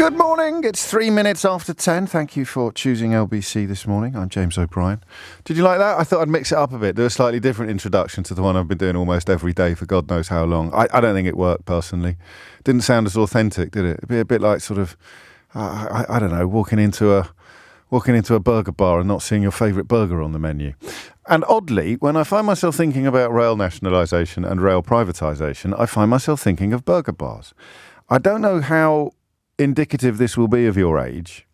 Good morning. It's 3 minutes after 10. Thank you for choosing LBC this morning. I'm James O'Brien. Did you like that? I thought I'd mix it up a bit, do a slightly different introduction to the one I've been doing almost every day for God knows how long. I don't think it worked personally. Didn't sound as authentic, did it? It'd be a bit like sort of, I don't know, walking into a burger bar and not seeing your favourite burger on the menu. And oddly, when I find myself thinking about rail nationalisation and rail privatisation, I find myself thinking of burger bars. I don't know how indicative this will be of your age,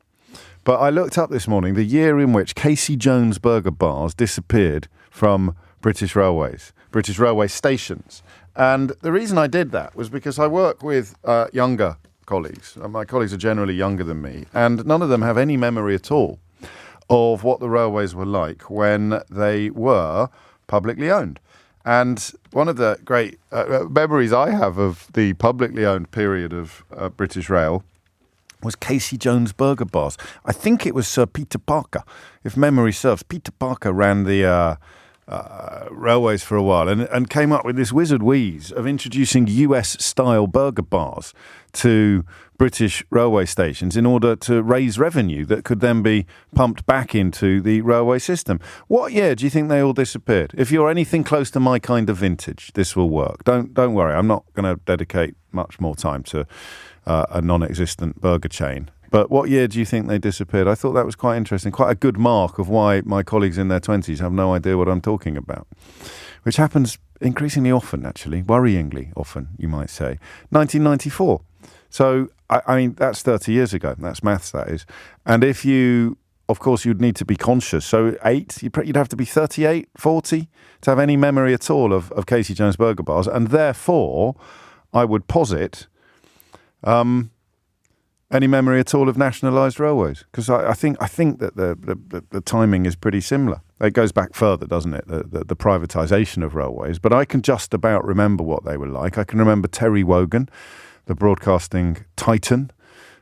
but I looked up this morning the year in which Casey Jones burger bars disappeared from British Railways, British railway stations. And the reason I did that was because I work with younger colleagues. My colleagues are generally younger than me, and none of them have any memory at all of what the railways were like when they were publicly owned. And one of the great memories I have of the publicly owned period of British Rail was Casey Jones burger bars. I think it was Sir Peter Parker, if memory serves. Peter Parker ran the railways for a while and came up with this wizard wheeze of introducing US-style burger bars to British railway stations in order to raise revenue that could then be pumped back into the railway system. What year do you think they all disappeared? If you're anything close to my kind of vintage, this will work. Don't worry, I'm not going to dedicate much more time to a non-existent burger chain. But what year do you think they disappeared? I thought that was quite interesting, quite a good mark of why my colleagues in their 20s have no idea what I'm talking about, which happens increasingly often, actually, worryingly often, you might say. 1994. So, I mean, that's 30 years ago. That's maths, that is. And if you, of course, you'd need to be conscious. So you'd have to be 38, 40 to have any memory at all of Casey Jones burger bars. And therefore, I would posit any memory at all of nationalised railways, because I think that the timing is pretty similar. It goes back further, doesn't it? The privatisation of railways. But I can just about remember what they were like. I can remember Terry Wogan, the broadcasting titan,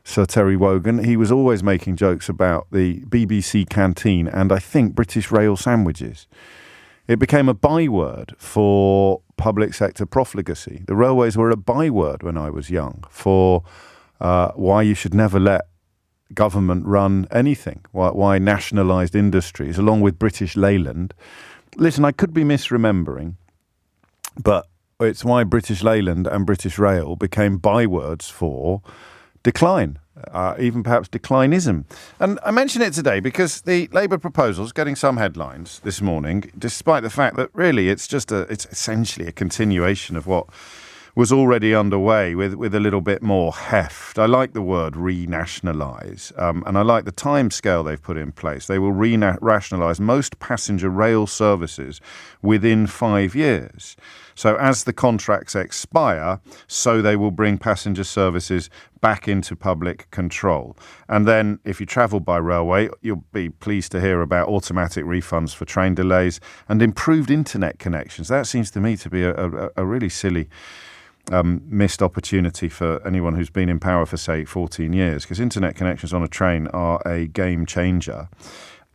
Sir Terry Wogan. He was always making jokes about the BBC canteen and I think British rail sandwiches. It became a byword for public sector profligacy. The railways were a byword when I was young for why you should never let government run anything, why nationalised industries, along with British Leyland. Listen, I could be misremembering, but it's why British Leyland and British Rail became bywords for decline, even perhaps declinism. And I mention it today because the Labour proposal's getting some headlines this morning, despite the fact that really it's essentially a continuation of what was already underway with a little bit more heft. I like the word renationalise, and I like the time scale they've put in place. They will rationalise most passenger rail services within 5 years. So as the contracts expire, so they will bring passenger services back into public control. And then if you travel by railway, you'll be pleased to hear about automatic refunds for train delays and improved internet connections. That seems to me to be a really silly missed opportunity for anyone who's been in power for, say, 14 years, because internet connections on a train are a game changer.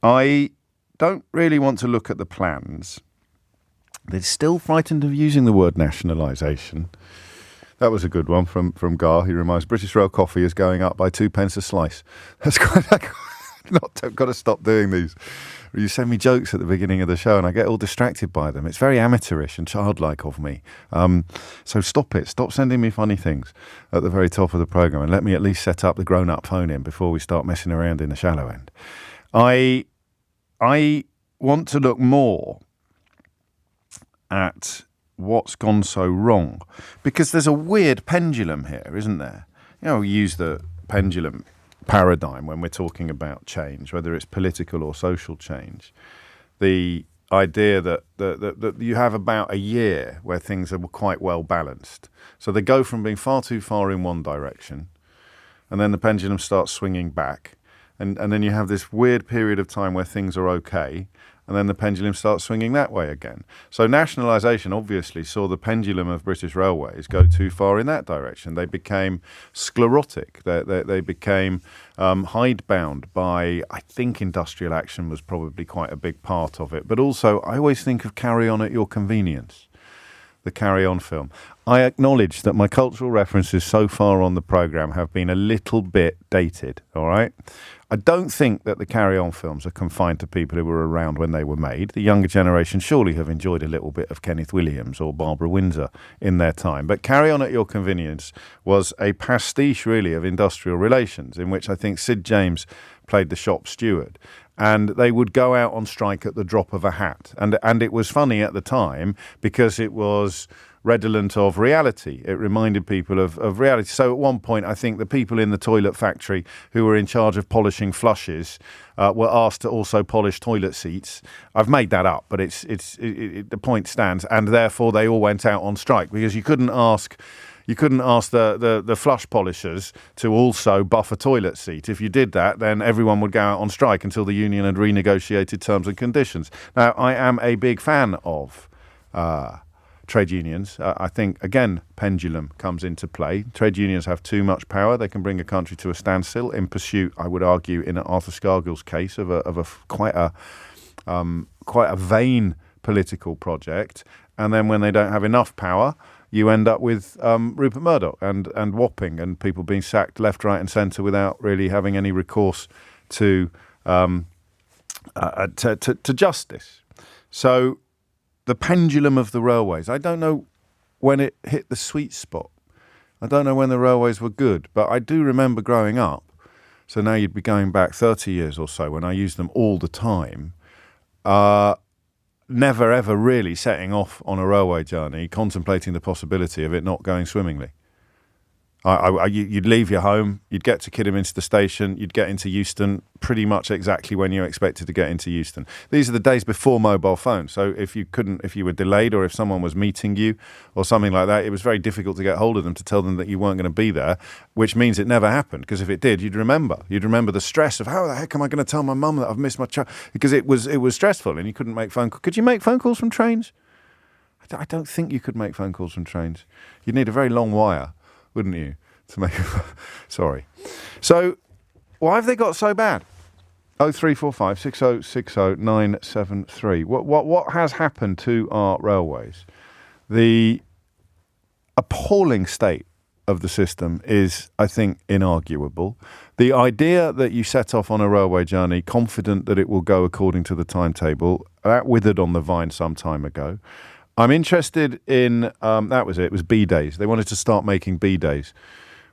I don't really want to look at the plans. They're still frightened of using the word nationalisation. That was a good one from Gar. He reminds British Rail coffee is going up by 2p a slice. That's quite... got to stop doing these. You send me jokes at the beginning of the show and I get all distracted by them. It's very amateurish and childlike of me. So stop it. Stop sending me funny things at the very top of the programme and let me at least set up the grown-up phone in before we start messing around in the shallow end. I want to look more at what's gone so wrong, because there's a weird pendulum here, isn't there? You know, we use the pendulum paradigm when we're talking about change, whether it's political or social change. The idea that you have about a year where things are quite well balanced. So they go from being far too far in one direction, and then the pendulum starts swinging back, and then you have this weird period of time where things are okay, and then the pendulum starts swinging that way again. So nationalisation obviously saw the pendulum of British Railways go too far in that direction. They became sclerotic. They became hidebound by, I think industrial action was probably quite a big part of it. But also, I always think of carry on at your convenience. the Carry On film. I acknowledge that my cultural references so far on the programme have been a little bit dated, all right? I don't think that the Carry On films are confined to people who were around when they were made. The younger generation surely have enjoyed a little bit of Kenneth Williams or Barbara Windsor in their time. But Carry On at Your Convenience was a pastiche, really, of industrial relations, in which I think Sid James played the shop steward. And they would go out on strike at the drop of a hat. And it was funny at the time because it was redolent of reality. It reminded people of reality. So at one point, I think the people in the toilet factory who were in charge of polishing flushes were asked to also polish toilet seats. I've made that up, but the point stands. And therefore, they all went out on strike because you couldn't ask the flush polishers to also buff a toilet seat. If you did that, then everyone would go out on strike until the union had renegotiated terms and conditions. Now, I am a big fan of trade unions. I think, again, pendulum comes into play. Trade unions have too much power. They can bring a country to a standstill in pursuit, I would argue, in Arthur Scargill's case, of quite a vain political project. And then when they don't have enough power, you end up with Rupert Murdoch and Wapping and people being sacked left, right and centre without really having any recourse to justice. So the pendulum of the railways, I don't know when it hit the sweet spot. I don't know when the railways were good, but I do remember growing up. So now you'd be going back 30 years or so when I used them all the time. Never ever really setting off on a railway journey, contemplating the possibility of it not going swimmingly. You'd leave your home, you'd get to Kidderminster station, you'd get into Euston pretty much exactly when you expected to get into Euston. These are the days before mobile phones. So if you were delayed or if someone was meeting you or something like that, it was very difficult to get hold of them to tell them that you weren't going to be there, which means it never happened. Because if it did, you'd remember the stress of how the heck am I going to tell my mum that I've missed my child? Because it was stressful and you couldn't make phone calls. Could you make phone calls from trains? I don't think you could make phone calls from trains. You'd need a very long wire, wouldn't you, to make sorry. So why have they got so bad? 0345 6060 973. What has happened to our railways? The appalling state of the system is, I think, inarguable. The idea that you set off on a railway journey confident that it will go according to the timetable, that withered on the vine some time ago. I'm interested in, that was it, it was B-days. They wanted to start making B-days,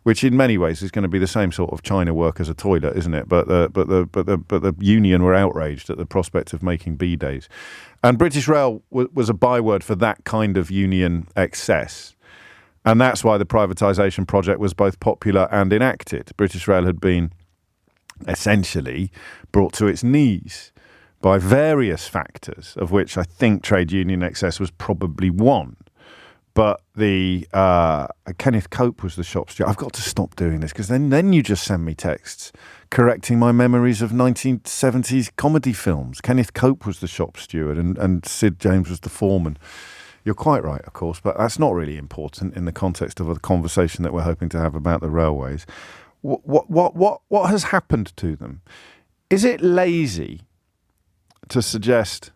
which in many ways is going to be the same sort of China work as a toilet, isn't it? But the union were outraged at the prospect of making B-days. And British Rail was a byword for that kind of union excess. And that's why the privatisation project was both popular and enacted. British Rail had been essentially brought to its knees by various factors, of which I think trade union excess was probably one. But the Kenneth Cope was the shop steward. I've got to stop doing this because then you just send me texts correcting my memories of 1970s comedy films. Kenneth Cope was the shop steward and Sid James was the foreman. You're quite right, of course, but that's not really important in the context of a conversation that we're hoping to have about the railways. What has happened to them? Is it lazy to suggest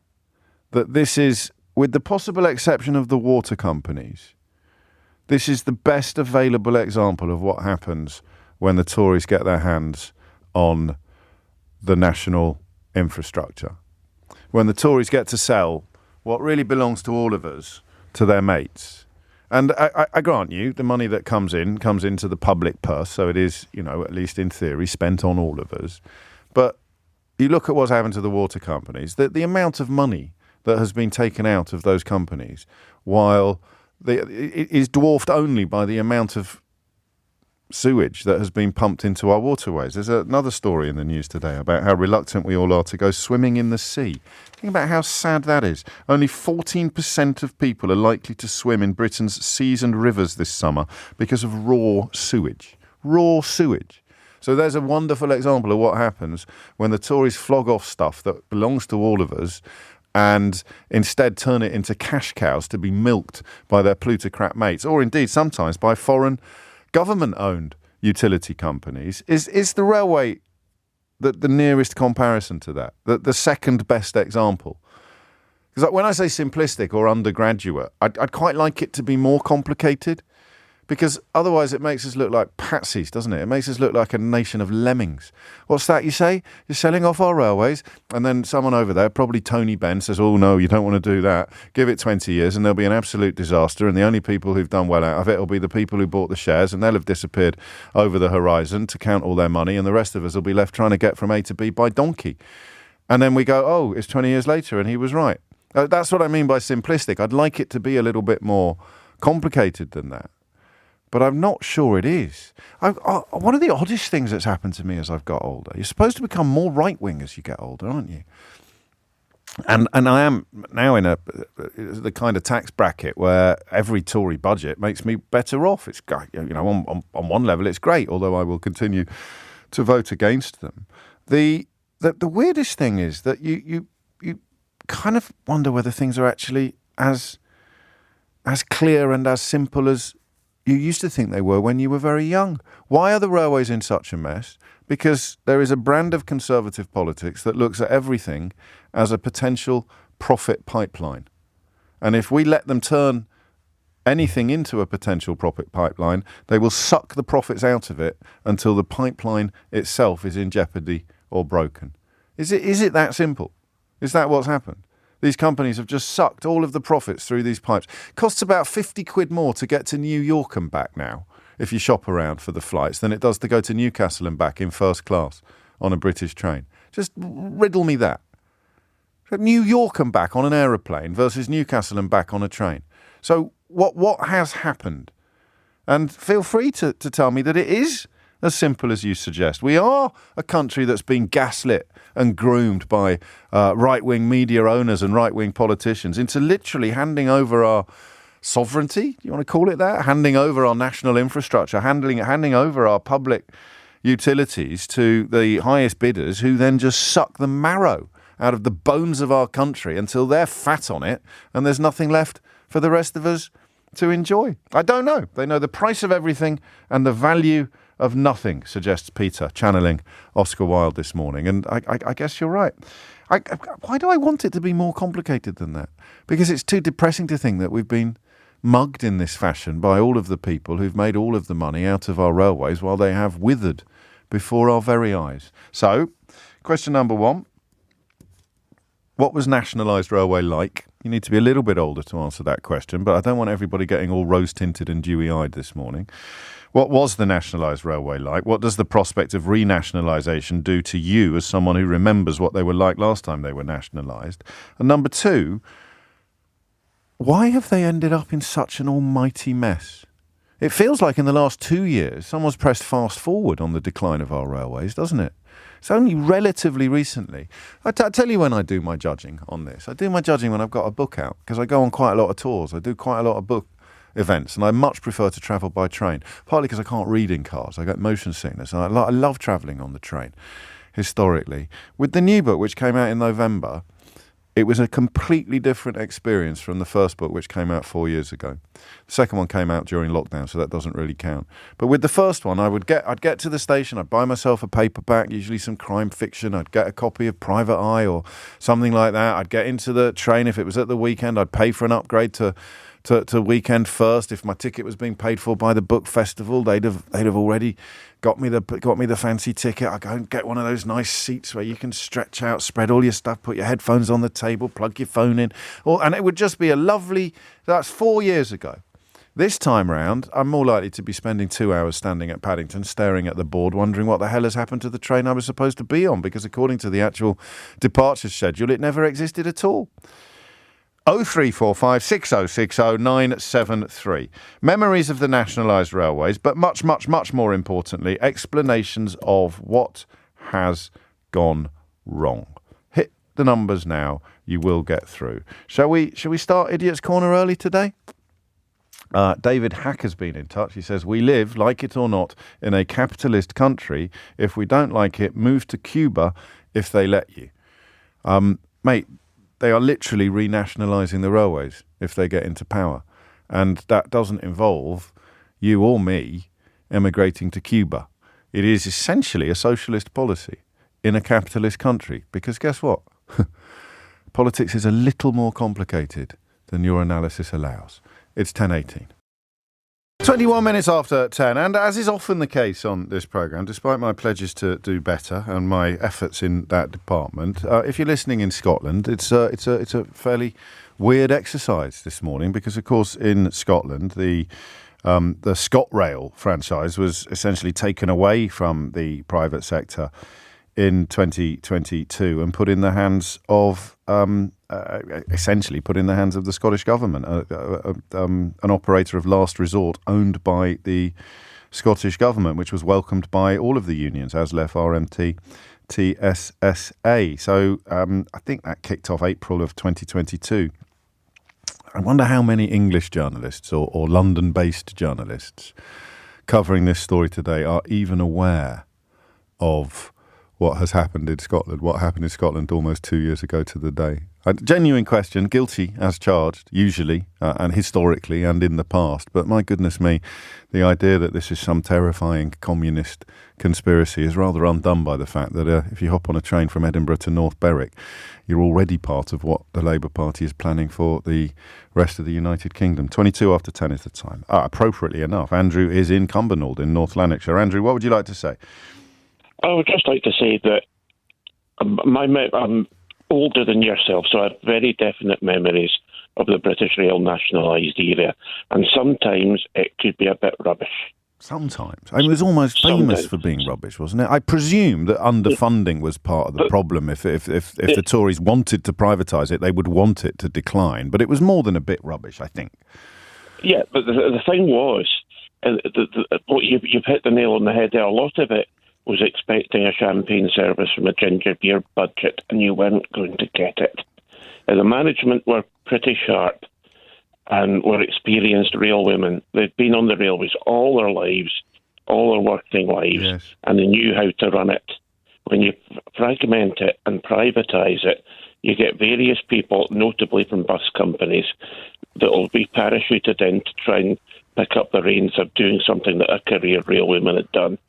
that this is, with the possible exception of the water companies, this is the best available example of what happens when the Tories get their hands on the national infrastructure? When the Tories get to sell what really belongs to all of us to their mates. And I grant you, the money that comes into the public purse, so it is, at least in theory, spent on all of us. But you look at what's happened to the water companies, the amount of money that has been taken out of those companies, while it is dwarfed only by the amount of sewage that has been pumped into our waterways. There's another story in the news today about how reluctant we all are to go swimming in the sea. Think about how sad that is. Only 14% of people are likely to swim in Britain's seas and rivers this summer because of raw sewage. Raw sewage. So there's a wonderful example of what happens when the Tories flog off stuff that belongs to all of us and instead turn it into cash cows to be milked by their plutocrat mates, or indeed sometimes by foreign government-owned utility companies. Is the railway the nearest comparison to that? The second best example? Because when I say simplistic or undergraduate, I'd quite like it to be more complicated, because otherwise it makes us look like patsies, doesn't it? It makes us look like a nation of lemmings. What's that you say? You're selling off our railways, and then someone over there, probably Tony Benn, says, oh no, you don't want to do that. Give it 20 years and there'll be an absolute disaster, and the only people who've done well out of it will be the people who bought the shares, and they'll have disappeared over the horizon to count all their money, and the rest of us will be left trying to get from A to B by donkey. And then we go, oh, it's 20 years later and he was right. That's what I mean by simplistic. I'd like it to be a little bit more complicated than that. But I'm not sure it is. One of the oddest things that's happened to me as I've got older, you're supposed to become more right-wing as you get older, aren't you? And I am now in the kind of tax bracket where every Tory budget makes me better off. It's, on one level it's great, although I will continue to vote against them. The weirdest thing is that you kind of wonder whether things are actually as clear and as simple as you used to think they were when you were very young. Why are the railways in such a mess? Because there is a brand of conservative politics that looks at everything as a potential profit pipeline. And if we let them turn anything into a potential profit pipeline, they will suck the profits out of it until the pipeline itself is in jeopardy or broken. Is it that simple? Is that what's happened? These companies have just sucked all of the profits through these pipes. Costs about 50 quid more to get to New York and back now, if you shop around for the flights, than it does to go to Newcastle and back in first class on a British train. Just riddle me that. New York and back on an aeroplane versus Newcastle and back on a train. So what has happened? And feel free to tell me that it is as simple as you suggest. We are a country that's been gaslit and groomed by right-wing media owners and right-wing politicians into literally handing over our sovereignty, you want to call it that? Handing over our national infrastructure, handing over our public utilities to the highest bidders, who then just suck the marrow out of the bones of our country until they're fat on it and there's nothing left for the rest of us to enjoy. I don't know. They know the price of everything and the value of nothing, suggests Peter, channeling Oscar Wilde this morning. And I guess you're right. Why do I want it to be more complicated than that? Because it's too depressing to think that we've been mugged in this fashion by all of the people who've made all of the money out of our railways while they have withered before our very eyes. So, question number one. What was nationalised railway like? You need to be a little bit older to answer that question, but I don't want everybody getting all rose-tinted and dewy-eyed this morning. What was the nationalised railway like? What does the prospect of renationalisation do to you as someone who remembers what they were like last time they were nationalised? And number two, why have they ended up in such an almighty mess? It feels like in the last 2 years, someone's pressed fast forward on the decline of our railways, doesn't it? It's only relatively recently. I tell you when I do my judging on this. I do my judging when I've got a book out, because I go on quite a lot of tours. I do quite a lot of book events, and I much prefer to travel by train, partly because I can't read in cars. I get motion sickness, and I love travelling on the train, historically. With the new book, which came out in November, it was a completely different experience from the first book, which came out 4 years ago. The second one came out during lockdown, so that doesn't really count. But with the first one, I'd get to the station, I'd buy myself a paperback, usually some crime fiction. I'd get a copy of Private Eye or something like that. I'd get into the train if it was at the weekend. I'd pay for an upgrade to Weekend First. If my ticket was being paid for by the book festival, they'd have already got me the fancy ticket. I go and get one of those nice seats where you can stretch out, spread all your stuff, put your headphones on the table, plug your phone in, and it would just be a lovely. That's 4 years ago. This time round, I'm more likely to be spending 2 hours standing at Paddington, staring at the board, wondering what the hell has happened to the train I was supposed to be on, because according to the actual departure schedule, it never existed at all. 0345 6060 973. Memories of the nationalised railways, but much, much, much more importantly, explanations of what has gone wrong. Hit the numbers now, you will get through. Shall we start Idiot's Corner early today? David Hack has been in touch. He says, we live, like it or not, in a capitalist country. If we don't like it, move to Cuba if they let you. Mate, they are literally renationalising the railways if they get into power. And that doesn't involve you or me emigrating to Cuba. It is essentially a socialist policy in a capitalist country. Because guess what? Politics is a little more complicated than your analysis allows. It's 10:18. 21 minutes after 10, and as is often the case on this programme, despite my pledges to do better and my efforts in that department, if you're listening in Scotland, it's a fairly weird exercise this morning because, of course, in Scotland, the ScotRail franchise was essentially taken away from the private sector in 2022 and put in the hands of essentially put in the hands of the Scottish government, an operator of last resort owned by the Scottish government, which was welcomed by all of the unions, ASLEF, RMT, TSSA. So I think that kicked off April of 2022. I wonder how many English journalists or London-based journalists covering this story today are even aware of what has happened in Scotland, what happened in Scotland almost 2 years ago to the day. A genuine question, guilty as charged, usually, and historically and in the past. But my goodness me, the idea that this is some terrifying communist conspiracy is rather undone by the fact that if you hop on a train from Edinburgh to North Berwick, you're already part of what the Labour Party is planning for the rest of the United Kingdom. 22 after 10 is the time. Appropriately enough, Andrew is in Cumbernauld in North Lanarkshire. Andrew, what would you like to say? I would just like to say that I'm older than yourself, so I have very definite memories of the British Rail nationalised era, and sometimes it could be a bit rubbish. Sometimes. I mean, it was almost famous for being rubbish, wasn't it? I presume that underfunding was part of the problem. If the Tories wanted to privatise it, they would want it to decline. But it was more than a bit rubbish, I think. Yeah, but the thing was, you've hit the nail on the head there. A lot of it was expecting a champagne service from a ginger beer budget, and you weren't going to get it. The management were pretty sharp and were experienced rail women. They'd been on the railways all their lives, all their working lives, yes, and they knew how to run it. When you fragment it and privatise it, you get various people, notably from bus companies, that will be parachuted in to try and pick up the reins of doing something that a career railwoman had done.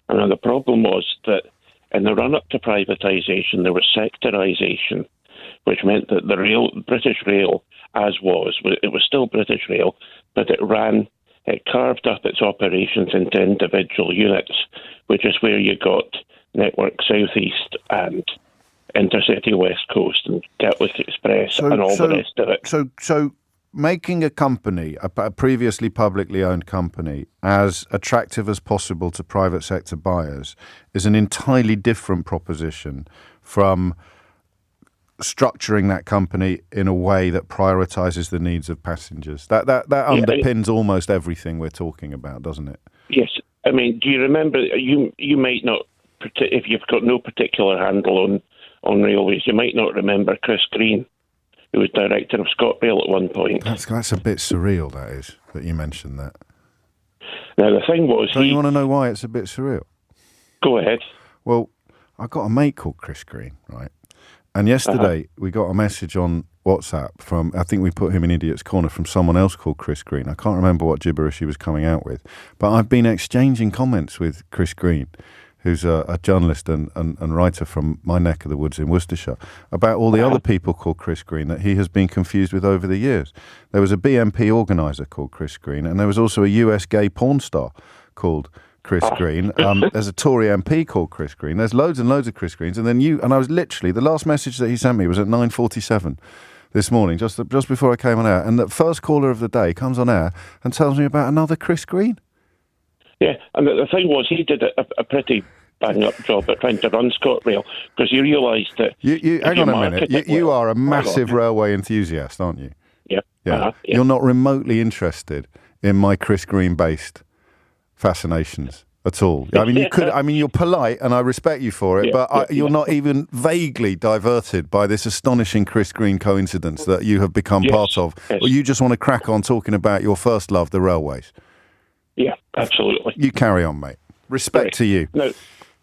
And the problem was that in the run-up to privatisation, there was sectorisation, which meant that the British Rail, it was still British Rail, but it carved up its operations into individual units, which is where you got Network South East and Intercity West Coast and Gatwick Express and all the rest of it. So making a company, a previously publicly owned company, as attractive as possible to private sector buyers is an entirely different proposition from structuring that company in a way that prioritises the needs of passengers. That underpins almost everything we're talking about, doesn't it? Yes. I mean, do you remember, you might not, if you've got no particular handle on railways, you might not remember Chris Green, who was director of ScotRail at one point. That's a bit surreal, that is, that you mentioned that. Now, the thing was... Don't you want to know why it's a bit surreal? Go ahead. Well, I've got a mate called Chris Green, right? And yesterday we got a message on WhatsApp from, I think we put him in Idiot's Corner, from someone else called Chris Green. I can't remember what gibberish he was coming out with. But I've been exchanging comments with Chris Green, who's a journalist and writer from my neck of the woods in Worcestershire, about all the other people called Chris Green that he has been confused with over the years. There was a BNP organiser called Chris Green, and there was also a US gay porn star called Chris Green. There's a Tory MP called Chris Green. There's loads and loads of Chris Greens. And then I was literally, the last message that he sent me was at 9:47 this morning, just before I came on air. And the first caller of the day comes on air and tells me about another Chris Green. Yeah, and the thing was, he did a pretty bang-up job at trying to run ScotRail, because you realised that... You hang on a minute. You are a massive railway enthusiast, aren't you? Yeah. Yeah. You're not remotely interested in my Chris Green-based fascinations at all. I mean, you could. I mean, you're polite, and I respect you for it. But you're not even vaguely diverted by this astonishing Chris Green coincidence that you have become part of, or you just want to crack on talking about your first love, the railways. Yeah, absolutely. You carry on, mate. Respect to you. No,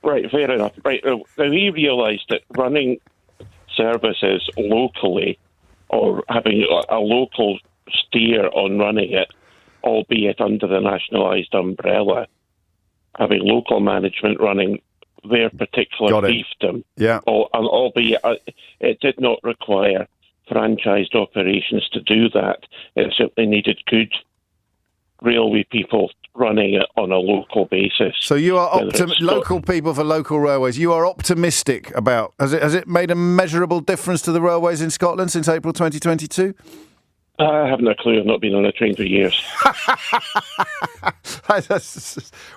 right, fair enough. Right, now we realised that running services locally, or having a local steer on running it, albeit under the nationalised umbrella, having local management running their particular fiefdom. Yeah. Albeit it did not require franchised operations to do that. It simply needed good railway people running it on a local basis. So you are local people for local railways. You are optimistic about has it made a measurable difference to the railways in Scotland since April 2022? I haven't a clue. I've not been on a train for years.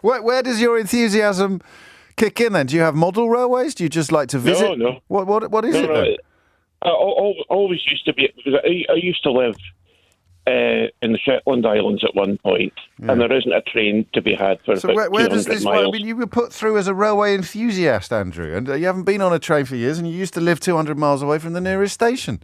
Where does your enthusiasm kick in then? Do you have model railways? Do you just like to visit? No. What is it then? I always used to be, because I used to live in the Shetland Islands at one point, and there isn't a train to be had for so about where 200 does this miles. I mean, you were put through as a railway enthusiast, Andrew, and you haven't been on a train for years, and you used to live 200 miles away from the nearest station.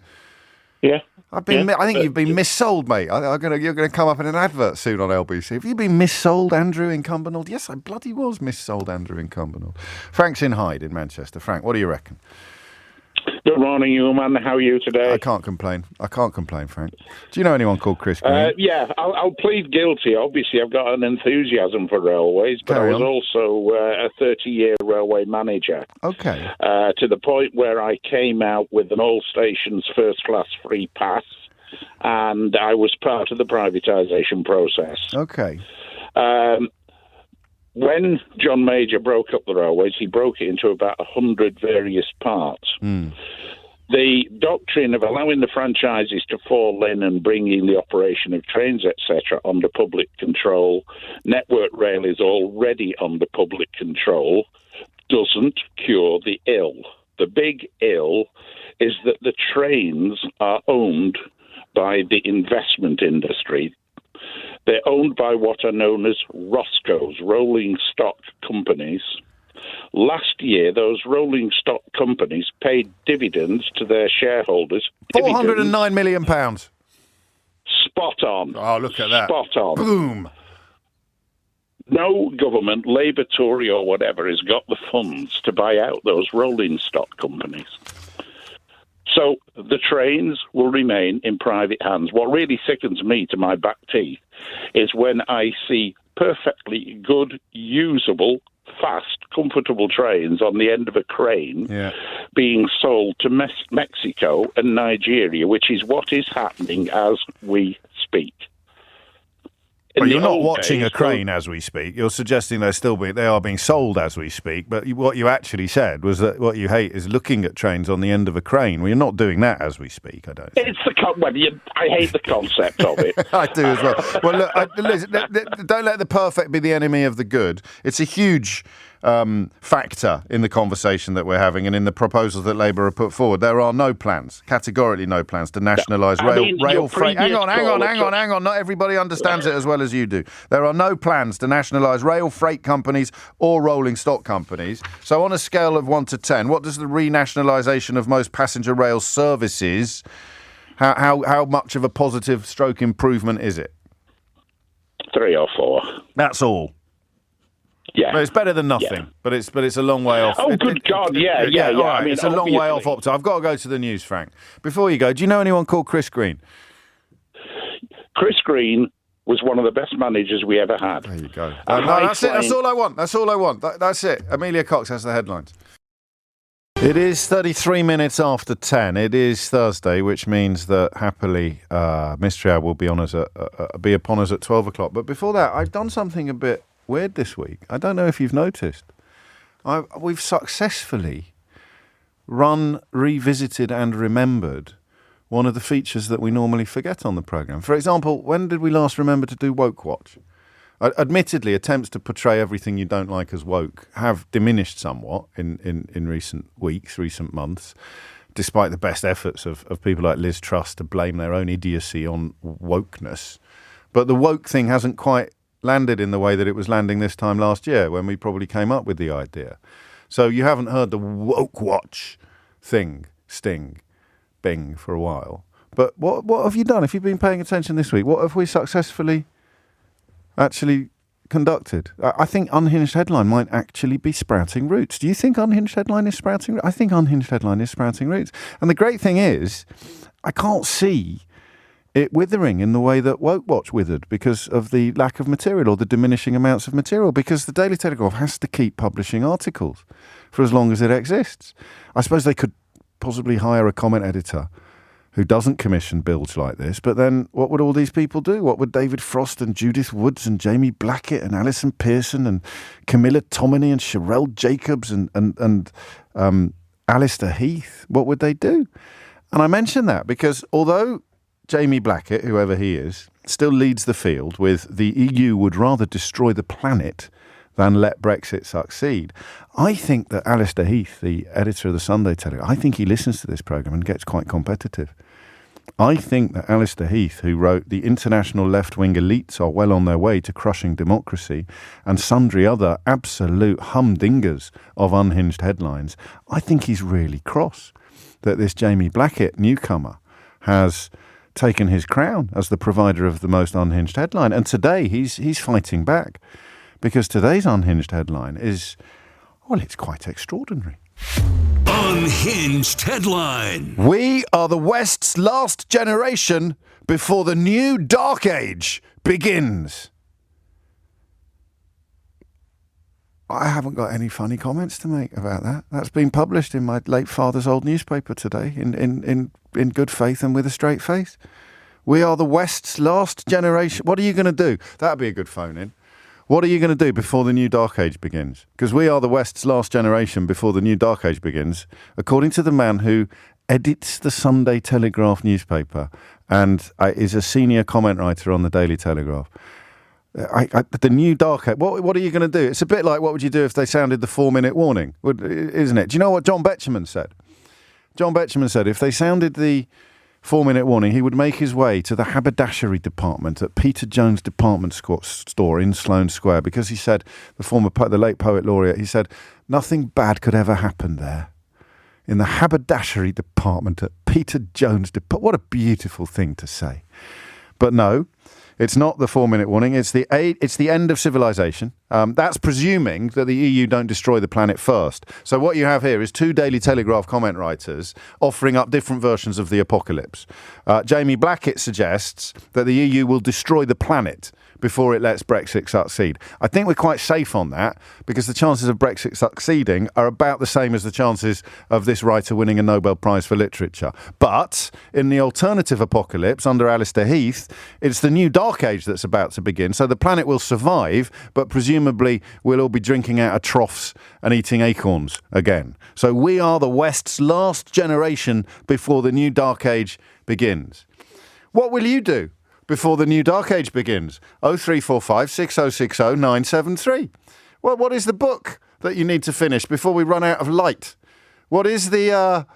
Yeah. I think you've been missold, mate. You're going to come up in an advert soon on LBC. Have you been missold, Andrew, in Cumbernauld? Yes, I bloody was missold, Andrew, in Cumbernauld. Frank's in Hyde in Manchester. Frank, what do you reckon? Good morning, you man. How are you today? I can't complain, Frank. Do you know anyone called Chris Green? Yeah, I'll plead guilty. Obviously, I've got an enthusiasm for railways, but I was also a 30-year railway manager. Okay. To the point where I came out with an all-stations first-class free pass, and I was part of the privatization process. Okay. When John Major broke up the railways, he broke it into about 100 various parts. The doctrine of allowing the franchises to fall in and bringing the operation of trains, etc., under public control, Network Rail is already under public control, doesn't cure the ill. The big ill is that the trains are owned by the investment industry. They're owned by what are known as ROSCOs, rolling stock companies. Last year, those rolling stock companies paid dividends to their shareholders. £409 million. Spot on. Oh, look at that. Spot on. Boom. No government, Labour, Tory or whatever, has got the funds to buy out those rolling stock companies. So the trains will remain in private hands. What really sickens me to my back teeth is when I see perfectly good, usable, fast, comfortable trains on the end of a crane being sold to Mexico and Nigeria, which is what is happening as we speak. Well, you're not watching a crane as we speak. You're suggesting they are being sold as we speak. But what you actually said was that what you hate is looking at trains on the end of a crane. Well, you're not doing that as we speak, I don't think. I hate the concept of it. I do as well. Well, look, listen, don't let the perfect be the enemy of the good. It's a huge factor in the conversation that we're having and in the proposals that Labour have put forward. There are no plans, categorically no plans, to nationalise rail freight. Hang on. Not everybody understands it as well as you do. There are no plans to nationalise rail freight companies or rolling stock companies. So on a scale of 1 to 10, what does the renationalisation of most passenger rail services, how much of a positive stroke improvement is it? 3 or 4. That's all. Yeah, but it's better than nothing. Yeah. But it's a long way off. Oh, good God! Yeah. All right, it's a long way off. I've got to go to the news, Frank. Before you go, do you know anyone called Chris Green? Chris Green was one of the best managers we ever had. There you go. That's it. That's all I want. That's it. Amelia Cox has the headlines. It is 33 minutes after 10. It is Thursday, which means that happily Mystery Hour will be upon us at 12 o'clock. But before that, I've done something a bit weird this week. I don't know if you've noticed. We've successfully revisited and remembered one of the features that we normally forget on the programme. For example, when did we last remember to do Woke Watch? Admittedly, attempts to portray everything you don't like as woke have diminished somewhat in recent weeks, recent months, despite the best efforts of people like Liz Truss to blame their own idiocy on wokeness. But the woke thing hasn't quite landed in the way that it was landing this time last year when we probably came up with the idea. So you haven't heard the Woke Watch thing, sting, bing for a while. But what have you done? If you've been paying attention this week, what have we successfully actually conducted? I think Unhinged Headline might actually be sprouting roots. Do you think Unhinged Headline is sprouting roots? I think Unhinged Headline is sprouting roots. And the great thing is, I can't see it withering in the way that Woke Watch withered because of the lack of material or the diminishing amounts of material, because the Daily Telegraph has to keep publishing articles for as long as it exists. I suppose they could possibly hire a comment editor who doesn't commission bilge like this, but then what would all these people do? What would David Frost and Judith Woods and Jamie Blackett and Alison Pearson and Camilla Tominey and Sherelle Jacobs and Alistair Heath, what would they do? And I mention that because although Jamie Blackett, whoever he is, still leads the field with the EU would rather destroy the planet than let Brexit succeed, I think that Alistair Heath, the editor of the Sunday Telegraph, I think he listens to this programme and gets quite competitive. I think that Alistair Heath, who wrote "The international left-wing elites are well on their way to crushing democracy," and sundry other absolute humdingers of unhinged headlines, I think he's really cross that this Jamie Blackett newcomer has taken his crown as the provider of the most unhinged headline. And today he's fighting back, because today's unhinged headline is, well, it's quite extraordinary. Unhinged headline. We are the West's last generation before the new dark age begins. I haven't got any funny comments to make about that. That's been published in my late father's old newspaper today in good faith and with a straight face. We are the West's last generation. What are you going to do? That'd be a good phone-in. What are you going to do before the new dark age begins? Because we are the West's last generation before the new dark age begins, according to the man who edits the Sunday Telegraph newspaper and is a senior comment writer on the Daily Telegraph. The new dark age, what are you going to do? It's a bit like what would you do if they sounded the 4-minute warning, isn't it? Do you know what John Betjeman said? John Betjeman said if they sounded the 4-minute warning, he would make his way to the haberdashery department at Peter Jones Department Store in Sloane Square, because he said, the late poet laureate, he said, nothing bad could ever happen there. In the haberdashery department at Peter Jones Department. What a beautiful thing to say. But no, it's not the 4-minute warning. It's the end of civilization. That's presuming that the EU don't destroy the planet first. So what you have here is two Daily Telegraph comment writers offering up different versions of the apocalypse. Jamie Blackett suggests that the EU will destroy the planet before it lets Brexit succeed. I think we're quite safe on that, because the chances of Brexit succeeding are about the same as the chances of this writer winning a Nobel Prize for Literature. But in the alternative apocalypse under Alistair Heath, it's the new dark age that's about to begin. So the planet will survive, but presumably we'll all be drinking out of troughs and eating acorns again. So we are the West's last generation before the new dark age begins. What will you do before the new dark age begins? 0345 6060 973. Well, what is the book that you need to finish before we run out of light? What is the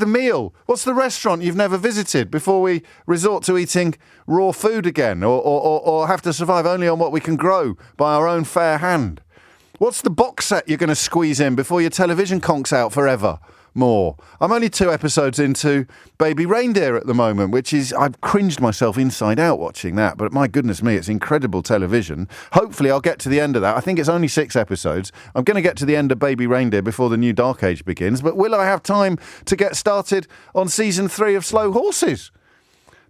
meal? What's the restaurant you've never visited before we resort to eating raw food again, or have to survive only on what we can grow by our own fair hand? What's the box set you're going to squeeze in before your television conks out forever? More. I'm only 2 episodes into Baby Reindeer at the moment, which is, I've cringed myself inside out watching that, but my goodness me, it's incredible television. Hopefully I'll get to the end of that. I think it's only 6 episodes. I'm going to get to the end of Baby Reindeer before the new dark age begins, but will I have time to get started on season 3 of Slow Horses?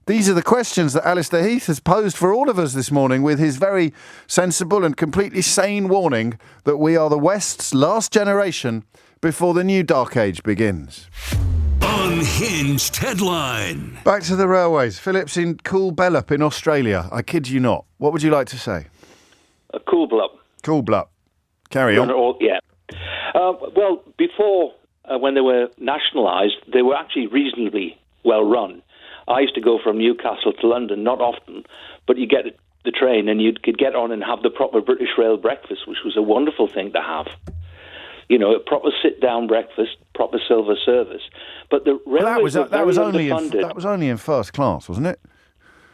These are the questions that Alistair Heath has posed for all of us this morning, with his very sensible and completely sane warning that we are the West's last generation before the new dark age begins. Unhinged headline. Back to the railways. Philip's in Coolbellup in Australia. I kid you not. What would you like to say? Coolbellup. Coolbellup. Carry on. Yeah. Well, before, when they were nationalised, they were actually reasonably well run. I used to go from Newcastle to London, not often, but you get the train and you could get on and have the proper British Rail breakfast, which was a wonderful thing to have. You know, a proper sit-down breakfast, proper silver service. But the railways that was only in first class, wasn't it?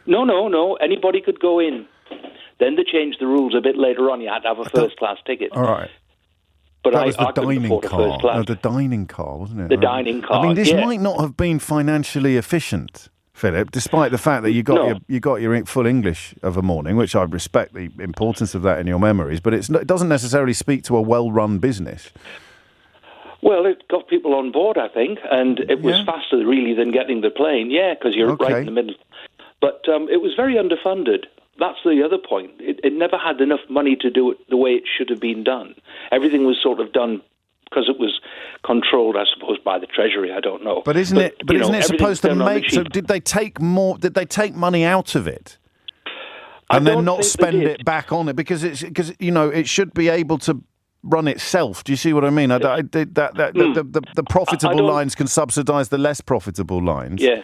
No. Anybody could go in. Then they changed the rules a bit later on. You had to have a first-class ticket. All right. But that was the couldn't dining afford a car. first class. No, the dining car, wasn't it? The dining car. I mean, this might not have been financially efficient, Philip, despite the fact that you got your full English of a morning, which I respect the importance of that in your memories, but it doesn't necessarily speak to a well-run business. Well, it got people on board, I think, and it was faster, really, than getting the plane. Yeah, because you're right in the middle. But it was very underfunded. That's the other point. It never had enough money to do it the way it should have been done. Everything was sort of done because it was controlled, I suppose, by the Treasury. I don't know. But isn't it supposed to make? So did they take more? Did they take money out of it and then not spend it back on it? Because it should be able to run itself. Do you see what I mean? The profitable lines can subsidise the less profitable lines. Yeah.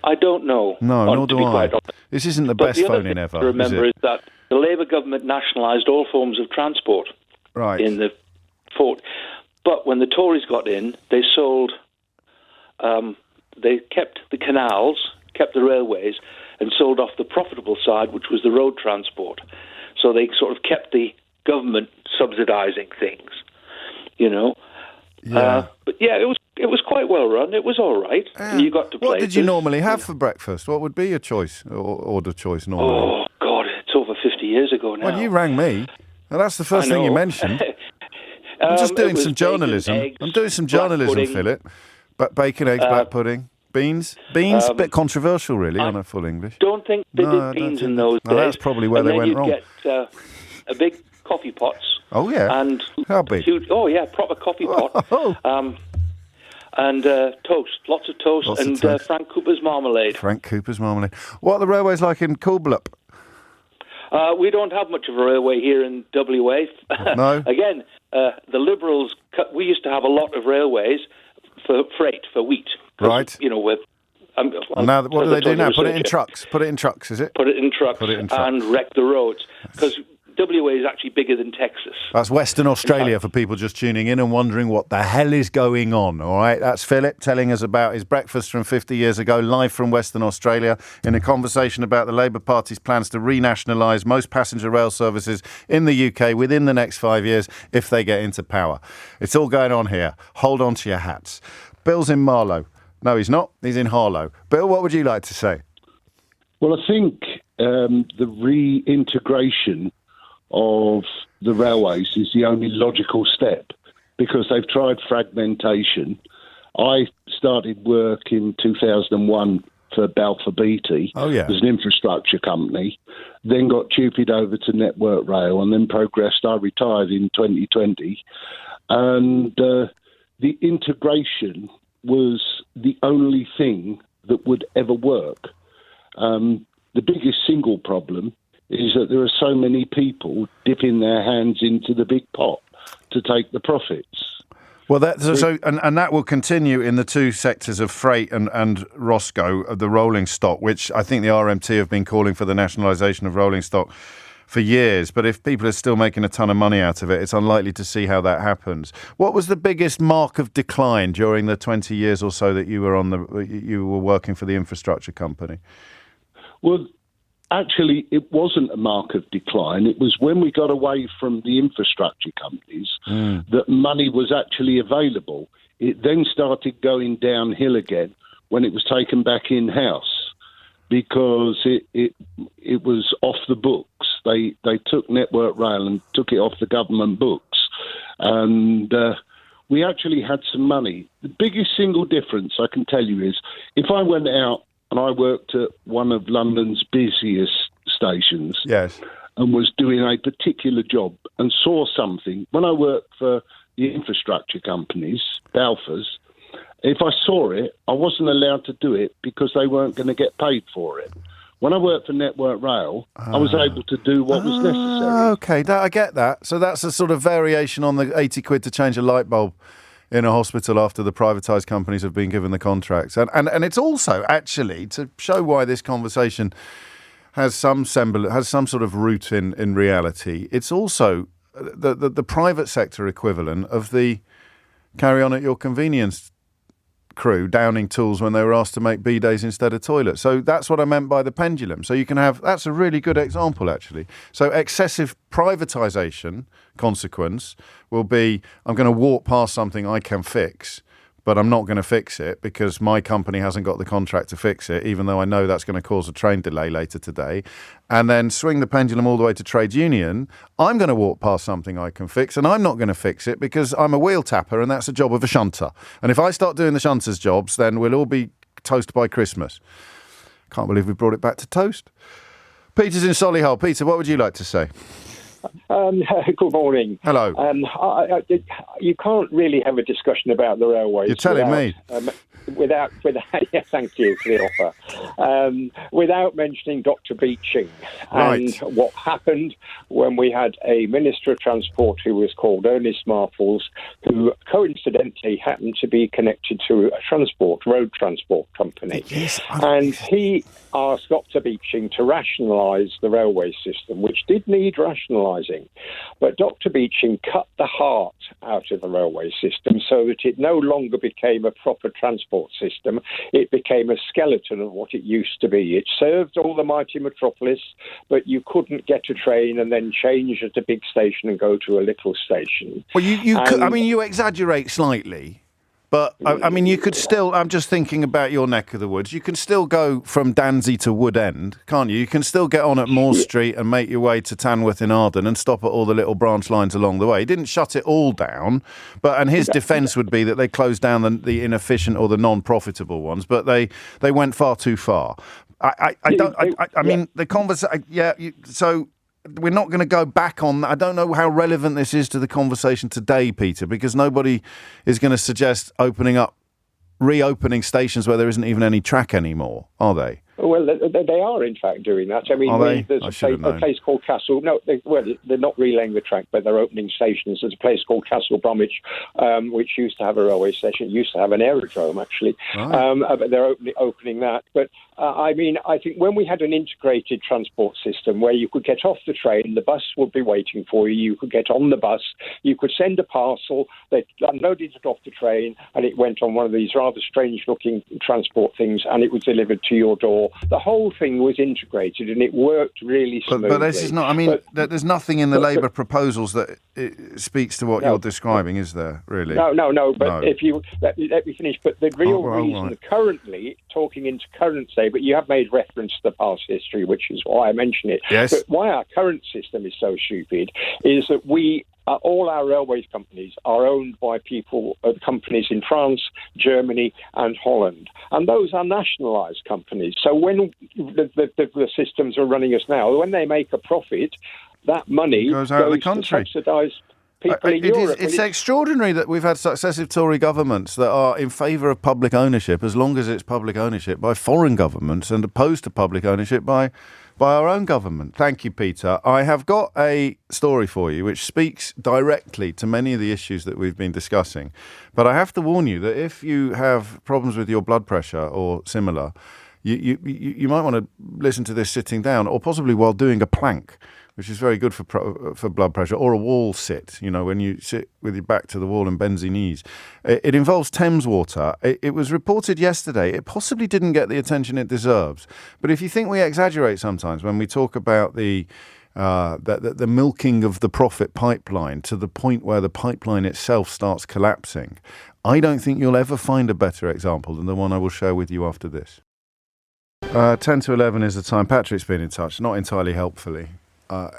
I don't know. No, nor do I. This isn't the best phoning ever. To remember is that the Labour government nationalised all forms of transport in the fort. But when the Tories got in, they sold. They kept the canals, kept the railways, and sold off the profitable side, which was the road transport. So they sort of kept the government subsidising things, Yeah. But yeah, it was quite well run. It was all right. Yeah. And you got to play. What did you normally have for breakfast? What would be your choice or order choice normally? Oh God, it's over 50 years ago now. Well, you rang me. Well, that's the first thing you mentioned. I'm just doing some journalism. I'm doing some journalism, Philip. But bacon, eggs, black pudding, beans. Beans, a bit controversial, really, on a full English. Don't think they did beans in those days. That's probably where they went wrong. And then you'd get a big coffee pots. Oh yeah. And how big? Proper coffee pot. And toast, lots of toast, Frank Cooper's marmalade. Frank Cooper's marmalade. What are the railways like in Coolblup? We don't have much of a railway here in WA. No. Again, the Liberals. We used to have a lot of railways for freight, for wheat. Right. And now, what do they do now? Put it in trucks. Put it in trucks, is it? Put it in trucks and wreck the roads. Because WA is actually bigger than Texas. That's Western Australia for people just tuning in and wondering what the hell is going on, all right? That's Philip telling us about his breakfast from 50 years ago, live from Western Australia, in a conversation about the Labour Party's plans to renationalise most passenger rail services in the UK within the next 5 years if they get into power. It's all going on here. Hold on to your hats. Bill's in Marlow. No, he's not. He's in Harlow. Bill, what would you like to say? Well, I think the reintegration of the railways is the only logical step because they've tried fragmentation. I started work in 2001 for Balfour Beatty as an infrastructure company, then got tupied over to Network Rail and then progressed. I retired in 2020 and the integration was the only thing that would ever work. The biggest single problem is that there are so many people dipping their hands into the big pot to take the profits. Well, that will continue in the two sectors of freight and Roscoe, the rolling stock, which I think the RMT have been calling for the nationalisation of rolling stock for years. But if people are still making a ton of money out of it, it's unlikely to see how that happens. What was the biggest mark of decline during the 20 years or so that you were working for the infrastructure company? Well, actually, it wasn't a mark of decline. It was when we got away from the infrastructure companies that money was actually available. It then started going downhill again when it was taken back in-house because it was off the books. They took Network Rail and took it off the government books. And we actually had some money. The biggest single difference I can tell you is if I went out and I worked at one of London's busiest stations and was doing a particular job and saw something. When I worked for the infrastructure companies, Balfour's, if I saw it, I wasn't allowed to do it because they weren't going to get paid for it. When I worked for Network Rail, I was able to do what was necessary. Okay, I get that. So that's a sort of variation on the 80 quid to change a light bulb in a hospital after the privatised companies have been given the contracts. And it's also, actually, to show why this conversation has some sort of root in reality, it's also the private sector equivalent of the carry on at your convenience crew downing tools when they were asked to make bidets instead of toilets. So that's what I meant by the pendulum. So you can have, that's a really good example, actually. So excessive privatisation consequence will be, I'm going to walk past something I can fix, but I'm not going to fix it because my company hasn't got the contract to fix it, even though I know that's going to cause a train delay later today. And then swing the pendulum all the way to trade union. I'm going to walk past something I can fix, and I'm not going to fix it because I'm a wheel tapper, and that's a job of a shunter. And if I start doing the shunter's jobs, then we'll all be toast by Christmas. Can't believe we brought it back to toast. Peter's in Solihull. Peter, what would you like to say? Good morning. Hello. You can't really have a discussion about the railways. You're telling me. Without, yeah, thank you for the offer. Without mentioning Dr. Beeching and what happened when we had a Minister of Transport who was called Ernest Marfels, who coincidentally happened to be connected to a road transport company. Yes, and he asked Dr. Beeching to rationalise the railway system, which did need rationalising. But Dr. Beeching cut the heart out of the railway system so that it no longer became a proper transport system. It became a skeleton of what it used to be. It served all the mighty metropolis, but you couldn't get a train and then change at a big station and go to a little station. Well, you exaggerate slightly. But, I mean, you could still, I'm just thinking about your neck of the woods, you can still go from Dansey to Woodend, can't you? You can still get on at Moore Street and make your way to Tamworth in Arden and stop at all the little branch lines along the way. He didn't shut it all down, and his defence would be that they closed down the inefficient or the non-profitable ones, but they went far too far. I mean, the conversation, so... We're not going to go back on that. I don't know how relevant this is to the conversation today, Peter, because nobody is going to suggest reopening stations where there isn't even any track anymore, are they? Well, they are, in fact, doing that. I mean, there's a place called Castle... No, they're not relaying the track, but they're opening stations. There's a place called Castle Bromwich, which used to have a railway station. It used to have an aerodrome, actually. Right. But they're opening that. But, I think when we had an integrated transport system where you could get off the train, the bus would be waiting for you, you could get on the bus, you could send a parcel, they unloaded it off the train, and it went on one of these rather strange-looking transport things, and it was delivered to your door. The whole thing was integrated and it worked really smoothly. But this is not, I mean, there's nothing in the Labour proposals that speaks to what you're describing, is there, really? No, but if you, let me finish, but the real reason currently, talking into current day, but you have made reference to the past history, which is why I mention it. Yes. But why our current system is so stupid is that all our railways companies are owned by companies in France, Germany and Holland. And those are nationalised companies. So when the systems are running us now, when they make a profit, that money goes out of the country. To subsidise people in Europe. It's extraordinary that we've had successive Tory governments that are in favour of public ownership, as long as it's public ownership by foreign governments, and opposed to public ownership by our own government. Thank you, Peter. I have got a story for you which speaks directly to many of the issues that we've been discussing. But I have to warn you that if you have problems with your blood pressure or similar, you might want to listen to this sitting down, or possibly while doing a plank, which is very good for blood pressure, or a wall sit, when you sit with your back to the wall and bends your knees. It involves Thames Water. It was reported yesterday. It possibly didn't get the attention it deserves. But if you think we exaggerate sometimes when we talk about the milking of the profit pipeline to the point where the pipeline itself starts collapsing, I don't think you'll ever find a better example than the one I will share with you after this. 10 to 11 is the time. Patrick's been in touch, not entirely helpfully.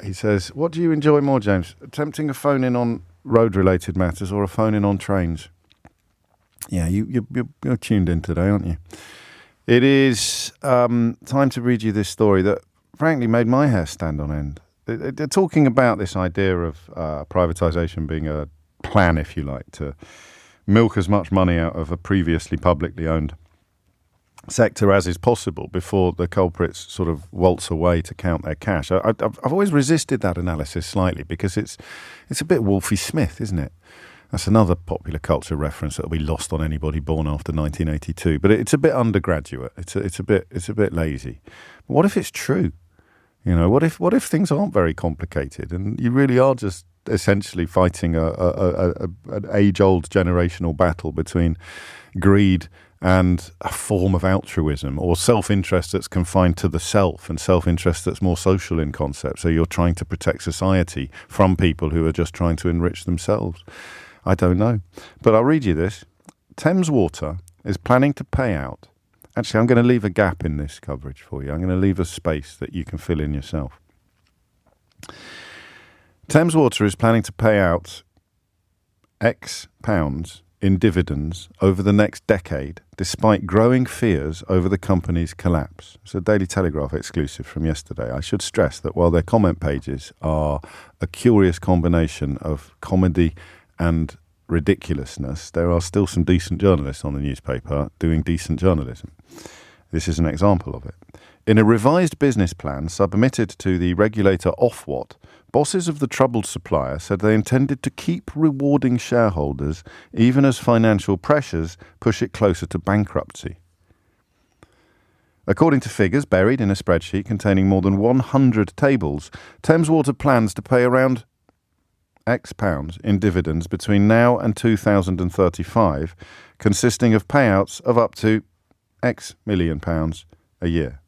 He says, what do you enjoy more, James? Attempting a phone-in on road-related matters or a phone-in on trains? Yeah, you're tuned in today, aren't you? It is time to read you this story that, frankly, made my hair stand on end. They're talking about this idea of privatisation being a plan, if you like, to milk as much money out of a previously publicly owned sector as is possible before the culprits sort of waltz away to count their cash. I've always resisted that analysis slightly because it's a bit Wolfie Smith, isn't it? That's another popular culture reference that'll be lost on anybody born after 1982. But it's a bit undergraduate. It's a bit lazy. But what if it's true? What if things aren't very complicated and you really are just essentially fighting an age-old generational battle between greed and a form of altruism, or self-interest that's confined to the self and self-interest that's more social in concept. So you're trying to protect society from people who are just trying to enrich themselves. I don't know. But I'll read you this. Thames Water is planning to pay out. Actually, I'm going to leave a gap in this coverage for you. I'm going to leave a space that you can fill in yourself. Thames Water is planning to pay out X pounds in dividends over the next decade, despite growing fears over the company's collapse. It's a Daily Telegraph exclusive from yesterday. I should stress that while their comment pages are a curious combination of comedy and ridiculousness, there are still some decent journalists on the newspaper doing decent journalism. This is an example of it. In a revised business plan submitted to the regulator Ofwat, bosses of the troubled supplier said they intended to keep rewarding shareholders even as financial pressures push it closer to bankruptcy. According to figures buried in a spreadsheet containing more than 100 tables, Thames Water plans to pay around X pounds in dividends between now and 2035, consisting of payouts of up to X million pounds a year.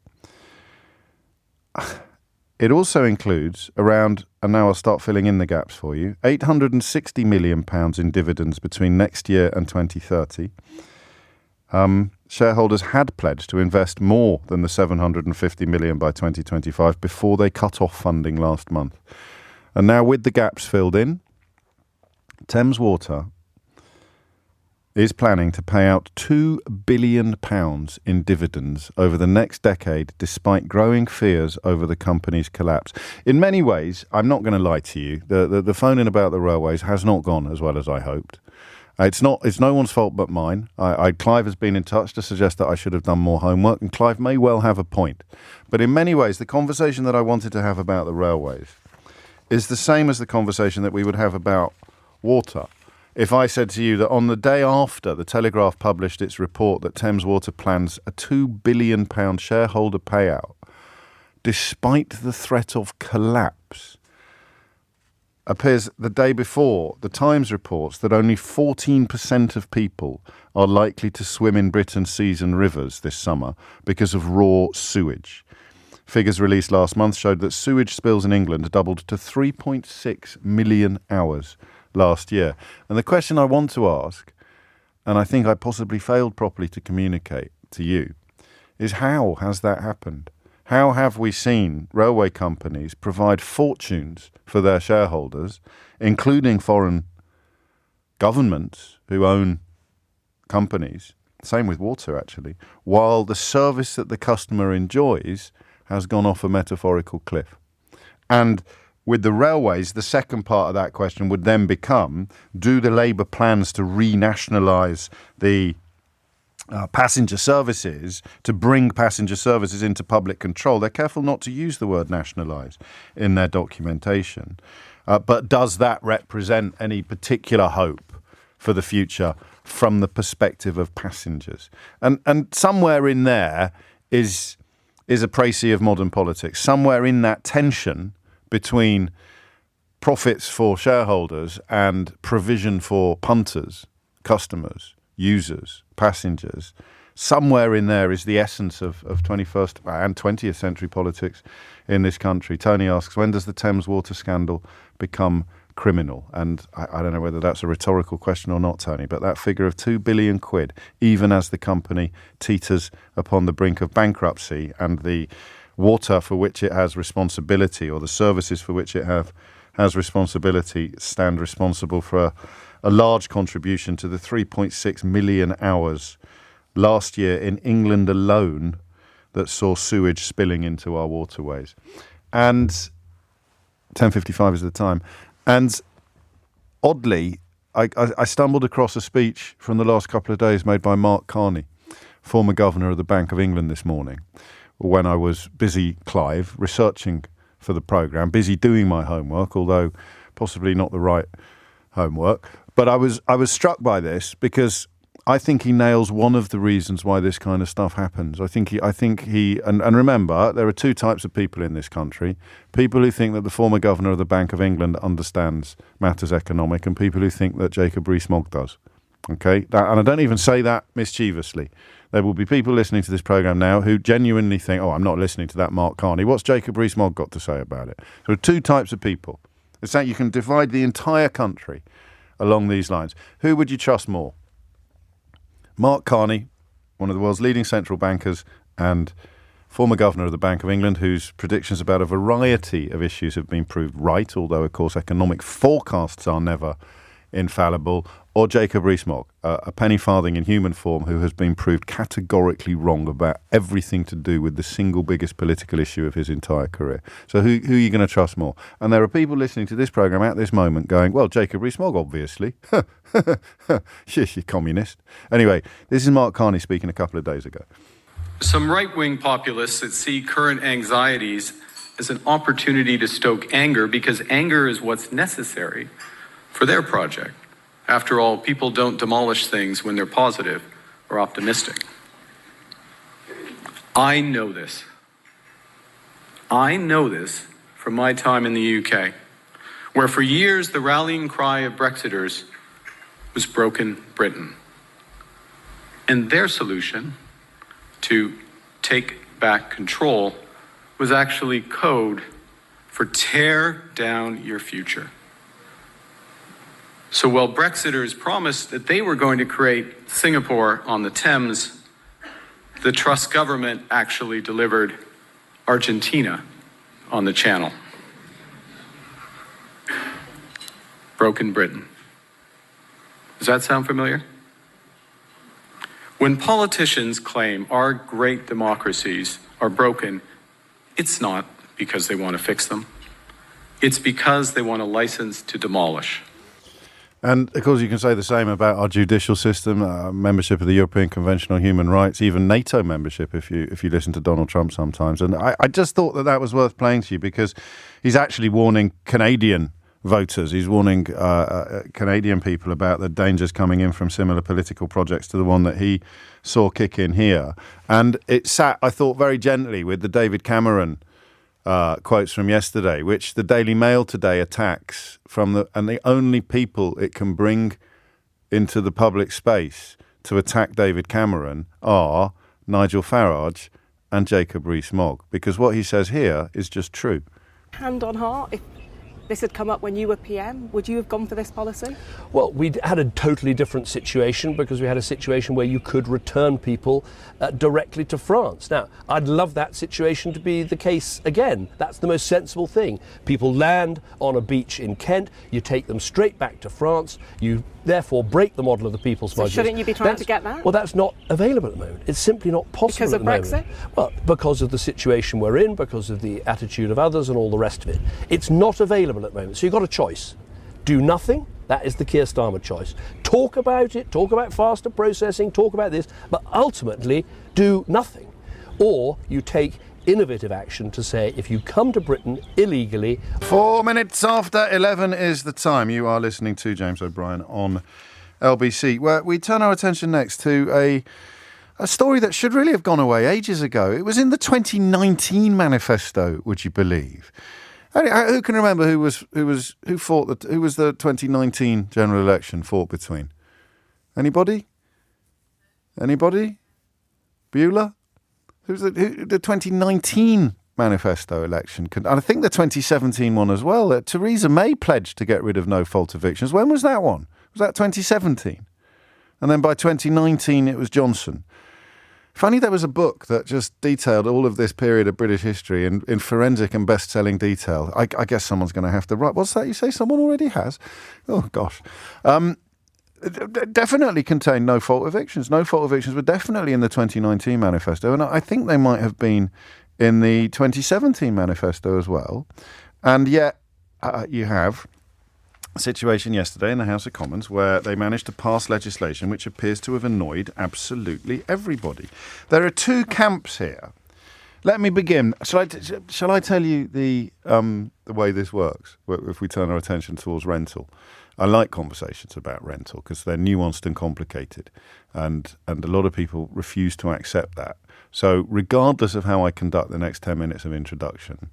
It also includes around, and now I'll start filling in the gaps for you, £860 million in dividends between next year and 2030. Shareholders had pledged to invest more than the £750 million by 2025 before they cut off funding last month. And now with the gaps filled in, Thames Water is planning to pay out £2 billion in dividends over the next decade, despite growing fears over the company's collapse. In many ways, I'm not going to lie to you, the phone-in about the railways has not gone as well as I hoped. It's no one's fault but mine. Clive has been in touch to suggest that I should have done more homework, and Clive may well have a point. But in many ways, the conversation that I wanted to have about the railways is the same as the conversation that we would have about water. If I said to you that on the day after the Telegraph published its report that Thames Water plans a £2 billion shareholder payout, despite the threat of collapse, appears the day before, the Times reports that only 14% of people are likely to swim in Britain's seas and rivers this summer because of raw sewage. Figures released last month showed that sewage spills in England doubled to 3.6 million hours last year. And the question I want to ask, and I think I possibly failed properly to communicate to you, is how has that happened? How have we seen railway companies provide fortunes for their shareholders, including foreign governments who own companies, same with water actually, while the service that the customer enjoys has gone off a metaphorical cliff? And with the railways, the second part of that question would then become, do the Labour plans to renationalise the passenger services, to bring passenger services into public control? They're careful not to use the word nationalise in their documentation. But does that represent any particular hope for the future from the perspective of passengers? And somewhere in there is a précis of modern politics. Somewhere in that tension between profits for shareholders and provision for punters, customers, users, passengers, somewhere in there is the essence of 21st and 20th century politics in this country. Tony asks, when does the Thames Water scandal become criminal? And I don't know whether that's a rhetorical question or not, Tony, but that figure of £2 billion, even as the company teeters upon the brink of bankruptcy, and the water for which it has responsibility, or the services for which it has responsibility, stand responsible for a large contribution to the 3.6 million hours last year in England alone that saw sewage spilling into our waterways. And 10:55 is the time. And oddly, I stumbled across a speech from the last couple of days made by Mark Carney, former governor of the Bank of England, this morning, when I was busy, Clive, researching for the programme, busy doing my homework, although possibly not the right homework. But I was struck by this because I think he nails one of the reasons why this kind of stuff happens. I think he and remember, there are two types of people in this country: people who think that the former governor of the Bank of England understands matters economic, and people who think that Jacob Rees-Mogg does. Okay, and I don't even say that mischievously. There will be people listening to this programme now who genuinely think, oh, I'm not listening to that Mark Carney. What's Jacob Rees-Mogg got to say about it? So there are two types of people. It's that you can divide the entire country along these lines. Who would you trust more? Mark Carney, one of the world's leading central bankers and former governor of the Bank of England, whose predictions about a variety of issues have been proved right, although, of course, economic forecasts are never infallible, or Jacob Rees-Mogg, a penny farthing in human form who has been proved categorically wrong about everything to do with the single biggest political issue of his entire career. So who are you going to trust more? And there are people listening to this programme at this moment going, well, Jacob Rees-Mogg, obviously. Shish, you communist. Anyway, this is Mark Carney speaking a couple of days ago. Some right-wing populists that see current anxieties as an opportunity to stoke anger because anger is what's necessary for their project. After all, people don't demolish things when they're positive or optimistic. I know this. I know this from my time in the UK, where for years the rallying cry of Brexiters was broken Britain. And their solution to take back control was actually code for tear down your future. So while Brexiters promised that they were going to create Singapore on the Thames, the Truss government actually delivered Argentina on the Channel. Broken Britain. Does that sound familiar? When politicians claim our great democracies are broken, it's not because they want to fix them. It's because they want a license to demolish. And, of course, you can say the same about our judicial system, membership of the European Convention on Human Rights, even NATO membership, if you listen to Donald Trump sometimes. And I just thought that was worth playing to you because he's actually warning Canadian voters. He's warning Canadian people about the dangers coming in from similar political projects to the one that he saw kick in here. And it sat, I thought, very gently with the David Cameron quotes from yesterday, which the Daily Mail today attacks and the only people it can bring into the public space to attack David Cameron are Nigel Farage and Jacob Rees-Mogg, because what he says here is just true. Hand on heart, if this had come up when you were PM, would you have gone for this policy? Well, we had a totally different situation because we had a situation where you could return people directly to France. Now, I'd love that situation to be the case again. That's the most sensible thing. People land on a beach in Kent, you take them straight back to France, you therefore break the model of the people smugglers. So shouldn't you be trying to get that? Well, that's not available at the moment. It's simply not possible at the moment. Because of Brexit? Well, because of the situation we're in, because of the attitude of others and all the rest of it. It's not available at the moment. So you've got a choice. Do nothing. That is the Keir Starmer choice. Talk about it, talk about faster processing, talk about this, but ultimately do nothing. Or you take innovative action to say, if you come to Britain illegally... 4 minutes after 11 is the time. You are listening to James O'Brien on LBC, where we turn our attention next to a story that should really have gone away ages ago. It was in the 2019 manifesto, would you believe? Who can remember who was the 2019 general election fought between? Anybody? Bueller? Who's the 2019 manifesto election? And I think the 2017 one as well. Theresa May pledged to get rid of no-fault evictions. When was that one? Was that 2017? And then by 2019 it was Johnson. Funny, there was a book that just detailed all of this period of British history in forensic and best-selling detail. I guess someone's going to have to write. What's that you say? Someone already has? Oh, gosh. Definitely contained no-fault evictions. No-fault evictions were definitely in the 2019 manifesto, and I think they might have been in the 2017 manifesto as well. And yet you have a situation yesterday in the House of Commons where they managed to pass legislation which appears to have annoyed absolutely everybody. There are two camps here. Let me begin. Shall I tell you the way this works, if we turn our attention towards rental? I like conversations about rental because they're nuanced and complicated, and a lot of people refuse to accept that. So regardless of how I conduct the next 10 minutes of introduction,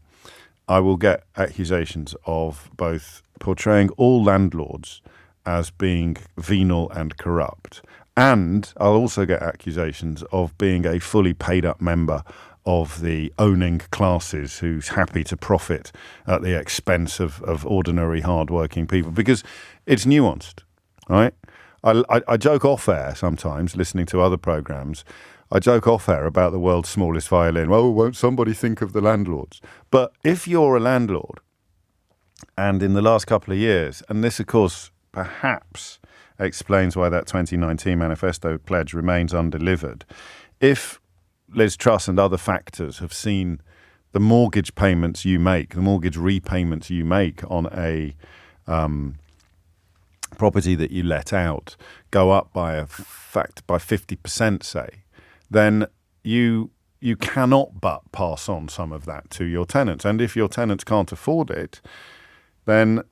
I will get accusations of both portraying all landlords as being venal and corrupt, and I'll also get accusations of being a fully paid up member of the owning classes who's happy to profit at the expense of ordinary hard-working people, because it's nuanced, right? I joke off-air sometimes, listening to other programmes. I joke off-air about the world's smallest violin. Oh, won't somebody think of the landlords? But if you're a landlord, and in the last couple of years, and this, of course, perhaps explains why that 2019 manifesto pledge remains undelivered. If Liz Truss and other factors have seen the mortgage payments you make, the mortgage repayments you make on a property that you let out go up by 50%, say, then you cannot but pass on some of that to your tenants. And if your tenants can't afford it, then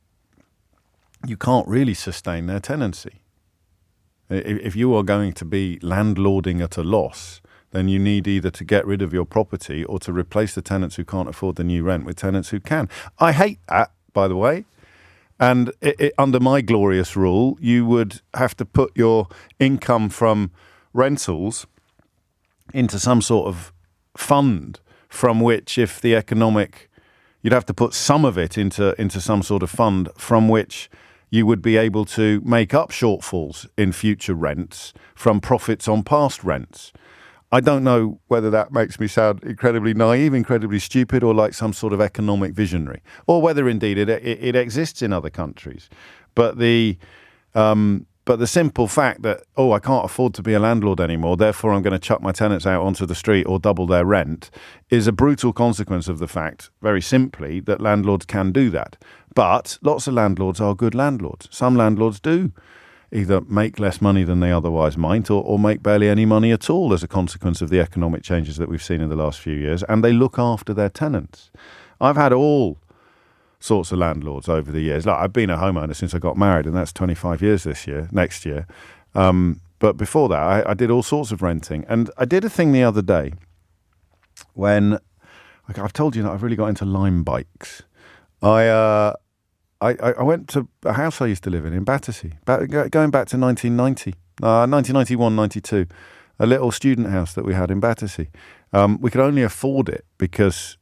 you can't really sustain their tenancy. If you are going to be landlording at a loss, then you need either to get rid of your property or to replace the tenants who can't afford the new rent with tenants who can. I hate that, by the way. And under my glorious rule, you would have to put your income from rentals into some sort of fund from which, if the economic, you'd have to put some of it into some sort of fund from which you would be able to make up shortfalls in future rents from profits on past rents. I don't know whether that makes me sound incredibly naive, incredibly stupid, or like some sort of economic visionary, or whether indeed it exists in other countries. But the simple fact that, I can't afford to be a landlord anymore, therefore I'm going to chuck my tenants out onto the street or double their rent, is a brutal consequence of the fact, very simply, that landlords can do that. But lots of landlords are good landlords. Some landlords do either make less money than they otherwise might or make barely any money at all as a consequence of the economic changes that we've seen in the last few years, and they look after their tenants. I've had all sorts of landlords over the years. Like, I've been a homeowner since I got married, and that's 25 years next year. But before that, I did all sorts of renting. And I did a thing the other day when, I've told you that I've really got into Lime bikes. I went to a house I used to live in Battersea, going back to 1991, 92, a little student house that we had in Battersea. We could only afford it because,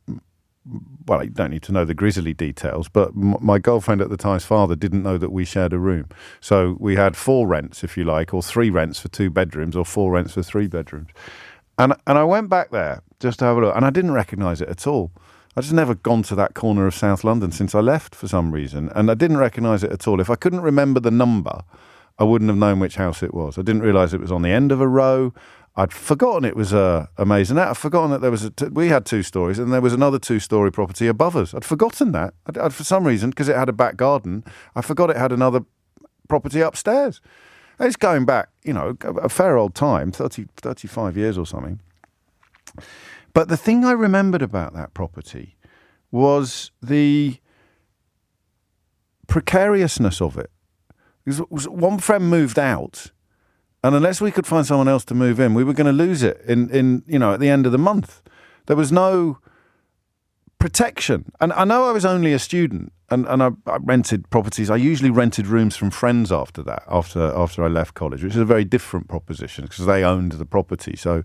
well, you don't need to know the grisly details, but my girlfriend at the time's father didn't know that we shared a room. So we had 4 rents, if you like, or 3 rents for 2 bedrooms, or 4 rents for 3 bedrooms. And I went back there just to have a look, and I didn't recognise it at all. I'd just never gone to that corner of South London since I left for some reason, and I didn't recognise it at all. If I couldn't remember the number, I wouldn't have known which house it was. I didn't realise it was on the end of a row. I'd forgotten it was a maisonette. I'd forgotten that there was we had 2 stories, and there was another 2-story property above us. I'd forgotten that. I'd for some reason, because it had a back garden, I forgot it had another property upstairs. And it's going back, a fair old time, 35 years or something. But the thing I remembered about that property was the precariousness of it. Because one friend moved out, and unless we could find someone else to move in, we were going to lose it in at the end of the month. There was no protection. And I know I was only a student, and I rented properties. I usually rented rooms from friends after that, after I left college, which is a very different proposition because they owned the property. So,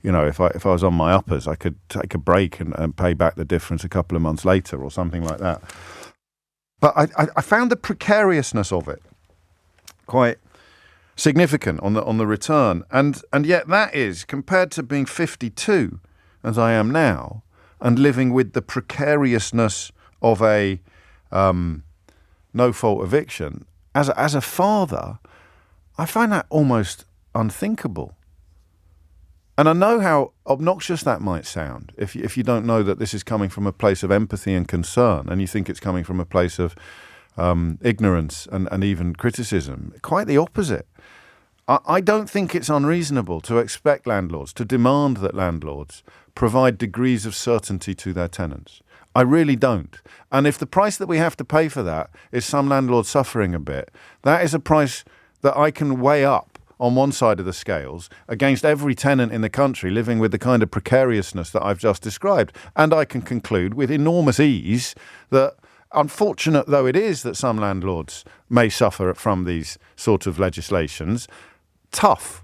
if I was on my uppers, I could take a break and pay back the difference a couple of months later or something like that. But I found the precariousness of it quite significant on the return, and yet that is, compared to being 52 as I am now and living with the precariousness of a no fault eviction, as a father, I find that almost unthinkable. And I know how obnoxious that might sound if you don't know that this is coming from a place of empathy and concern, and you think it's coming from a place of ignorance and even criticism. Quite the opposite. I don't think it's unreasonable to expect landlords, to demand that landlords provide degrees of certainty to their tenants. I really don't. And if the price that we have to pay for that is some landlord suffering a bit, that is a price that I can weigh up on one side of the scales against every tenant in the country living with the kind of precariousness that I've just described. And I can conclude with enormous ease that, unfortunate though it is that some landlords may suffer from these sort of legislations, tough,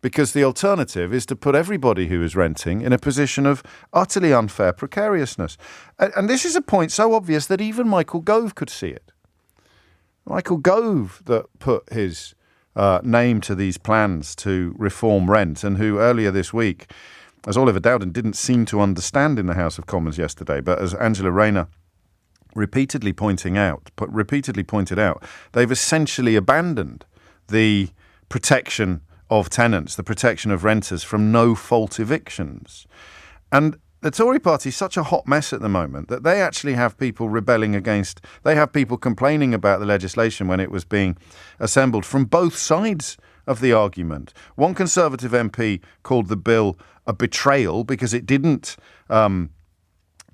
because the alternative is to put everybody who is renting in a position of utterly unfair precariousness. And this is a point so obvious that even Michael Gove could see it. Michael Gove, that put his name to these plans to reform rent, and who earlier this week, as Oliver Dowden didn't seem to understand in the House of Commons yesterday, but as Angela Rayner repeatedly pointed out, they've essentially abandoned the protection of tenants, the protection of renters from no-fault evictions. And the Tory party is such a hot mess at the moment that they actually have people rebelling against, they have people complaining about the legislation when it was being assembled from both sides of the argument. One Conservative MP called the bill a betrayal because it didn't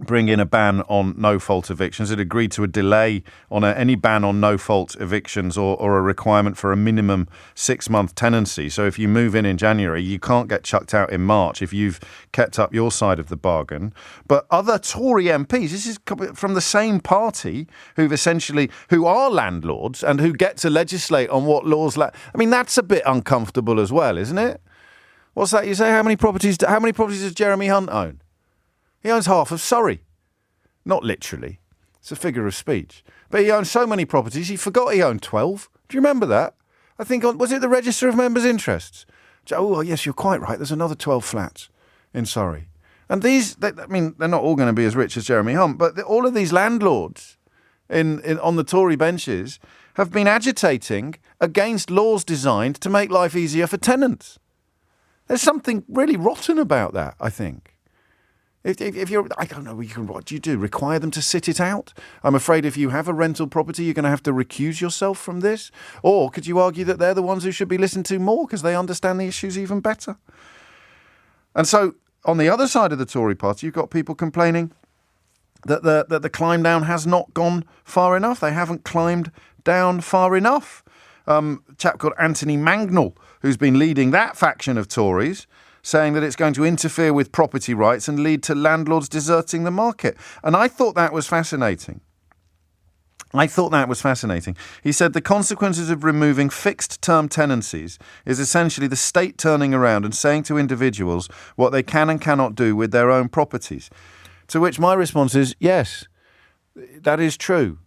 bring in a ban on no-fault evictions. It agreed to a delay on any ban on no-fault evictions or a requirement for a minimum 6-month tenancy. So if you move in January, you can't get chucked out in March if you've kept up your side of the bargain. But other Tory MPs, this is from the same party who are landlords and who get to legislate on what laws... I mean, that's a bit uncomfortable as well, isn't it? What's that? You say, how many properties does Jeremy Hunt own? He owns half of Surrey. Not literally. It's a figure of speech. But he owns so many properties, he forgot he owned 12. Do you remember that? I think, was it the Register of Members' Interests? Oh, yes, you're quite right. There's another 12 flats in Surrey. And these, they're not all going to be as rich as Jeremy Hunt, but all of these landlords on the Tory benches have been agitating against laws designed to make life easier for tenants. There's something really rotten about that, I think. If you're, I don't know, what do you do? Require them to sit it out? I'm afraid if you have a rental property, you're going to have to recuse yourself from this. Or could you argue that they're the ones who should be listened to more because they understand the issues even better? And so on the other side of the Tory party, you've got people complaining that the climb down has not gone far enough. They haven't climbed down far enough. A chap called Anthony Mangnall, who's been leading that faction of Tories, saying that it's going to interfere with property rights and lead to landlords deserting the market. And I thought that was fascinating. He said the consequences of removing fixed-term tenancies is essentially the state turning around and saying to individuals what they can and cannot do with their own properties. To which my response is, yes, that is true.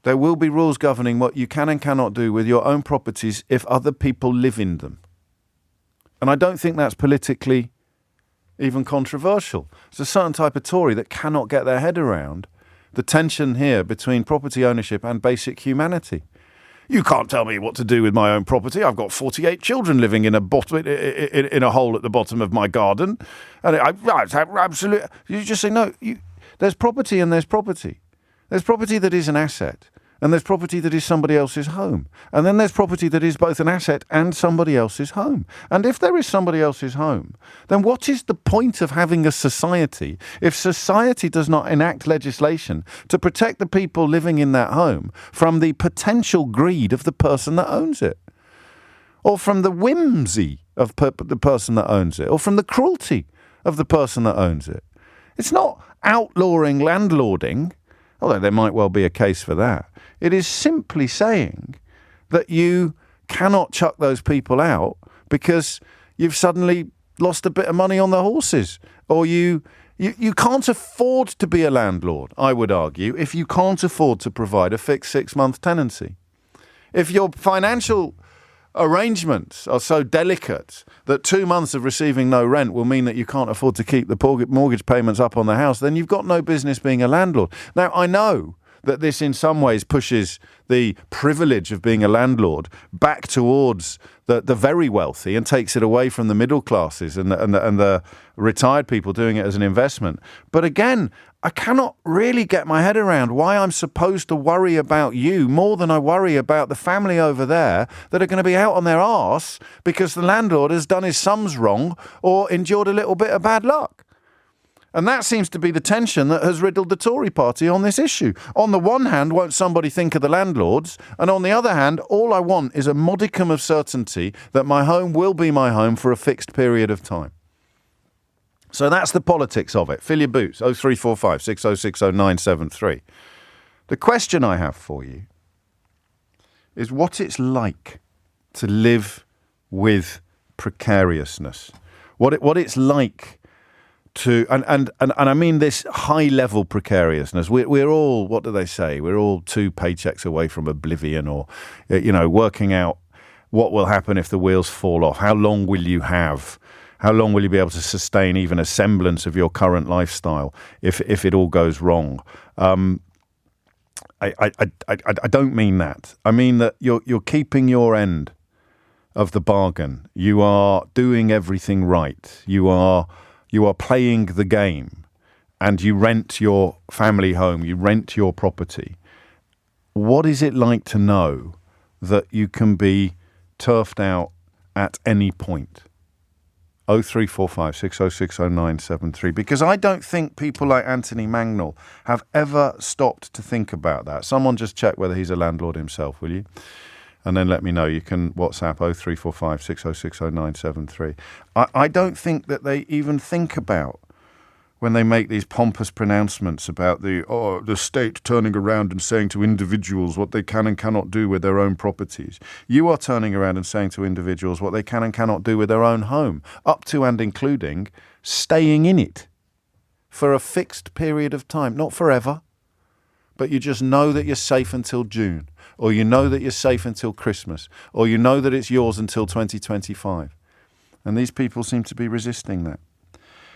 There will be rules governing what you can and cannot do with your own properties if other people live in them. And I don't think that's politically even controversial. It's a certain type of Tory that cannot get their head around the tension here between property ownership and basic humanity. You can't tell me what to do with my own property. I've got 48 children living in a hole at the bottom of my garden. And absolutely, you just say, no, there's property and there's property. There's property that is an asset. And there's property that is somebody else's home. And then there's property that is both an asset and somebody else's home. And if there is somebody else's home, then what is the point of having a society if society does not enact legislation to protect the people living in that home from the potential greed of the person that owns it? Or from the whimsy of the person that owns it? Or from the cruelty of the person that owns it? It's not outlawing landlording, although there might well be a case for that. It is simply saying that you cannot chuck those people out because you've suddenly lost a bit of money on the horses. Or you can't afford to be a landlord, I would argue, if you can't afford to provide a fixed 6-month tenancy. If your financial arrangements are so delicate that 2 months of receiving no rent will mean that you can't afford to keep the mortgage payments up on the house, then you've got no business being a landlord. Now, I know that this in some ways pushes the privilege of being a landlord back towards the very wealthy and takes it away from the middle classes and the retired people doing it as an investment. But again, I cannot really get my head around why I'm supposed to worry about you more than I worry about the family over there that are going to be out on their arse because the landlord has done his sums wrong or endured a little bit of bad luck. And that seems to be the tension that has riddled the Tory party on this issue. On the one hand, won't somebody think of the landlords? And on the other hand, all I want is a modicum of certainty that my home will be my home for a fixed period of time. So that's the politics of it. Fill your boots, 0345 6060 973. The question I have for you is what it's like to live with precariousness. What it's like to, and I mean this high-level precariousness. We're all, what do they say? We're all 2 paychecks away from oblivion, or, working out what will happen if the wheels fall off. How long will you have? How long will you be able to sustain even a semblance of your current lifestyle if it all goes wrong? I don't mean that. I mean that you're keeping your end of the bargain. You are doing everything right. You are playing the game, and you rent your family home. You rent your property. What is it like to know that you can be turfed out at any point? 0345 6060 973. Because I don't think people like Anthony Mangnall have ever stopped to think about that. Someone just check whether he's a landlord himself, will you? And then let me know. You can WhatsApp 0345 6060 973. I don't think that they even think about, when they make these pompous pronouncements about the state turning around and saying to individuals what they can and cannot do with their own properties. You are turning around and saying to individuals what they can and cannot do with their own home, up to and including staying in it for a fixed period of time, not forever, but you just know that you're safe until June, or you know that you're safe until Christmas, or you know that it's yours until 2025. And these people seem to be resisting that.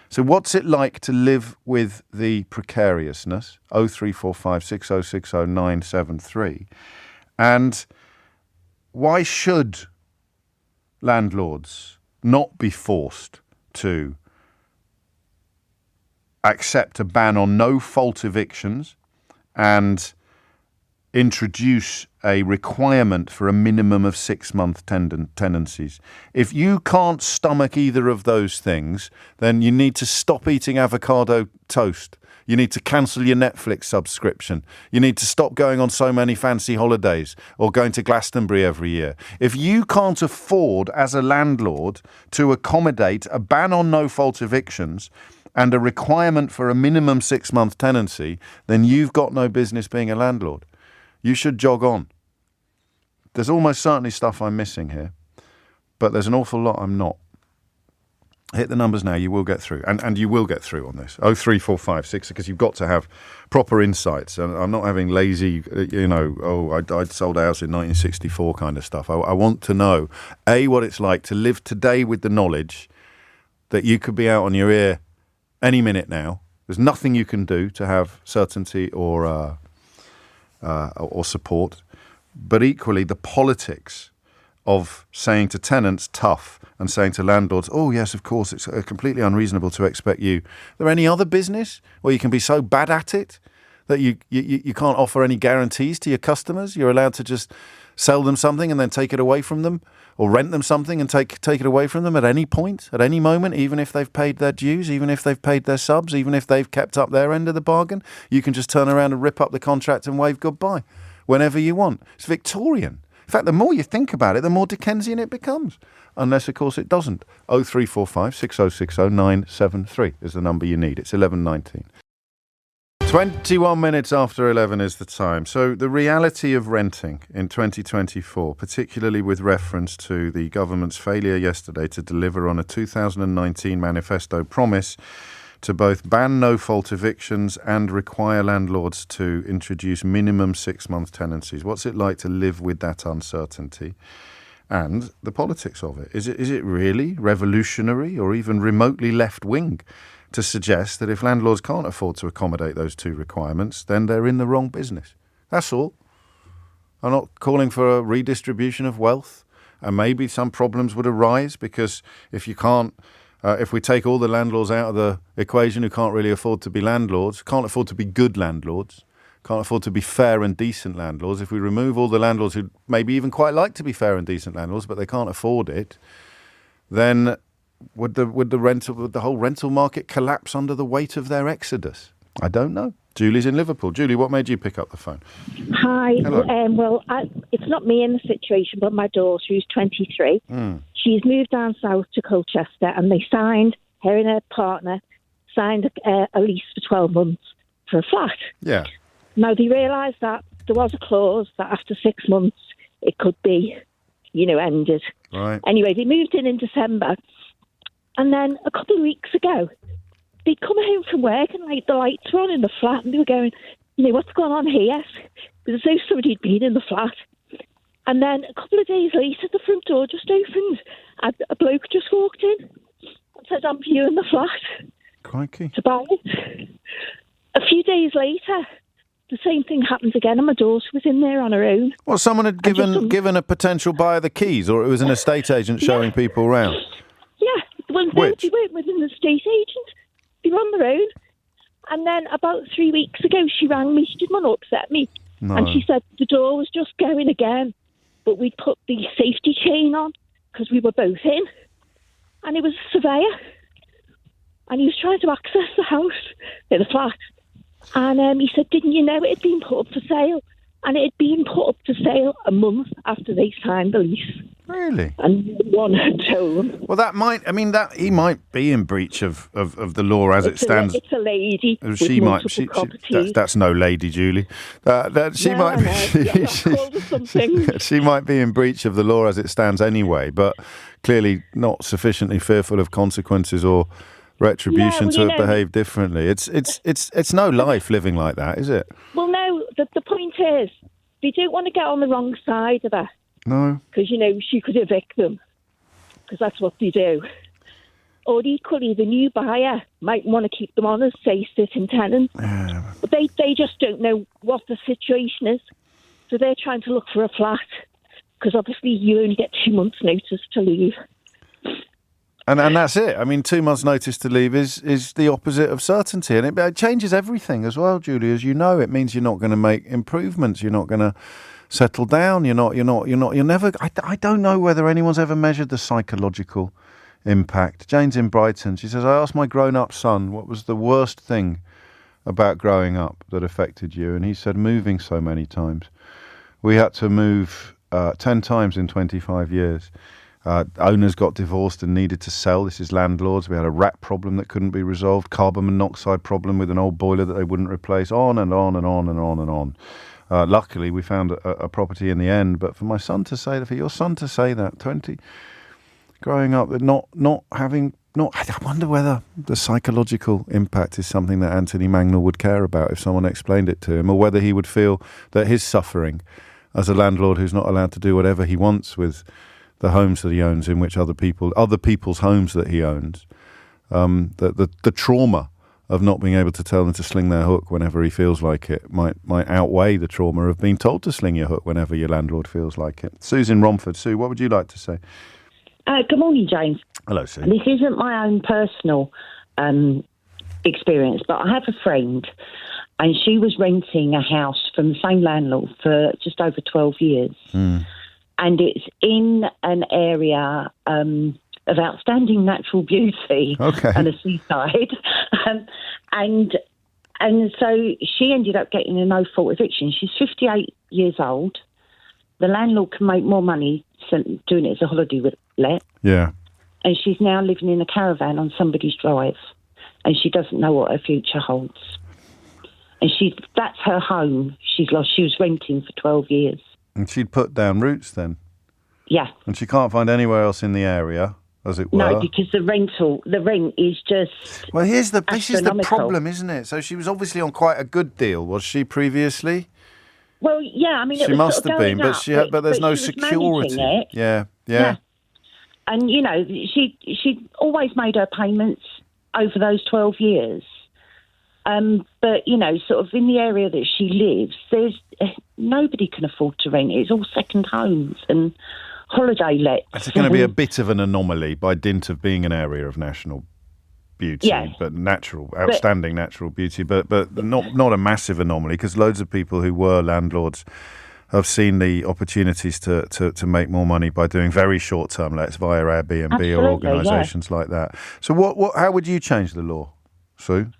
So what's it like to live with the precariousness? 0345 6060 973. And why should landlords not be forced to accept a ban on no-fault evictions and introduce a requirement for a minimum of 6-month tenancies? If you can't stomach either of those things, then you need to stop eating avocado toast. You need to cancel your Netflix subscription. You need to stop going on so many fancy holidays or going to Glastonbury every year. If you can't afford, as a landlord, to accommodate a ban on no-fault evictions and a requirement for a minimum 6-month tenancy, then you've got no business being a landlord. You should jog on. There's almost certainly stuff I'm missing here, but there's an awful lot I'm not. Hit the numbers now, you will get through. And you will get through on this. 0345 60, because you've got to have proper insights. And I'm not having lazy, I'd sold a house in 1964 kind of stuff. I want to know, A, what it's like to live today with the knowledge that you could be out on your ear any minute now. There's nothing you can do to have certainty or support, but equally the politics of saying to tenants, tough, and saying to landlords, oh yes, of course, it's completely unreasonable to expect you. Is there any other business where you can be so bad at it that you can't offer any guarantees to your customers? You're allowed to just sell them something and then take it away from them, or rent them something and take it away from them at any point, at any moment, even if they've paid their dues, even if they've paid their subs, even if they've kept up their end of the bargain. You can just turn around and rip up the contract and wave goodbye whenever you want. It's Victorian. In fact, the more you think about it, the more Dickensian it becomes. Unless, of course, it doesn't. 0345 6060 973 is the number you need. It's 11:19. 21 minutes after 11 is the time. So the reality of renting in 2024, particularly with reference to the government's failure yesterday to deliver on a 2019 manifesto promise to both ban no-fault evictions and require landlords to introduce minimum 6-month tenancies. What's it like to live with that uncertainty? And the politics of it. Is it really revolutionary or even remotely left-wing to suggest that if landlords can't afford to accommodate those two requirements, then they're in the wrong business? That's all. I'm not calling for a redistribution of wealth, and maybe some problems would arise because if we take all the landlords out of the equation who can't really afford to be landlords, can't afford to be good landlords, can't afford to be fair and decent landlords, if we remove all the landlords who maybe even quite like to be fair and decent landlords, but they can't afford it, then would the whole rental market collapse under the weight of their exodus? I don't know. Julie's in Liverpool. Julie, what made you pick up the phone? Hi. Hello. It's not me in the situation, but my daughter, who's 23. She's moved down south to Colchester, and her and her partner signed a lease for 12 months for a flat. Yeah. Now, they realised that there was a clause that after 6 months it could be, ended. Right. Anyway, they moved in December, and then a couple of weeks ago, they'd come home from work and the lights were on in the flat, and they were going, what's going on here? Because as though somebody had been in the flat. And then a couple of days later, the front door just opened, and a bloke just walked in and said, I'm viewing the flat. Crikey. To buy it. A few days later, the same thing happens again, and my daughter was in there on her own. Well, someone had given a potential buyer the keys, or it was an estate agent showing people around? Yeah, well, no, they weren't with an estate agent. They were on their own. And then about 3 weeks ago, she rang me. She didn't want to upset me. No. And she said the door was just going again, but we'd put the safety chain on because we were both in. And it was a surveyor. And he was trying to access the house, the flat. And he said, didn't you know it had been put up for sale? And it had been put up for sale a month after they signed the lease. Really? And no one had told them. Well, he might be in breach of the law as it stands. It's a lady. That's no lady, Julie. She might be in breach of the law as it stands anyway, but clearly not sufficiently fearful of consequences or retribution to have behaved differently. It's no life living like that, is it? Well, no. The point is, they don't want to get on the wrong side of that. No. Because, she could evict them, because that's what they do. Or equally, the new buyer might want to keep them on as, say, sitting tenants. Yeah. But they just don't know what the situation is. So they're trying to look for a flat, because obviously you only get 2 months' notice to leave. And that's it. I mean, 2 months' notice to leave is the opposite of certainty, and it changes everything as well, Julie. As you know, it means you're not going to make improvements. You're not going to settle down. You're never. I don't know whether anyone's ever measured the psychological impact. Jane's in Brighton. She says, I asked my grown-up son what was the worst thing about growing up that affected you, and he said moving so many times. We had to move 10 times in 25 years. Owners got divorced and needed to sell. This is landlords. We had a rat problem that couldn't be resolved, carbon monoxide problem with an old boiler that they wouldn't replace, on and on and on and on and on. Luckily, we found a property in the end. But for your son to say that, 20, growing up, I wonder whether the psychological impact is something that Anthony Mangnall would care about if someone explained it to him, or whether he would feel that his suffering as a landlord who's not allowed to do whatever he wants with the homes that he owns, in which other people's homes that he owns, the trauma of not being able to tell them to sling their hook whenever he feels like it might outweigh the trauma of being told to sling your hook whenever your landlord feels like it. Sue's in Romford. Sue, what would you like to say? Good morning, James. Hello, Sue. This isn't my own personal experience, but I have a friend, and she was renting a house from the same landlord for just over 12 years. Mm. And it's in an area of outstanding natural beauty and a seaside. And so she ended up getting a no-fault eviction. She's 58 years old. The landlord can make more money doing it as a holiday let. Yeah. And she's now living in a caravan on somebody's drive. And she doesn't know what her future holds. And that's her home she's lost. She was renting for 12 years. And she'd put down roots then? Yeah. And she can't find anywhere else in the area, as it were? No, because the rent is just Well, this is the problem, isn't it? So she was obviously on quite a good deal, was she, previously? Well, yeah, I mean, she must have been, but there's no security. Yeah. And, she always made her payments over those 12 years. But, sort of in the area that she lives, nobody can afford to rent it. It's all second homes and holiday lets. It's going to be a bit of an anomaly by dint of being an area of national beauty, but outstanding natural beauty, but not a massive anomaly, because loads of people who were landlords have seen the opportunities to make more money by doing very short-term lets via Airbnb or organisations like that. So how would you change the law, Sue?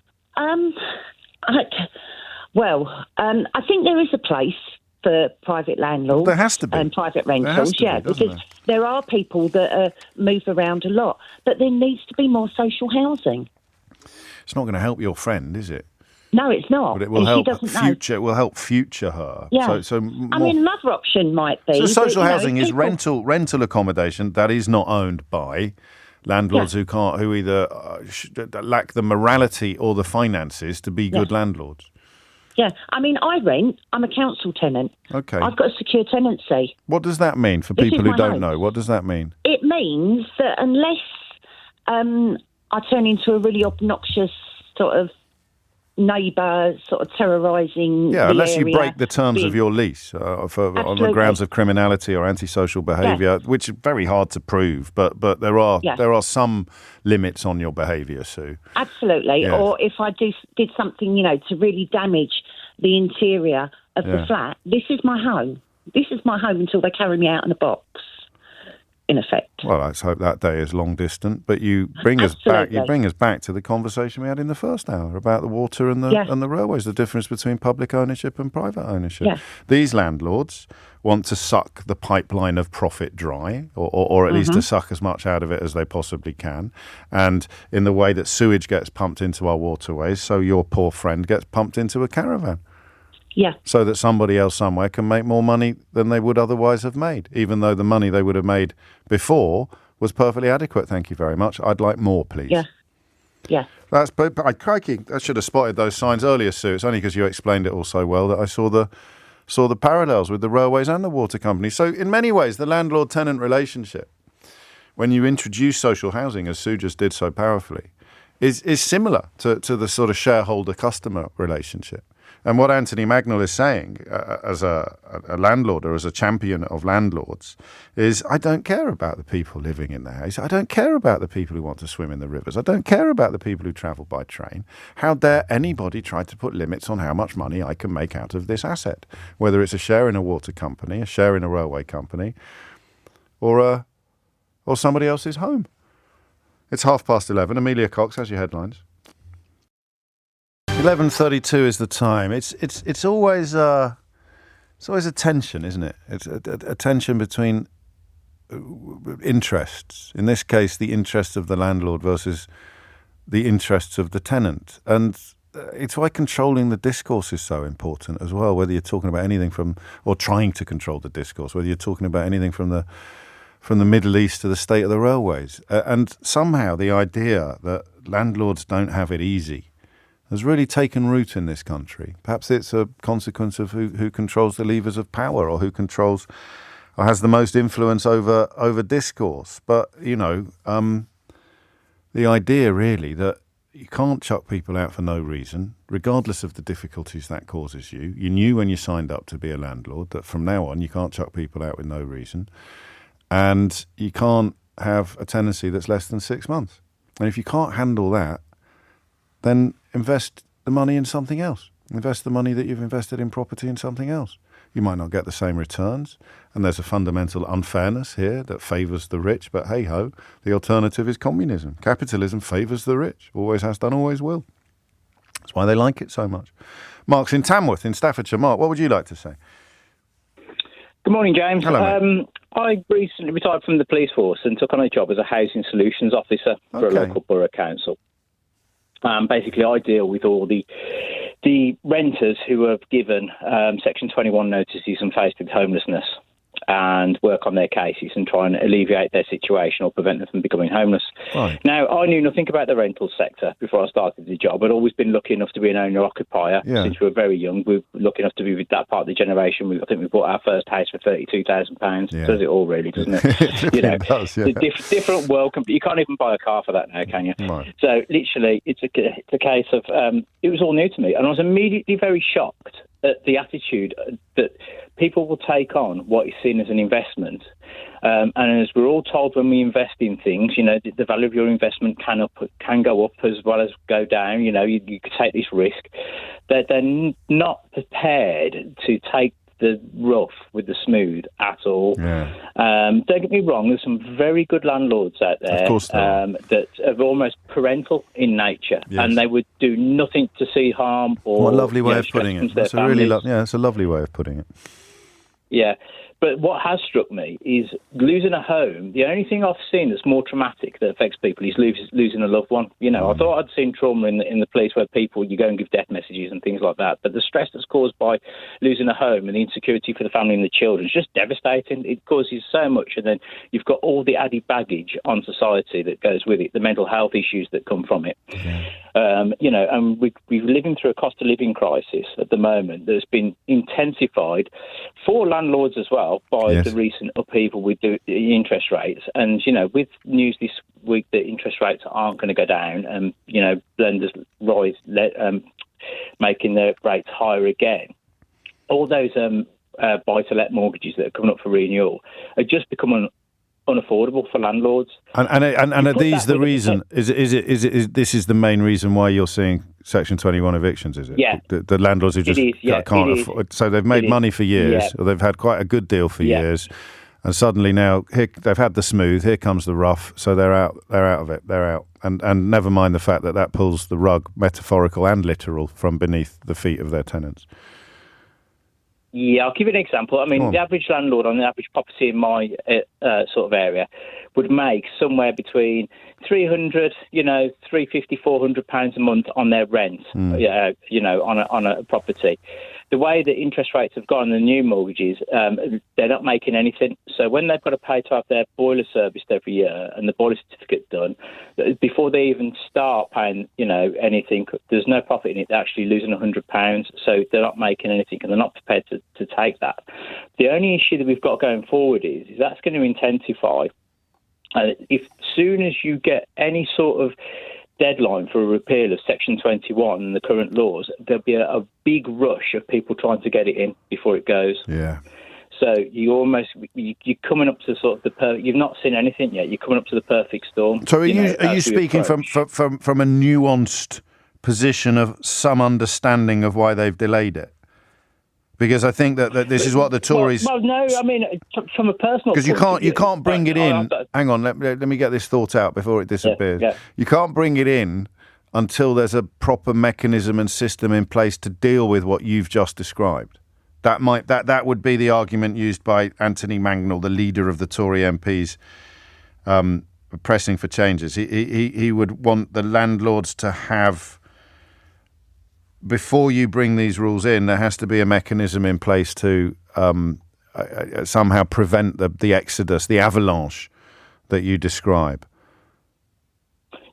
I think there is a place for private landlords. There has to be. And private rentals, because there are people that move around a lot. But there needs to be more social housing. It's not going to help your friend, is it? No, it's not. But it will help future. It will help future her. Yeah. Another option might be. So social housing is rental accommodation that is not owned by landlords who either lack the morality or the finances to be good landlords. Yeah, I mean, I rent. I'm a council tenant. Okay. I've got a secure tenancy. What does that mean for people who don't know? What does that mean? It means that unless I turn into a really obnoxious sort of neighbour sort of terrorising the unless area. you break the terms of your lease on the grounds of criminality or antisocial behaviour, which is very hard to prove, but there are some limits on your behaviour, Sue. Absolutely. Yes. Or if I did something, to really damage the interior of the flat, this is my home. This is my home until they carry me out in a box, in effect. Well, let's hope that day is long distant. But you bring us back. You bring us back to the conversation we had in the first hour about the water and the railways, the difference between public ownership and private ownership. Yeah. These landlords want to suck the pipeline of profit dry, or at least to suck as much out of it as they possibly can. And in the way that sewage gets pumped into our waterways, so your poor friend gets pumped into a caravan. Yeah. So that somebody else somewhere can make more money than they would otherwise have made, even though the money they would have made before was perfectly adequate. Thank you very much. I'd like more, please. Yeah. Yeah. Crikey, I should have spotted those signs earlier, Sue. It's only because you explained it all so well that I saw the parallels with the railways and the water companies. So in many ways, the landlord-tenant relationship, when you introduce social housing, as Sue just did so powerfully, is similar to the sort of shareholder-customer relationship. And what Anthony Magnell is saying as a landlord or as a champion of landlords is, I don't care about the people living in the house. I don't care about the people who want to swim in the rivers. I don't care about the people who travel by train. How dare anybody try to put limits on how much money I can make out of this asset, whether it's a share in a water company, a share in a railway company, or somebody else's home. It's 11:30. Amelia Cox has your headlines. 11:32 is the time. It's always a tension, isn't it? It's a tension between interests. In this case, the interests of the landlord versus the interests of the tenant, and it's why controlling the discourse is so important as well. Whether you're talking about anything or trying to control the discourse, whether you're talking about anything from the Middle East to the state of the railways, and somehow the idea that landlords don't have it easy has really taken root in this country. Perhaps it's a consequence of who controls the levers of power, or who controls or has the most influence over discourse. But, the idea really that you can't chuck people out for no reason, regardless of the difficulties that causes you. You knew when you signed up to be a landlord that from now on you can't chuck people out with no reason. And you can't have a tenancy that's less than 6 months. And if you can't handle that, then invest the money in something else. Invest the money that you've invested in property in something else. You might not get the same returns, and there's a fundamental unfairness here that favours the rich, but hey-ho, the alternative is communism. Capitalism favours the rich, always has done, always will. That's why they like it so much. Mark's in Tamworth in Staffordshire. Mark, what would you like to say? Good morning, James. Hello, mate. I recently retired from the police force and took on a job as a housing solutions officer for a local borough council. Basically, I deal with all the renters who have given Section 21 notices and faced with homelessness, and work on their cases and try and alleviate their situation or prevent them from becoming homeless. Right. Now, I knew nothing about the rental sector before I started the job. I'd always been lucky enough to be an owner-occupier since we were very young. We were lucky enough to be with that part of the generation. I think we bought our first house for £32,000. Yeah. Does it all, really, doesn't it? It does, yeah. It's a different world. You can't even buy a car for that now, can you? Right. So, literally, it's a case of it was all new to me. And I was immediately very shocked at the attitude that people will take on what is seen as an investment. And as we're all told when we invest in things, the value of your investment can go up as well as go down. You could take this risk. They're not prepared to take the rough with the smooth at all. Yeah. Don't get me wrong, there's some very good landlords out there that are almost parental in nature, and they would do nothing to see harm or... What a lovely way of putting it. That's a really it's a lovely way of putting it. Yeah. But what has struck me is losing a home. The only thing I've seen that's more traumatic that affects people is losing a loved one. I thought I'd seen trauma in the police where you go and give death messages and things like that. But the stress that's caused by losing a home and the insecurity for the family and the children is just devastating. It causes so much. And then you've got all the added baggage on society that goes with it, the mental health issues that come from it. Yeah. And we're living through a cost of living crisis at the moment that's been intensified for landlords as well by the recent upheaval with the interest rates. And, with news this week that interest rates aren't going to go down and, lenders making the rates higher again, all those buy-to-let mortgages that are coming up for renewal are just becoming unaffordable for landlords. And are these the reason? Is this is the main reason why you're seeing Section 21 evictions? Is it? Yeah, the landlords who just can't afford. So they've made money for years, or they've had quite a good deal for years, and suddenly now they've had the smooth. Here comes the rough. So they're out. They're out of it. They're out. And never mind the fact that pulls the rug, metaphorical and literal, from beneath the feet of their tenants. Yeah, I'll give you an example. I mean, the average landlord on the average property in my sort of area would make somewhere between 300, £350, £400 a month on their rent, on a property. The way that interest rates have gone, the new mortgages, they're not making anything. So when they've got to pay to have their boiler serviced every year and the boiler certificate done, before they even start paying, anything, there's no profit in it. They're actually losing £100. So they're not making anything and they're not prepared to take that. The only issue that we've got going forward is that's going to intensify. If soon as you get any sort of deadline for a repeal of Section 21 and the current laws, there'll be a big rush of people trying to get it in before it goes. Yeah. So you're coming up to sort of you've not seen anything yet. You're coming up to the perfect storm. So are you speaking from a nuanced position of some understanding of why they've delayed it? Because I think that this is what the Tories. Well, no, I mean from a personal. Because you can't bring it in. Hang on, let me get this thought out before it disappears. Yeah. You can't bring it in until there's a proper mechanism and system in place to deal with what you've just described. That would be the argument used by Anthony Mangnall, the leader of the Tory MPs, pressing for changes. He would want the landlords to have. Before you bring these rules in, there has to be a mechanism in place to somehow prevent the exodus, the avalanche that you describe.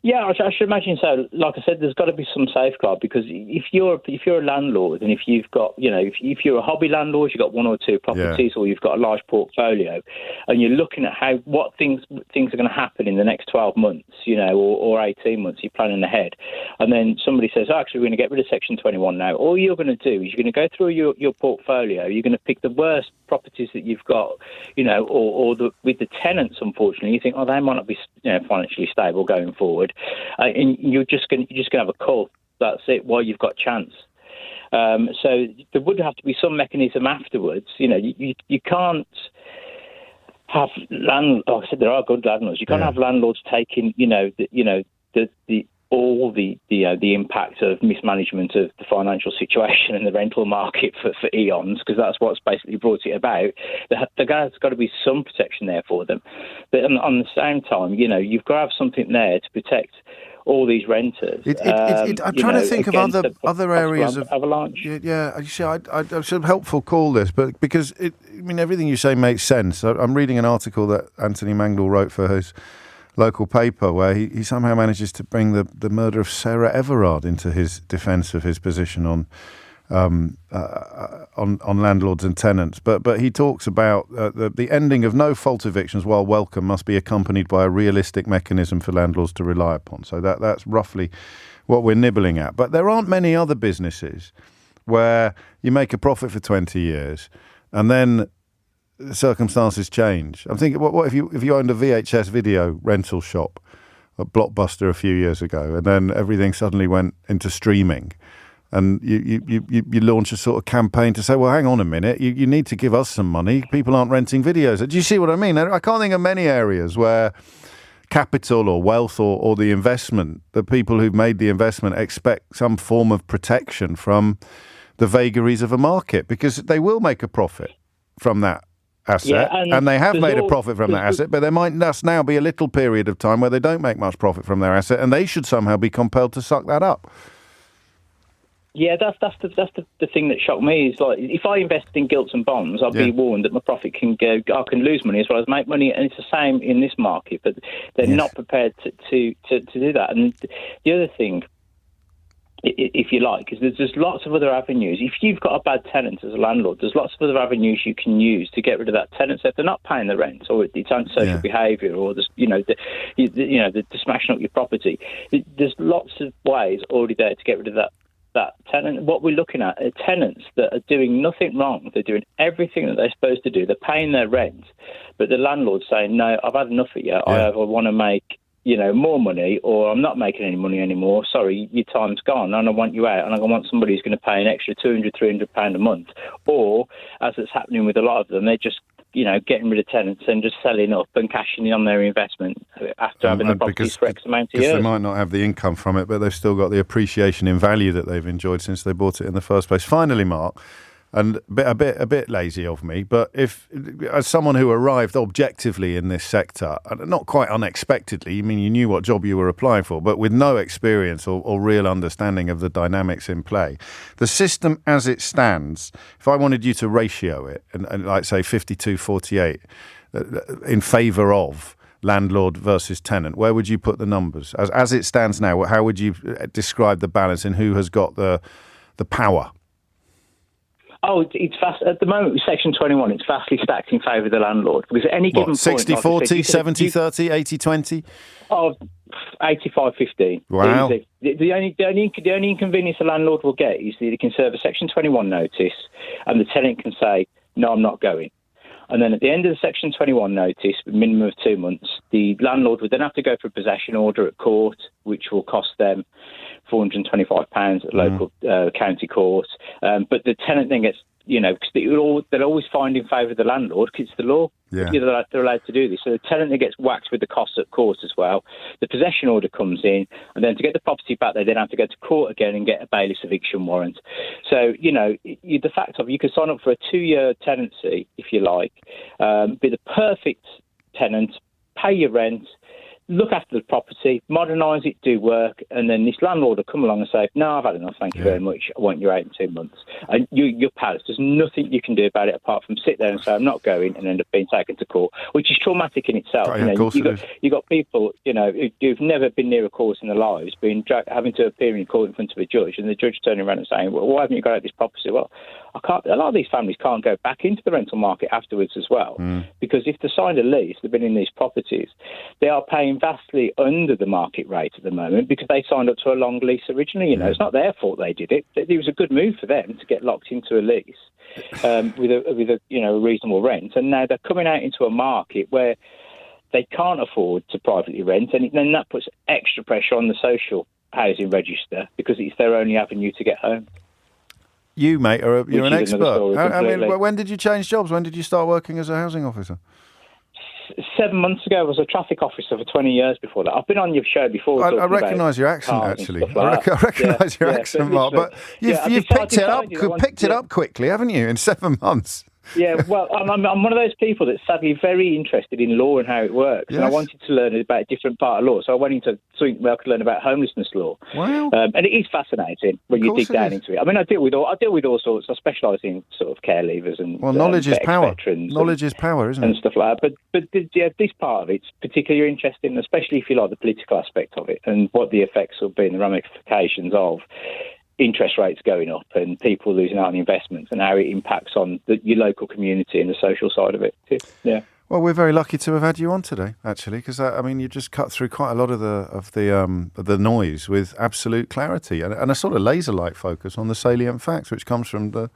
Yeah, I should imagine so. Like I said, there's got to be some safeguard, because if you're a landlord and if you've got, if you're a hobby landlord, you've got one or two properties, or you've got a large portfolio, and you're looking at what things are going to happen in the next 12 months, or 18 months, you're planning ahead, and then somebody says, actually, we're going to get rid of Section 21 now. All you're going to do is you're going to go through your portfolio, you're going to pick the worst properties that you've got, or with the tenants, unfortunately, you think, they might not be financially stable going forward. And you're just going to have a call. That's it. While you've got chance. So there would have to be some mechanism afterwards. You can't have like I said, there are good landlords. You can't have landlords taking all the impact of mismanagement of the financial situation in the rental market for eons, because that's what's basically brought it about. There's got to be some protection there for them. But on the same time, you've got to have something there to protect all these renters. I'm trying to think of other areas of avalanche. Yeah, you see, I should helpful call this, but because everything you say makes sense. I'm reading an article that Anthony Mangnall wrote for his local paper, where he somehow manages to bring the murder of Sarah Everard into his defence of his position on landlords and tenants. But he talks about the ending of no fault evictions, while welcome, must be accompanied by a realistic mechanism for landlords to rely upon. So that's roughly what we're nibbling at. But there aren't many other businesses where you make a profit for 20 years and then circumstances change. I'm thinking, what if you owned a VHS video rental shop at Blockbuster a few years ago, and then everything suddenly went into streaming, and you launch a sort of campaign to say, well, hang on a minute, you need to give us some money. People aren't renting videos. Do you see what I mean? I can't think of many areas where capital or wealth or the investment, the people who've made the investment expect some form of protection from the vagaries of a market, because they will make a profit from that asset, and they have made a profit from that asset, but there might just now be a little period of time where they don't make much profit from their asset, and they should somehow be compelled to suck that up. Yeah, that's the thing that shocked me, is like, if I invested in gilts and bonds, I'd be warned that my profit can go, I can lose money as well as make money, and it's the same in this market, but they're not prepared to do that. And the other thing, if you like, is there's lots of other avenues. If you've got a bad tenant as a landlord, there's lots of other avenues you can use to get rid of that tenant. So if they're not paying the rent, or it's antisocial behaviour, or the smashing up your property, there's lots of ways already there to get rid of that that tenant. What we're looking at are tenants that are doing nothing wrong. They're doing everything that they're supposed to do. They're paying their rent, but the landlord's saying, "No, I've had enough of you. I either want to make more money, or I'm not making any money anymore. Sorry, your time's gone, and I want you out, and I want somebody who's going to pay an extra £200, £300 a month." Or, as it's happening with a lot of them, they're just getting rid of tenants and just selling up and cashing in on their investment after having the properties for X amount of years. Because they might not have the income from it, but they've still got the appreciation in value that they've enjoyed since they bought it in the first place. Finally, Mark, and a bit lazy of me, but if, as someone who arrived objectively in this sector, not quite unexpectedly, you knew what job you were applying for, but with no experience or real understanding of the dynamics in play, the system as it stands, if I wanted you to ratio it, and like say 52-48, in favour of landlord versus tenant, where would you put the numbers? As it stands now, how would you describe the balance and who has got the power? Oh, it's fast at the moment with Section 21. It's vastly stacked in favour of the landlord, because at any given point, 60-40, 70-30, 80-20. Oh, 85-15. Wow. The only inconvenience the landlord will get is that he can serve a Section 21 notice, and the tenant can say, "No, I'm not going." And then at the end of the Section 21 notice, a minimum of 2 months, the landlord would then have to go for a possession order at court, which will cost them £425 at local county court. But the tenant then gets, because they'll always find in favour of the landlord, because it's the law. Yeah. They're allowed to do this. So the tenant then gets whacked with the costs at court as well. The possession order comes in, and then to get the property back, they then have to go to court again and get a bailiff's eviction warrant. So, the fact of you can sign up for a 2-year tenancy, if you like, be the perfect tenant, pay your rent, look after the property, modernise it, do work, and then this landlord will come along and say, "No, I've had enough, thank you very much, I want you out in 2 months." And you're palace. There's nothing you can do about it apart from sit there and say, "I'm not going," and end up being taken to court, which is traumatic in itself. You've got people, who've never been near a court in their lives, having to appear in court in front of a judge, and the judge turning around and saying, "Well, why haven't you got out this property?" Well, a lot of these families can't go back into the rental market afterwards as well, because if they signed a lease, they've been in these properties, they are paying vastly under the market rate at the moment because they signed up to a long lease originally. It's not their fault they did it. It was a good move for them to get locked into a lease with a reasonable rent, and now they're coming out into a market where they can't afford to privately rent, and then that puts extra pressure on the social housing register because it's their only avenue to get home. You, mate, you're an expert. When did you change jobs? When did you start working as a housing officer? 7 months ago. I was a traffic officer for 20 years before that. I've been on your show before. I recognise your accent, actually. I recognise your accent, Mark. But you've picked it up quickly, haven't you, in 7 months? Yeah, well, I'm one of those people that's sadly very interested in law and how it works. Yes. And I wanted to learn about a different part of law. So I went into something where I could learn about homelessness law. Wow. And it is fascinating when you dig down into it. I deal with all sorts. I specialise in sort of care leavers and knowledge is power. Knowledge is power, isn't it? And stuff like that. But this part of it's particularly interesting, especially if you like the political aspect of it and what the effects will be and the ramifications of interest rates going up and people losing out on investments and how it impacts on your local community and the social side of it. Yeah. Well, we're very lucky to have had you on today, actually, because you just cut through quite a lot of the noise with absolute clarity and a sort of laser-like focus on the salient facts, which comes from the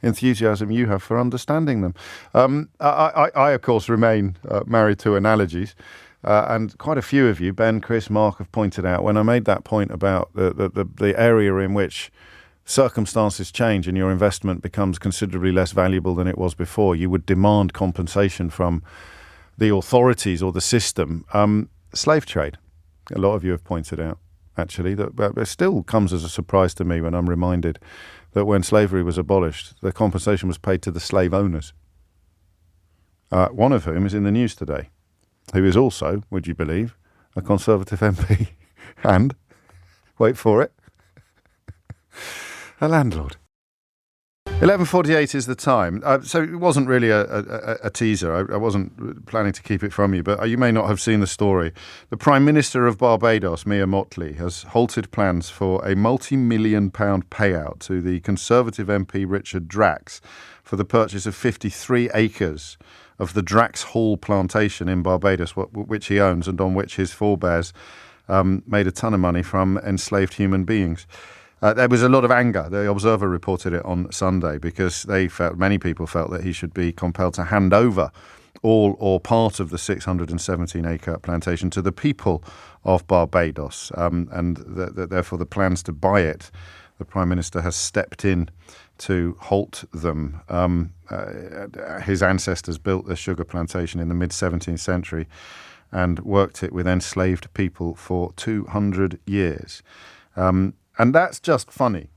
enthusiasm you have for understanding them. I of course, remain married to analogies. And quite a few of you, Ben, Chris, Mark, have pointed out when I made that point about the area in which circumstances change and your investment becomes considerably less valuable than it was before, you would demand compensation from the authorities or the system. Slave trade, a lot of you have pointed out, actually, that it still comes as a surprise to me when I'm reminded that when slavery was abolished, the compensation was paid to the slave owners, one of whom is in the news today, who is also, would you believe, a Conservative MP and, wait for it, a landlord. 11:48 is the time. So it wasn't really a teaser. I wasn't planning to keep it from you, but you may not have seen the story. The Prime Minister of Barbados, Mia Mottley, has halted plans for a multi-million-pound payout to the Conservative MP Richard Drax for the purchase of 53 acres of the Drax Hall plantation in Barbados, which he owns and on which his forebears made a ton of money from enslaved human beings. There was a lot of anger. The Observer reported it on Sunday because many people felt that he should be compelled to hand over all or part of the 617-acre plantation to the people of Barbados, and therefore the plans to buy it, the Prime Minister has stepped in to halt them. His ancestors built the sugar plantation in the mid-17th century and worked it with enslaved people for 200 years. And that's just funny.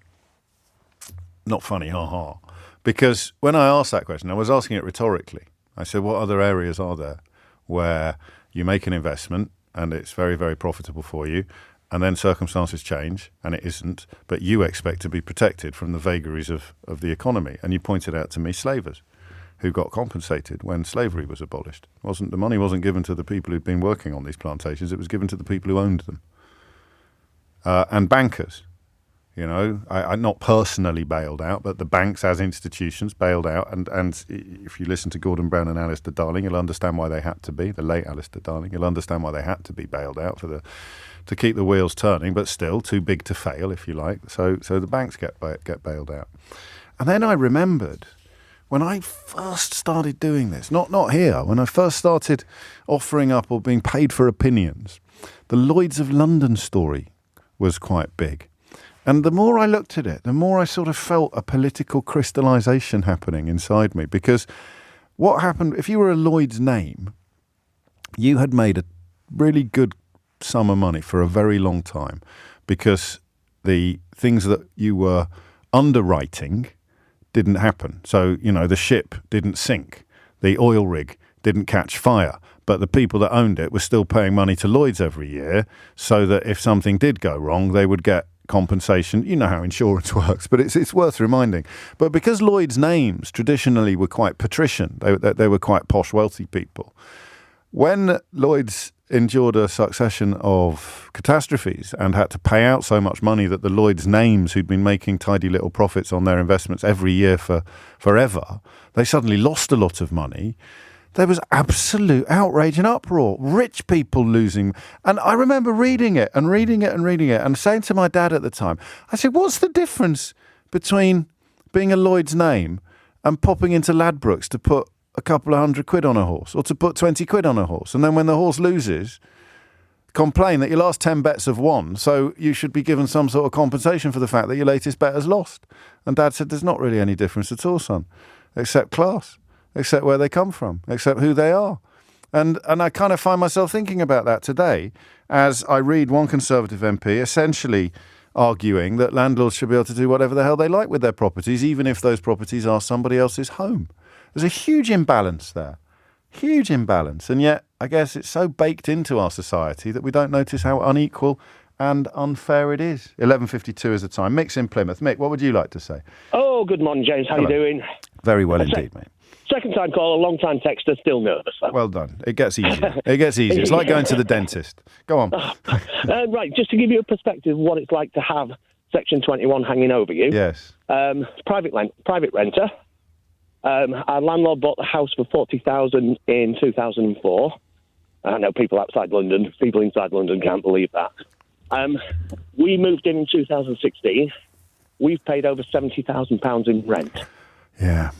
Not funny, ha-ha. Because when I asked that question, I was asking it rhetorically. I said, what other areas are there where you make an investment and it's very, very profitable for you, and then circumstances change and it isn't, but you expect to be protected from the vagaries of the economy? And you pointed out to me slavers who got compensated when slavery was abolished. The money wasn't given to the people who'd been working on these plantations, it was given to the people who owned them. And bankers, I not personally bailed out, but the banks as institutions bailed out. And if you listen to Gordon Brown and Alistair Darling, you'll understand why they had to be, the late Alistair Darling, you'll understand why they had to be bailed out to keep the wheels turning, but still too big to fail, if you like. So the banks get bailed out. And then I remembered when I first started doing this, not here, when I first started offering up or being paid for opinions, the Lloyd's of London story was quite big. And the more I looked at it, the more I sort of felt a political crystallisation happening inside me. Because what happened, if you were a Lloyd's name, you had made a really good sum of money for a very long time because the things that you were underwriting didn't happen. So, the ship didn't sink, the oil rig didn't catch fire, but the people that owned it were still paying money to Lloyd's every year so that if something did go wrong, they would get compensation. You know how insurance works, but it's worth reminding. But because Lloyd's names traditionally were quite patrician, they were quite posh, wealthy people, when Lloyd's endured a succession of catastrophes and had to pay out so much money that the Lloyd's names, who'd been making tidy little profits on their investments every year for forever, they suddenly lost a lot of money. There was absolute outrage and uproar, rich people losing. And I remember reading it and saying to my dad at the time, I said, what's the difference between being a Lloyd's name and popping into Ladbrokes to put a couple of £100 on a horse or to put 20 quid on a horse? And then when the horse loses, complain that your last 10 bets have won, so you should be given some sort of compensation for the fact that your latest bet has lost. And Dad said, there's not really any difference at all, son, except class. Except where they come from, except who they are. And I kind of find myself thinking about that today as I read one Conservative MP essentially arguing that landlords should be able to do whatever the hell they like with their properties, even if those properties are somebody else's home. There's a huge imbalance there. Huge imbalance. And yet, I guess it's so baked into our society that we don't notice how unequal and unfair it is. 11:52 is the time. Mick's in Plymouth. Mick, what would you like to say? Oh, good morning, James. How you doing? Very well indeed, mate. Second time caller, long time texter, still nervous though. Well done. It gets easier. It's like going to the dentist. Go on. Right, just to give you a perspective of what it's like to have Section 21 hanging over you. Yes. Private renter. Our landlord bought the house for $40,000 in 2004. I know people inside London can't believe that. We moved in 2016. We've paid over £70,000 in rent. Yeah.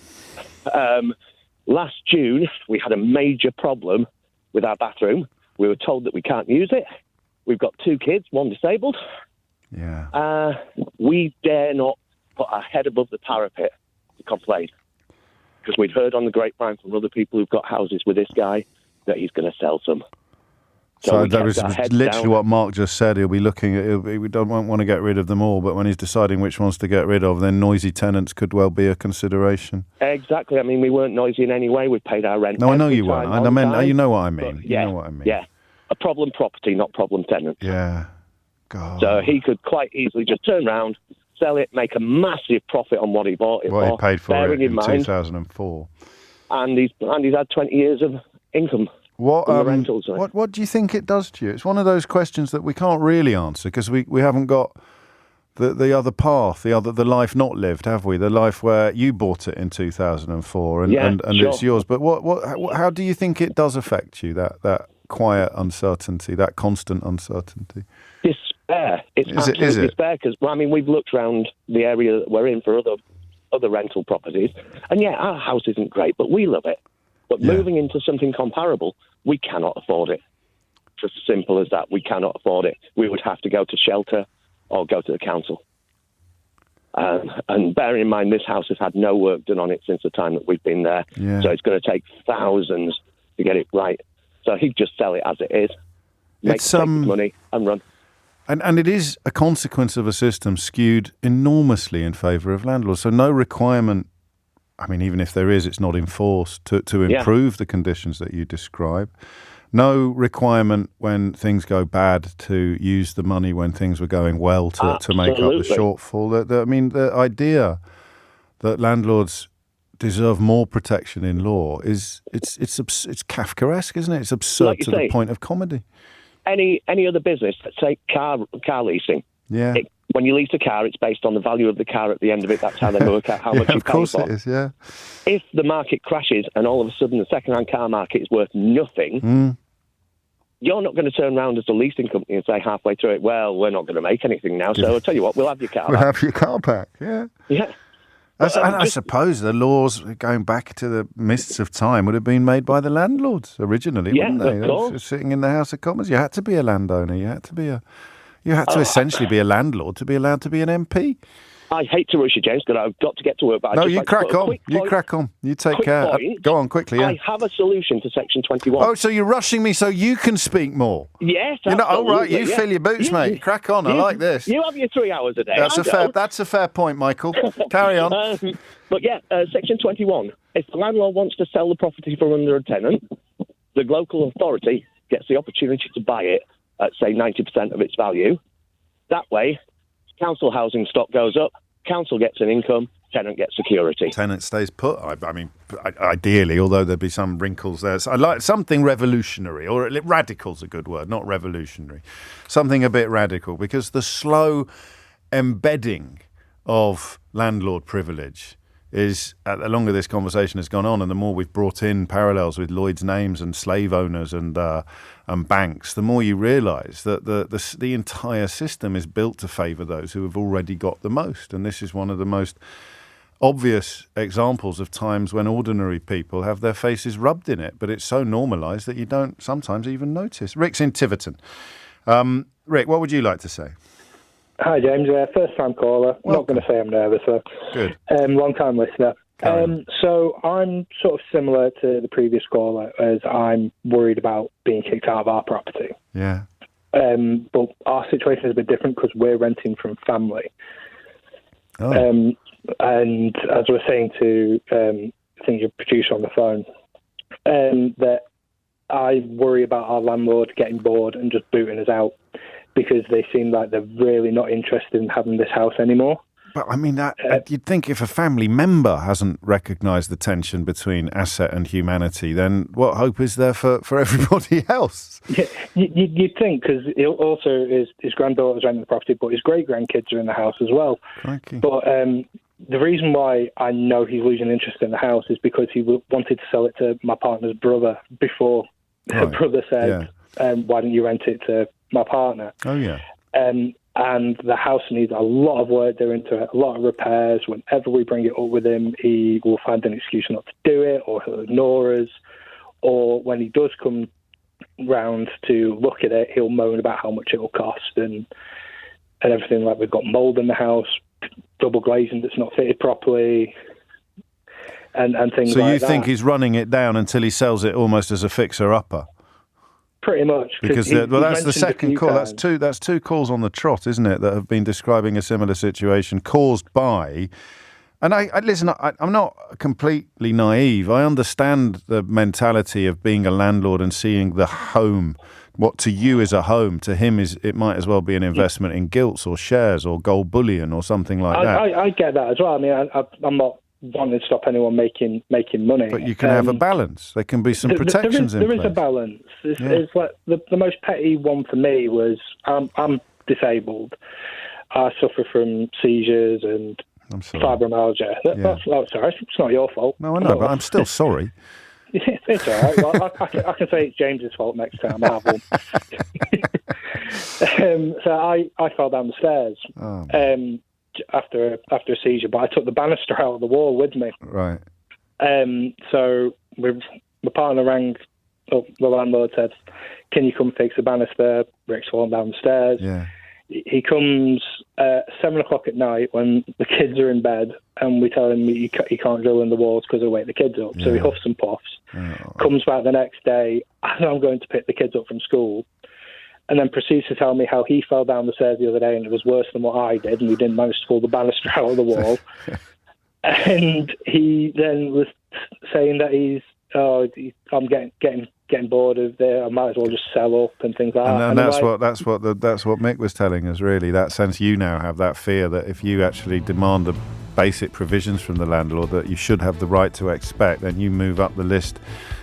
Last June, we had a major problem with our bathroom. We were told that we can't use it. We've got 2 kids, one disabled. Yeah. We dare not put our head above the parapet to complain because we'd heard on the grapevine from other people who've got houses with this guy that he's going to sell some. So that was literally what Mark just said. He'll be looking at. We don't want to get rid of them all, but when he's deciding which ones to get rid of, then noisy tenants could well be a consideration. Exactly. I mean, we weren't noisy in any way. We paid our rent. No, I know you weren't. I mean, you know what I mean. Yeah, you know what I mean. Yeah, a problem property, not problem tenant. Yeah. God. So he could quite easily just turn around, sell it, make a massive profit on what he bought it for. What he paid for it in mind, 2004. And he's had 20 years of income. What do you think it does to you? It's one of those questions that we can't really answer because we haven't got the other path, the life not lived, have we? The life where you bought it in 2004 and sure. It's yours. But how do you think it does affect you? That quiet uncertainty, that constant uncertainty. there. It's Is absolutely it? there because we've looked around the area that we're in for other rental properties, and yeah, our house isn't great, but we love it. But moving into something comparable, we cannot afford it. It's as simple as that. We cannot afford it. We would have to go to shelter or go to the council. And bearing in mind, this house has had no work done on it since the time that we've been there. Yeah. So it's going to take thousands to get it right. So he'd just sell it as it is, take his money and run. And it is a consequence of a system skewed enormously in favour of landlords. So no requirement, even if there is, it's not enforced to improve the conditions that you describe. No requirement when things go bad to use the money when things were going well to make up the shortfall. The idea that landlords deserve more protection in law it's Kafkaesque, isn't it? It's absurd to the point of comedy. Any other business, let's say car leasing. Yeah. When you lease a car, it's based on the value of the car at the end of it. That's how they work out how much you pay for. Of course it is, yeah. If the market crashes and all of a sudden the second-hand car market is worth nothing, you're not going to turn around as a leasing company and say halfway through it, well, we're not going to make anything now, so I'll tell you what, we'll have your car back. We'll have your car back, yeah. Yeah. I suppose the laws going back to the mists of time would have been made by the landlords originally, wouldn't they? Of course. Sitting in the House of Commons, you had to be a landowner. You had to essentially be a landlord to be allowed to be an MP. I hate to rush you, James, because I've got to get to work. But Crack on. You take care. Go on quickly. Yeah. I have a solution to Section 21. Oh, so you're rushing me so you can speak more? Yes, all right. You fill your boots, mate. Crack on. I like this. You have your 3 hours a day. That's a fair point, Michael. Carry on. But yeah, Section 21. If the landlord wants to sell the property from under a tenant, the local authority gets the opportunity to buy it at, say, 90% of its value. That way, council housing stock goes up, council gets an income, tenant gets security. Tenant stays put. Ideally, although there'd be some wrinkles there. So I like something revolutionary, or radical's a good word, not revolutionary. Something a bit radical, because the slow embedding of landlord privilege is, the longer this conversation has gone on and the more we've brought in parallels with Lloyd's names and slave owners and banks, the more you realise that the entire system is built to favour those who have already got the most. And this is one of the most obvious examples of times when ordinary people have their faces rubbed in it, but it's so normalised that you don't sometimes even notice. Rick's in Tiverton. Rick, what would you like to say? Hi, James. First-time caller. I'm not going to say I'm nervous, though. Good. Long-time listener. So I'm sort of similar to the previous caller, as I'm worried about being kicked out of our property. Yeah. But our situation is a bit different because we're renting from family. Oh. And as I was saying to, I think your producer on the phone, that I worry about our landlord getting bored and just booting us out, because they seem like they're really not interested in having this house anymore. But you'd think if a family member hasn't recognised the tension between asset and humanity, then what hope is there for everybody else? Yeah, you'd think, because also his granddaughter's renting the property, but his great-grandkids are in the house as well. Crikey. But the reason why I know he's losing interest in the house is because he wanted to sell it to my partner's brother before her brother said, why don't you rent it to my partner? Oh, yeah. And the house needs a lot of work doing to it, a lot of repairs. Whenever we bring it up with him, he will find an excuse not to do it, or he'll ignore us. Or when he does come round to look at it, he'll moan about how much it will cost and everything. Like, we've got mould in the house, double glazing that's not fitted properly, and things like that. So you think he's running it down until he sells it almost as a fixer-upper? Pretty much. Because that's the second call. That's two calls on the trot, isn't it, that have been describing a similar situation caused by. And listen, I'm not completely naive. I understand the mentality of being a landlord and seeing the home. What to you is a home, to him it might as well be an investment in gilts or shares or gold bullion or something like that. I get that as well. I mean, I'm not wanting to stop anyone making money. But you can have a balance. There can be some protections in place. There is a balance. It's like the most petty one for me was I'm disabled. I suffer from seizures and fibromyalgia. That's sorry, it's not your fault. No, I know, but I'm still sorry. It's all right. Well, I can say it's James's fault next time I have one. So I fell down the stairs after a seizure, but I took the banister out of the wall with me. Right. So my partner rang up, the landlord said, "Can you come fix the banister? Rick's fallen down the stairs." Yeah. He comes 7 o'clock at night when the kids are in bed, and we tell him he can't drill in the walls because it'll wake the kids up. So he huffs and puffs. Comes back the next day as I'm going to pick the kids up from school, and then proceeds to tell me how he fell down the stairs the other day and it was worse than what I did, and we didn't manage to pull the banister out of the wall. And he then was saying that I'm getting bored of it. I might as well just sell up and things like that. And that's what Mick was telling us. Really, that sense you now have, that fear that if you actually demand the basic provisions from the landlord that you should have the right to expect, then you move up the list,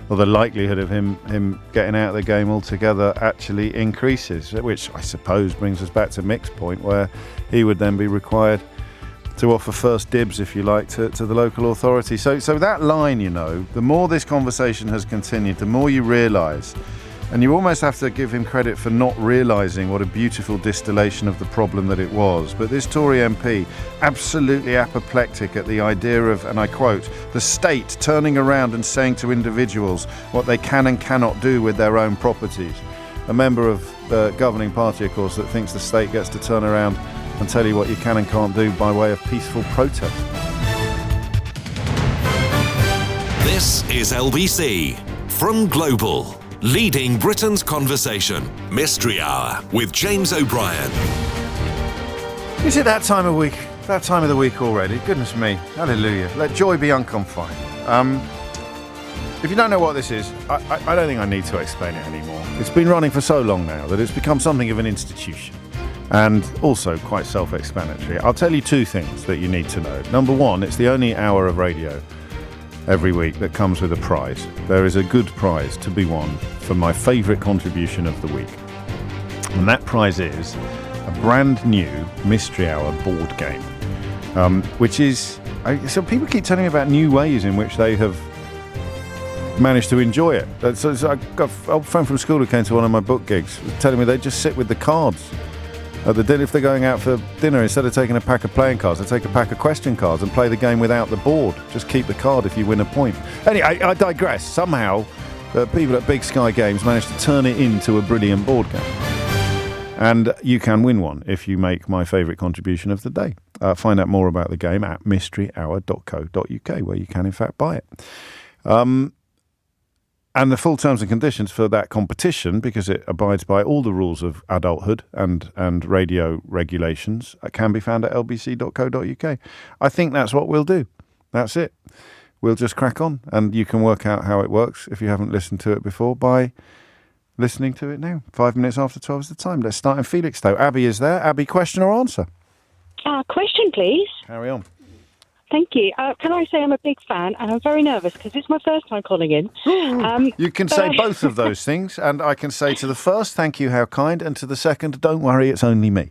or the likelihood of him getting out of the game altogether actually increases. Which I suppose brings us back to Mick's point, where he would then be required to offer first dibs, if you like, to the local authority. So that line, the more this conversation has continued, the more you realise, and you almost have to give him credit for not realising what a beautiful distillation of the problem that it was. But this Tory MP, absolutely apoplectic at the idea of, and I quote, the state turning around and saying to individuals what they can and cannot do with their own properties. A member of the governing party, of course, that thinks the state gets to turn around and tell you what you can and can't do by way of peaceful protest. This is LBC from Global, leading Britain's conversation. Mystery Hour with James O'Brien. Is it that time of week? That time of the week already? Goodness me. Hallelujah. Let joy be unconfined. If you don't know what this is, I don't think I need to explain it anymore. It's been running for so long now that it's become something of an institution. And also quite self-explanatory. I'll tell you two things that you need to know. Number one, it's the only hour of radio every week that comes with a prize. There is a good prize to be won for my favourite contribution of the week. And that prize is a brand new Mystery Hour board game, which is... So people keep telling me about new ways in which they have managed to enjoy it. So I got an old friend from school who came to one of my book gigs telling me they just sit with the cards at the dinner. If they're going out for dinner, instead of taking a pack of playing cards, they take a pack of question cards and play the game without the board. Just keep the card if you win a point. Anyway, I digress. Somehow, the people at Big Sky Games managed to turn it into a brilliant board game. And you can win one if you make my favourite contribution of the day. Find out more about the game at mysteryhour.co.uk, where you can in fact buy it. And the full terms and conditions for that competition, because it abides by all the rules of adulthood and radio regulations, can be found at lbc.co.uk. I think that's what we'll do. That's it. We'll just crack on, and you can work out how it works if you haven't listened to it before by listening to it now. 5 minutes after 12 is the time. Let's start in Felixstowe. Abby is there. Abby, question or answer? Question, please. Carry on. Thank you. Can I say I'm a big fan, and I'm very nervous because it's my first time calling in. You can say both of those things, and I can say to the first, thank you, how kind, and to the second, don't worry, it's only me.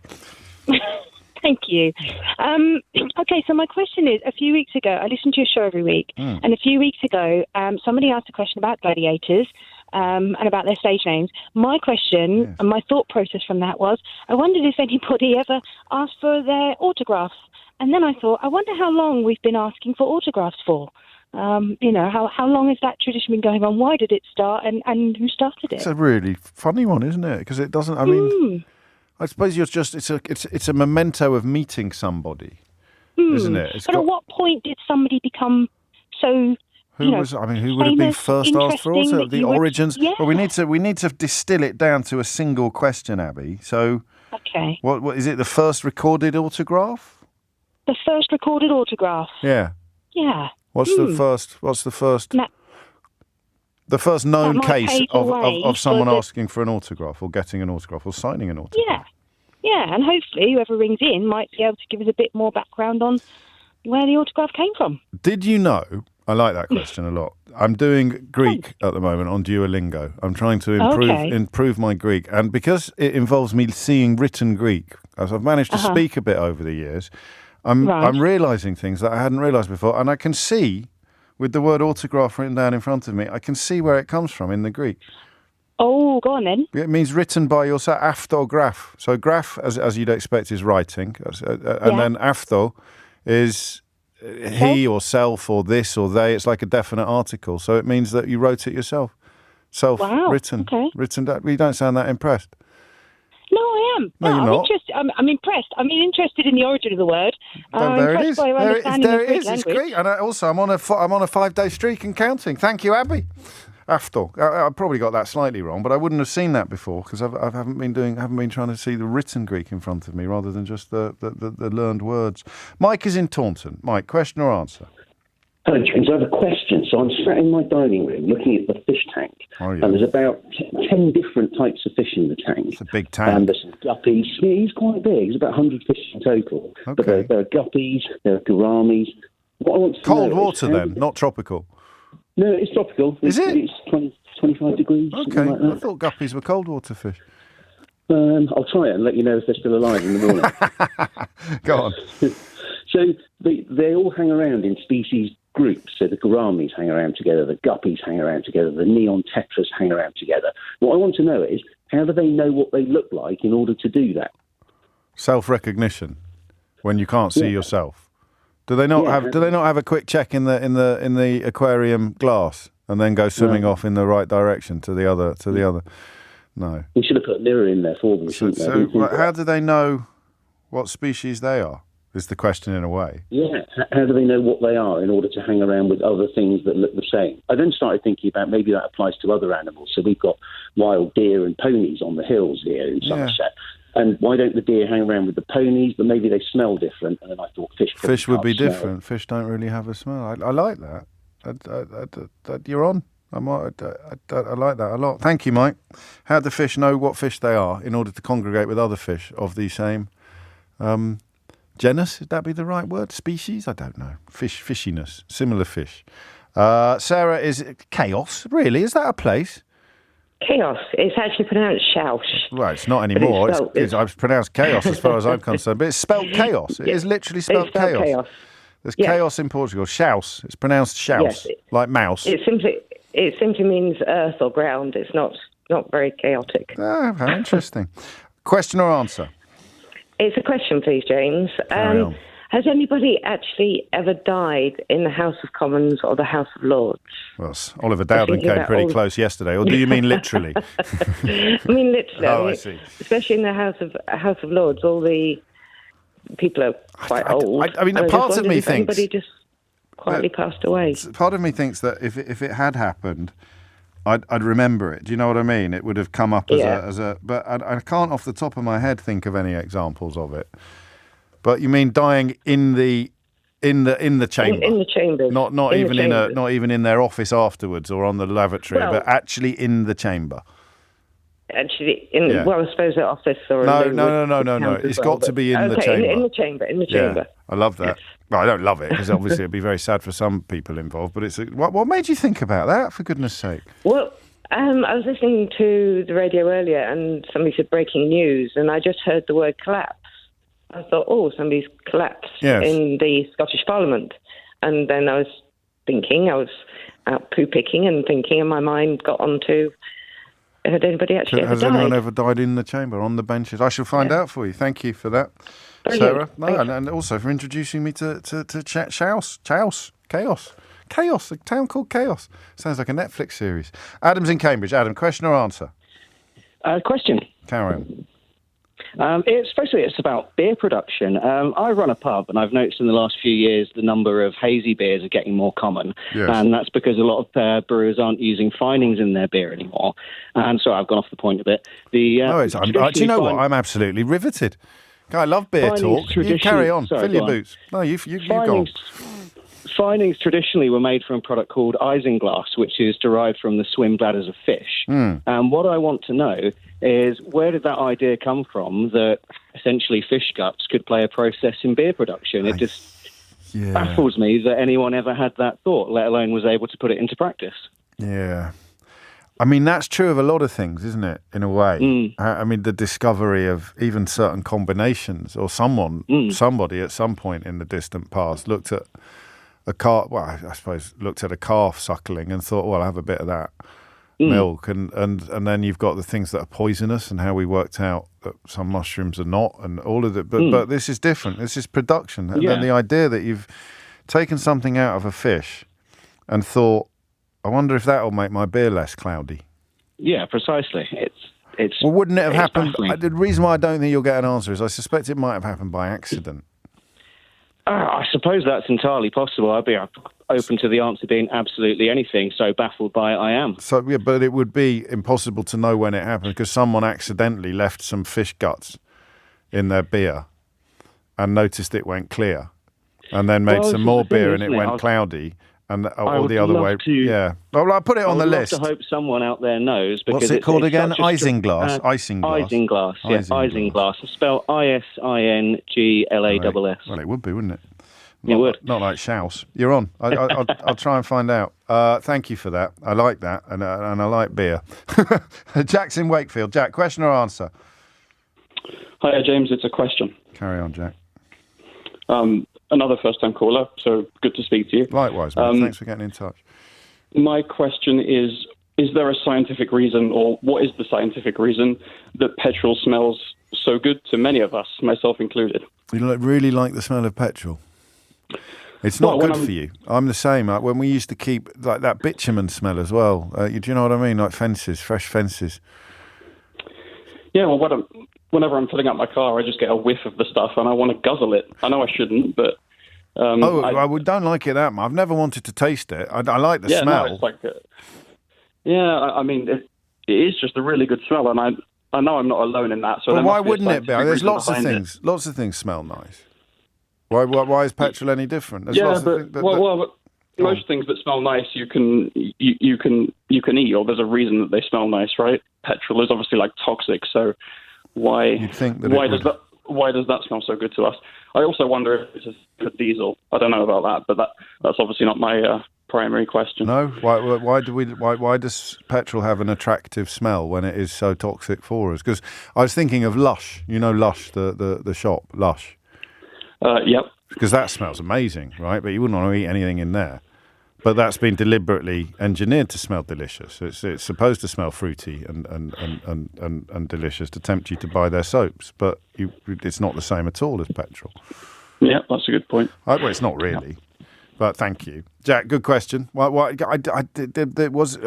Thank you. Okay, so my question is, a few weeks ago, I listen to your show every week, and a few weeks ago, somebody asked a question about gladiators and about their stage names. My question and my thought process from that was, I wondered if anybody ever asked for their autographs. And then I thought, I wonder how long we've been asking for autographs for. How long has that tradition been going on? Why did it start, and who started it? It's a really funny one, isn't it? Because it doesn't. I mean, I suppose it's a memento of meeting somebody, isn't it? But at what point did somebody become so? Who would have been first asked for also the origins? Yeah. Well, we need to distill it down to a single question, Abby. So, okay, what is it? The first recorded autograph? The first recorded autograph. Yeah. Yeah. What's the first? The first known case of someone asking for an autograph or getting an autograph or signing an autograph. Yeah, and hopefully whoever rings in might be able to give us a bit more background on where the autograph came from. Did you know? I like that question a lot. I'm doing Greek at the moment on Duolingo. I'm trying to improve my Greek, and because it involves me seeing written Greek, as I've managed to speak a bit over the years. I'm realising things that I hadn't realised before, and I can see with the word autograph written down in front of me. I can see where it comes from in the Greek. Oh, go on then. It means written by yourself, aphthograph. So graph, as you'd expect, is writing. And then aphtho is he or self or this or they. It's like a definite article. So it means that you wrote it yourself. Self-written. Okay. Written. You don't sound that impressed. No, I am. No, you're I'm not. interested. I'm impressed. I'm interested in the origin of the word. I'm there it impressed is. by your understanding of Greek It's language. Greek. And also, I'm on a 5-day streak and counting. Thank you, Abby. After I probably got that slightly wrong, but I wouldn't have seen that before because I haven't been trying to see the written Greek in front of me rather than just the learned words. Mike is in Taunton. Mike, question or answer? Hello, James. I have a question. So I'm sat in my dining room looking at the fish tank, and there's about 10 different types of fish in the tank. It's a big tank. And there's some guppies. Yeah, he's quite big. There's about 100 fish in total. Okay. But there are guppies, there are gouramis. What I want to Cold know water is then, not tropical. No, it's tropical. Is it? It's 25 degrees. Okay, Like that. I thought guppies were cold water fish. I'll try it and let you know if they're still alive in the morning. Go on. So they all hang around in species groups. So the gouramis hang around together, the guppies hang around together, the neon tetras hang around together. What I want to know is, how do they know what they look like in order to do that? Self-recognition, when you can't see yourself. Do they not have a quick check in the aquarium glass and then go swimming off in the right direction to the other? No. We should have put a mirror in there for them. So how do they know what species they are? Is the question in a way. Yeah. How do they know what they are in order to hang around with other things that look the same? I then started thinking about maybe that applies to other animals. So we've got wild deer and ponies on the hills here in Somerset. And why don't the deer hang around with the ponies? But maybe they smell different. And then I thought fish would be different. Fish don't really have a smell. I like that. You're on. I like that a lot. Thank you, Mike. How do fish know what fish they are in order to congregate with other fish of the same genus? Would that be the right word? Species? I don't know. Fishiness. Similar fish. Sarah, is chaos? Really? Is that a place? Chaos. It's actually pronounced Schausch. Right, it's not anymore. It's pronounced chaos as far as I'm concerned, but it's spelled chaos. It is literally spelled chaos. There's chaos in Portugal. Schaus. It's pronounced Schaus, like mouse. It simply means earth or ground. It's not very chaotic. Ah, how interesting. Question or answer? It's a question, please, James. Carry on. Has anybody actually ever died in the House of Commons or the House of Lords? Well, Oliver Dowden came pretty close yesterday. Or do you mean literally? I mean literally. Oh, I see. Especially in the House of Lords, all the people are quite old. I mean, part of me thinks anybody just quietly passed away. Part of me thinks that if it had happened, I'd remember it. Do you know what I mean? It would have come up as a. But I can't, off the top of my head, think of any examples of it. But you mean dying in the chamber? In the chamber. Not even in their office afterwards or on the lavatory, but actually in the chamber. Actually, I suppose the office or no. It's got to be in the chamber. In the chamber. Yeah, I love that. Well, I don't love it because obviously it'd be very sad for some people involved. But what made you think about that? For goodness' sake. Well, I was listening to the radio earlier, and somebody said breaking news, and I just heard the word collapse. I thought, somebody's collapsed in the Scottish Parliament. And then I was out poo-picking and thinking, and my mind got on to, had anybody actually ever died? Has anyone ever died in the chamber, on the benches? I shall find out for you. Thank you for that, Brilliant. Sarah. And also for introducing me to Chaos, a town called Chaos. Sounds like a Netflix series. Adam's in Cambridge. Adam, question or answer? Question. Carry on. It's about beer production. I run a pub, and I've noticed in the last few years the number of hazy beers are getting more common. Yes. And that's because a lot of brewers aren't using finings in their beer anymore. And so I've gone off the point a bit. Do you know what? I'm absolutely riveted. I love beer talk. You carry on. Sorry, Fill your boots. No, you go on. Finings traditionally were made from a product called isinglass, which is derived from the swim bladders of fish. And what I want to know is, where did that idea come from that essentially fish guts could play a process in beer production? It just baffles me that anyone ever had that thought, let alone was able to put it into practice. Yeah. I mean, that's true of a lot of things, isn't it, in a way? I mean, the discovery of even certain combinations, or somebody at some point in the distant past looked at a calf. Well, I suppose looked at a calf suckling and thought, well, I'll have a bit of that milk, and then you've got the things that are poisonous, and how we worked out that some mushrooms are not, and all of it. But this is different. This is production, and then the idea that you've taken something out of a fish and thought, I wonder if that'll make my beer less cloudy. Yeah, precisely. It's. Well, wouldn't it have happened? The reason why I don't think you'll get an answer is I suspect it might have happened by accident. I suppose that's entirely possible. I'd be open to the answer being absolutely anything. So baffled by it, I am. So yeah, but it would be impossible to know when it happened because someone accidentally left some fish guts in their beer and noticed it went clear, and then made some more beer and it went cloudy. And or the other way, yeah. Well, I'll put it on the list. I hope someone out there knows. Because what's it called again? Isinglass. Isinglass. Yeah, Isinglass. Spelled Isinglass. Well, it would be, wouldn't it? It would. Not like Schaus. You're on. I'll try and find out. Thank you for that. I like that, and I like beer. Jack's in Wakefield. Jack, question or answer? Hi, James. It's a question. Carry on, Jack. Another first-time caller, so good to speak to you. Likewise, mate. Thanks for getting in touch. My question is there a scientific reason, or what is the scientific reason, that petrol smells so good to many of us, myself included? You really like the smell of petrol? It's not good for you. I'm the same. When we used to keep like that bitumen smell as well. Do you know what I mean? Like fences, fresh fences. Yeah, well, whenever I'm filling up my car, I just get a whiff of the stuff and I want to guzzle it. I know I shouldn't, but... I don't like it that much. I've never wanted to taste it. I like the smell. No, it's like... I mean, it is just a really good smell, and I know I'm not alone in that. So why wouldn't it be? There's lots of things. Lots of things smell nice. Why is petrol any different? There's most things that smell nice you can eat, or there's a reason that they smell nice, right? Petrol is obviously like toxic, so why does that smell so good to us? I also wonder if it's a diesel. I don't know about that, but that's obviously not my primary question. No, why does petrol have an attractive smell when it is so toxic for us? Because I was thinking of Lush. You know Lush, the shop Lush. Yep. Because that smells amazing, right? But you wouldn't want to eat anything in there. But that's been deliberately engineered to smell delicious. It's supposed to smell fruity and delicious to tempt you to buy their soaps. But it's not the same at all as petrol. Yeah, that's a good point. Well, it's not really. But thank you, Jack. Good question. I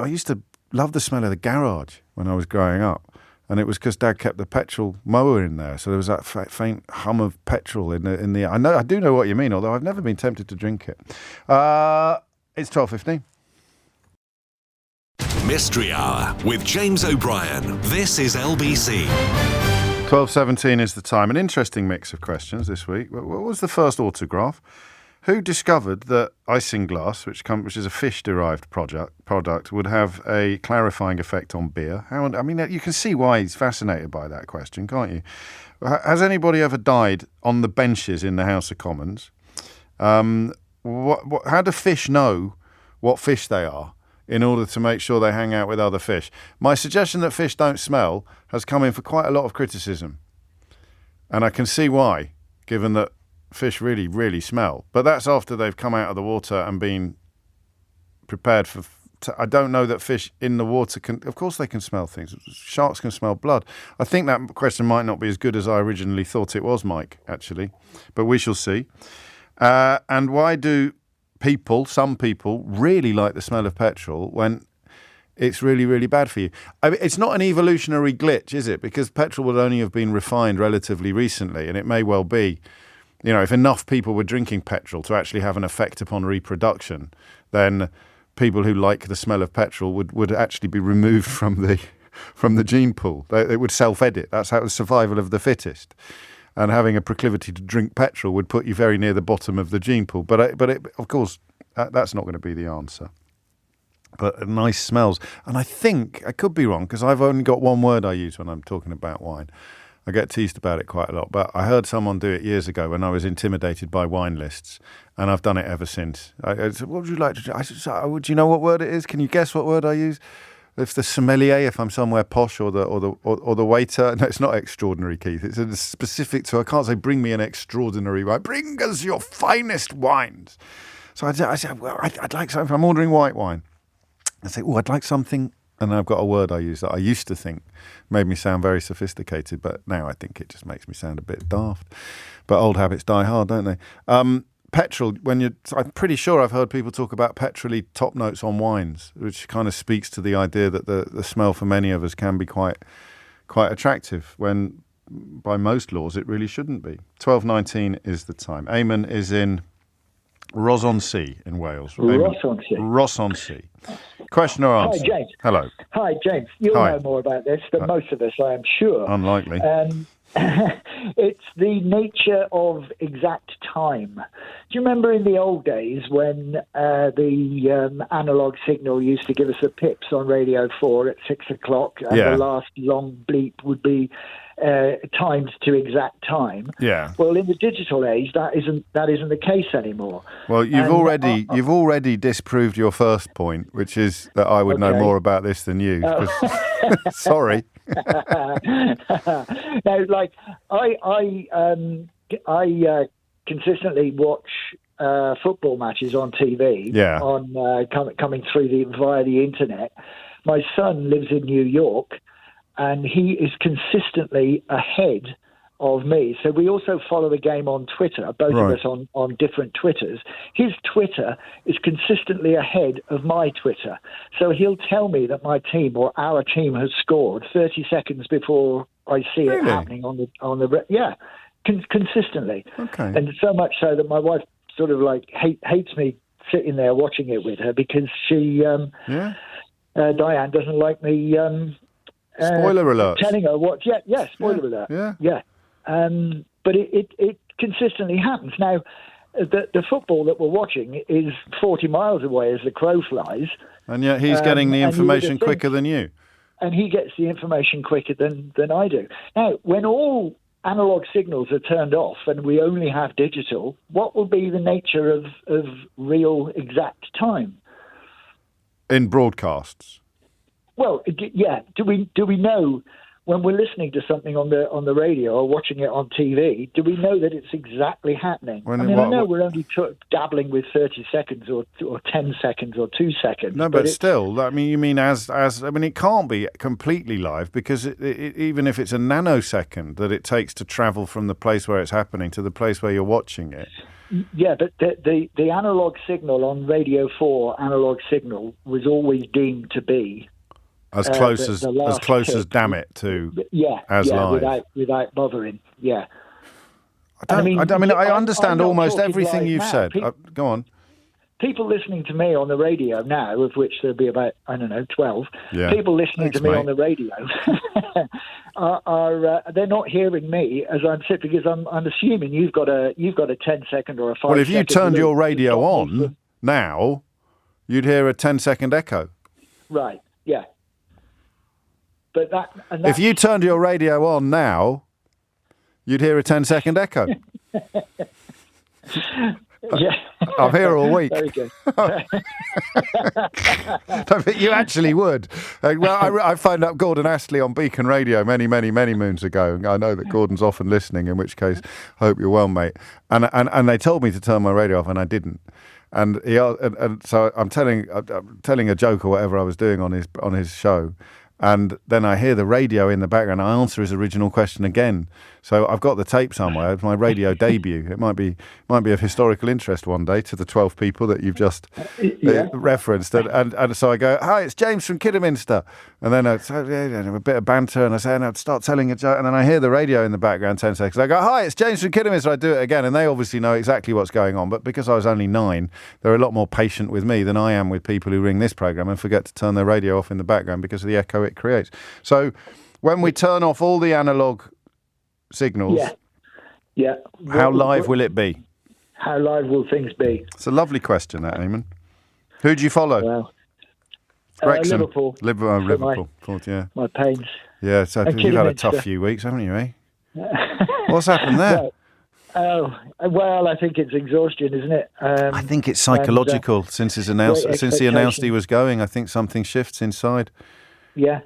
used to love the smell of the garage when I was growing up, and it was because Dad kept the petrol mower in there, so there was that faint hum of petrol in the. I do know what you mean, although I've never been tempted to drink it. It's 12:15. Mystery Hour with James O'Brien. This is LBC. 12:17 is the time. An interesting mix of questions this week. What was the first autograph? Who discovered that isinglass, which is a fish-derived product, would have a clarifying effect on beer? You can see why he's fascinated by that question, can't you? Has anybody ever died on the benches in the House of Commons? How do fish know what fish they are in order to make sure they hang out with other fish? My suggestion that fish don't smell has come in for quite a lot of criticism. And I can see why, given that fish really, really smell. But that's after they've come out of the water and been prepared for... I don't know that fish in the water can... Of course they can smell things. Sharks can smell blood. I think that question might not be as good as I originally thought it was, Mike, actually. But we shall see. And why do some people really like the smell of petrol when it's really, really bad for you? It's not an evolutionary glitch, is it? Because petrol would only have been refined relatively recently, and it may well be, if enough people were drinking petrol to actually have an effect upon reproduction, then people who like the smell of petrol would actually be removed from the gene pool. It would self-edit. That's how the survival of the fittest. And having a proclivity to drink petrol would put you very near the bottom of the gene pool. But of course, that's not going to be the answer. But nice smells. And I think, I could be wrong, because I've only got one word I use when I'm talking about wine. I get teased about it quite a lot. But I heard someone do it years ago when I was intimidated by wine lists. And I've done it ever since. I said, what would you like to do? I said, do you know what word it is? Can you guess what word I use? If the sommelier, if I'm somewhere posh, or the waiter. No, it's not extraordinary, Keith. It's specific to. I can't say bring me an extraordinary wine. Bring us your finest wines. So I said, well, I'd like something. I'm ordering white wine. I say, I'd like something. And I've got a word I use that I used to think made me sound very sophisticated, but now I think it just makes me sound a bit daft. But old habits die hard, don't they? Petrol, I'm pretty sure I've heard people talk about petrol-y top notes on wines, which kind of speaks to the idea that the smell for many of us can be quite attractive, when by most laws it really shouldn't be. 12:19 is the time. Eamon is in Ross-on-Sea in Wales. Ross-on-Sea. Ross-on-Sea. Question or answer? Hi, James. Hello. Hi, James. You'll know more about this than most of us, I am sure. Unlikely. It's the nature of exact time. Do you remember in the old days when the analogue signal used to give us the pips on Radio 4 at 6 o'clock, and the last long bleep would be timed to exact time? Yeah. Well, in the digital age, that isn't the case anymore. Well, you've already disproved your first point, which is that I would know more about this than you. Sorry. Now, like I consistently watch football matches on TV. Yeah. Coming through via the internet. My son lives in New York, and he is consistently ahead of me. So we also follow the game on Twitter, both of us on different Twitters. His Twitter is consistently ahead of my Twitter. So he'll tell me that my team or our team has scored 30 seconds before I see it happening on the consistently. Okay. And so much so that my wife sort of like hates me sitting there watching it with her, because she Diane doesn't like me spoiler alert telling her what spoiler alert. But it consistently happens. Now the football that we're watching is 40 miles away as the crow flies, and yet he's getting the information quicker than you, and he gets the information quicker than I do. Now, when all analog signals are turned off and we only have digital, what will be the nature of real exact time in broadcasts? Well, do we know when we're listening to something on the radio or watching it on TV? Do we know that it's exactly happening? I know we're only dabbling with 30 seconds or 10 seconds or 2 seconds. No, but still, you mean as it can't be completely live, because even if it's a nanosecond that it takes to travel from the place where it's happening to the place where you're watching it. Yeah, but the analog signal on Radio 4, analog signal, was always deemed to be as close as damn it to live without bothering. Yeah. I understand almost everything you've said. Go on. People listening to me on the radio now, of which there'll be about 12. Yeah. People listening to me on the radio are they're not hearing me as I'm sitting, because I'm assuming you've got a 10-second or a 5-second. Well, if you turned your radio on now, you'd hear a 10-second echo. Right. Yeah. But if you turned your radio on now, you'd hear a 10-second echo. Yeah. I'm here all week. Very good. You actually would. I phoned up Gordon Astley on Beacon Radio many, many, many moons ago. I know that Gordon's often listening, in which case, I hope you're well, mate. And they told me to turn my radio off, and I didn't. And so I'm telling a joke or whatever I was doing on his show. And then I hear the radio in the background. I answer his original question again. So I've got the tape somewhere. It's my radio debut. It might be of historical interest one day to the 12 people that you've just referenced. And so I go, "Hi, it's James from Kidderminster." And then a bit of banter, and I say, and I'd start telling a joke, and then I hear the radio in the background 10 seconds. I go, "Hi, it's James from Kidderminster." I do it again, and they obviously know exactly what's going on. But because I was only 9, they're a lot more patient with me than I am with people who ring this programme and forget to turn their radio off in the background because of the echo it creates. So when we turn off all the analogue signals, how live will it be? How live will things be? It's a lovely question, that, Eamon. Who do you follow? Well, Wrexham. Liverpool. My pains. Yeah, so you've had a tough few weeks, haven't you, eh? What's happened there? Well, I think it's exhaustion, isn't it? I think it's psychological. Since he announced he was going, I think something shifts inside. Yeah.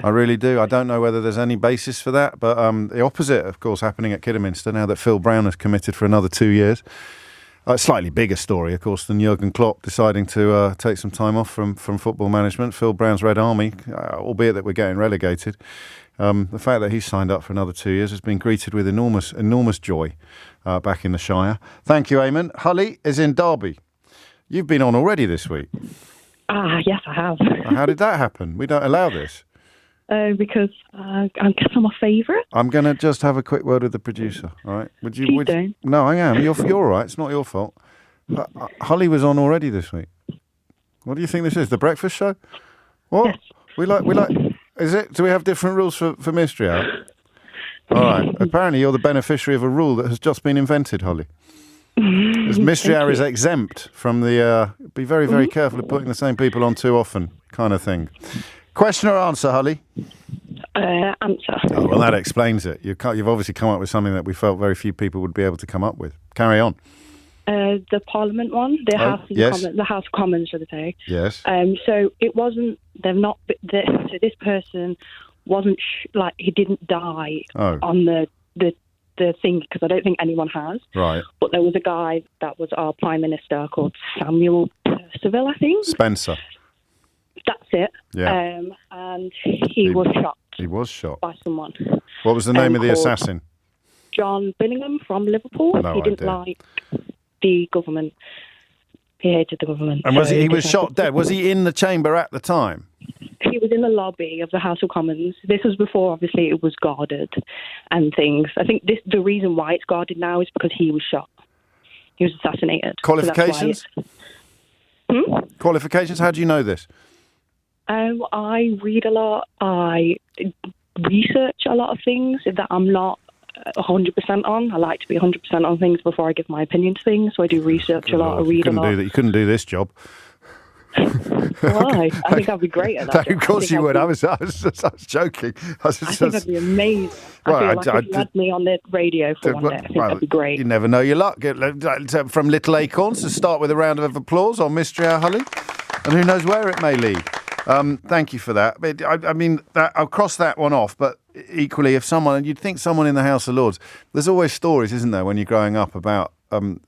I really do. I don't know whether there's any basis for that, but the opposite, of course, happening at Kidderminster now that Phil Brown has committed for another 2 years. A slightly bigger story, of course, than Jurgen Klopp deciding to take some time off from football management. Phil Brown's Red Army, albeit that we're getting relegated. The fact that he's signed up for another 2 years has been greeted with enormous joy back in the Shire. Thank you, Eamon. Holly is in Derby. You've been on already this week. Yes, I have. How did that happen? We don't allow this. Because I guess I'm a favourite. I'm going to just have a quick word with the producer, all right? Please don't. No, I am. You're all right. It's not your fault. Holly was on already this week. What do you think this is? The breakfast show? What? Yes. We like. Is it? Do we have different rules for Mystery Hour? All right. Apparently, you're the beneficiary of a rule that has just been invented, Holly. As Mystery Hour is exempt from the. Be very, very careful of putting the same people on too often, kind of thing. Question or answer, Holly? Answer. Oh, well, that explains it. You've obviously come up with something that we felt very few people would be able to come up with. Carry on. The Parliament one, the House of Commons, should I say? Yes. So it wasn't. They've not. So this person wasn't he didn't die on the thing, because I don't think anyone has. Right. But there was a guy that was our Prime Minister called Samuel Percival, I think. Spencer. That's it. Yeah. And he was shot. He was shot by someone. What was the name of the assassin? John Billingham from Liverpool. No he didn't like the government. He hated the government. And he was shot dead? Was he in the chamber at the time? He was in the lobby of the House of Commons. This was before, obviously, it was guarded and things. I think the reason why it's guarded now is because he was shot. He was assassinated. Qualifications? Qualifications? How do you know this? I read a lot. I research a lot of things that I'm not 100% on. I like to be 100% on things before I give my opinion to things. So I do research a lot. I read a lot. You couldn't do this job. Why? I think I'd be great at that. Of course you would. I was joking. I think I'd be amazing. I feel like if you had me on the radio for one day, I think that'd be great. You never know your luck. From Little Acorns, to start with a round of applause on Mystery Hour, Holly. And who knows where it may lead. Thank you for that. I mean, I'll cross that one off, but equally, you'd think someone in the House of Lords, there's always stories, isn't there, when you're growing up about an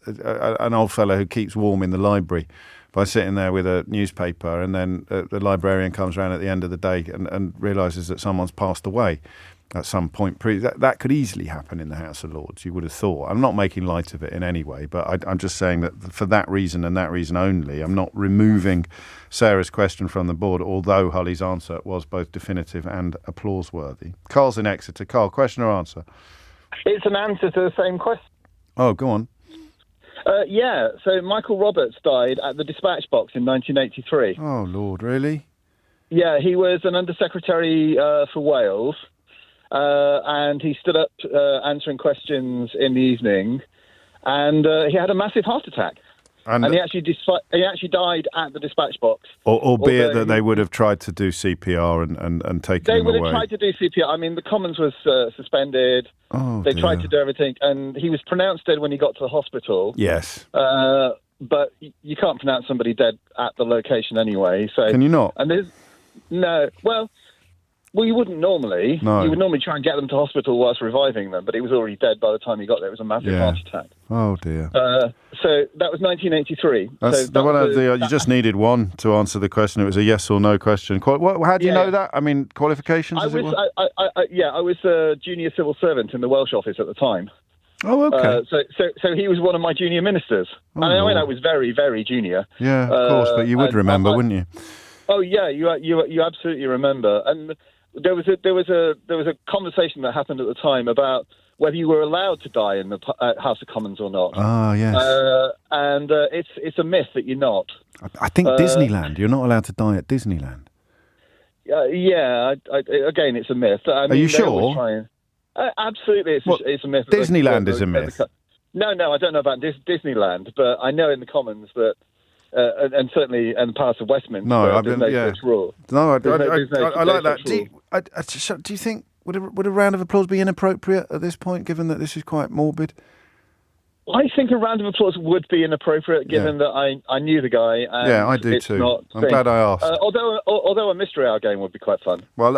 old fellow who keeps warm in the library by sitting there with a newspaper, and then the librarian comes around at the end of the day and realises that someone's passed away at some point. That could easily happen in the House of Lords, you would have thought. I'm not making light of it in any way, but I'm just saying that for that reason and that reason only, I'm not removing Sarah's question from the board, although Holly's answer was both definitive and applause-worthy. Carl's in Exeter. Carl, question or answer? It's an answer to the same question. Oh, go on. So Michael Roberts died at the dispatch box in 1983. Oh, Lord, really? Yeah, he was an Undersecretary for Wales, and he stood up answering questions in the evening, and he had a massive heart attack. And he actually died at the dispatch box. Albeit that they would have tried to do CPR and taken him away. They would have tried to do CPR. I mean, the Commons was suspended. They tried to do everything, and he was pronounced dead when he got to the hospital. Yes. But you can't pronounce somebody dead at the location anyway. So can you not? And no. Well, you wouldn't normally. No. You would normally try and get them to hospital whilst reviving them, but he was already dead by the time he got there. It was a massive heart attack. Oh, dear. So that was 1983. You just needed one to answer the question. It was a yes or no question. How do you know that? I mean, qualifications, I was a junior civil servant in the Welsh office at the time. Oh, okay. So he was one of my junior ministers. I know was very, very junior. Yeah, of course, but you would remember, wouldn't you? Oh, yeah, you absolutely remember. And there was a conversation that happened at the time about whether you were allowed to die in the House of Commons or not. Ah, yes. And it's a myth that you're not. I think Disneyland. You're not allowed to die at Disneyland. Again, it's a myth. Are you sure? Absolutely, it's a myth. Disneyland is a myth. No, I don't know about Disneyland, but I know in the Commons that. And certainly in parts of Westminster, there's no such rule. No, I like that. Do you think would a round of applause be inappropriate at this point, given that this is quite morbid? I think a round of applause would be inappropriate, given that I knew the guy. And I do too. I'm glad I asked. Although a Mystery Hour game would be quite fun. Well,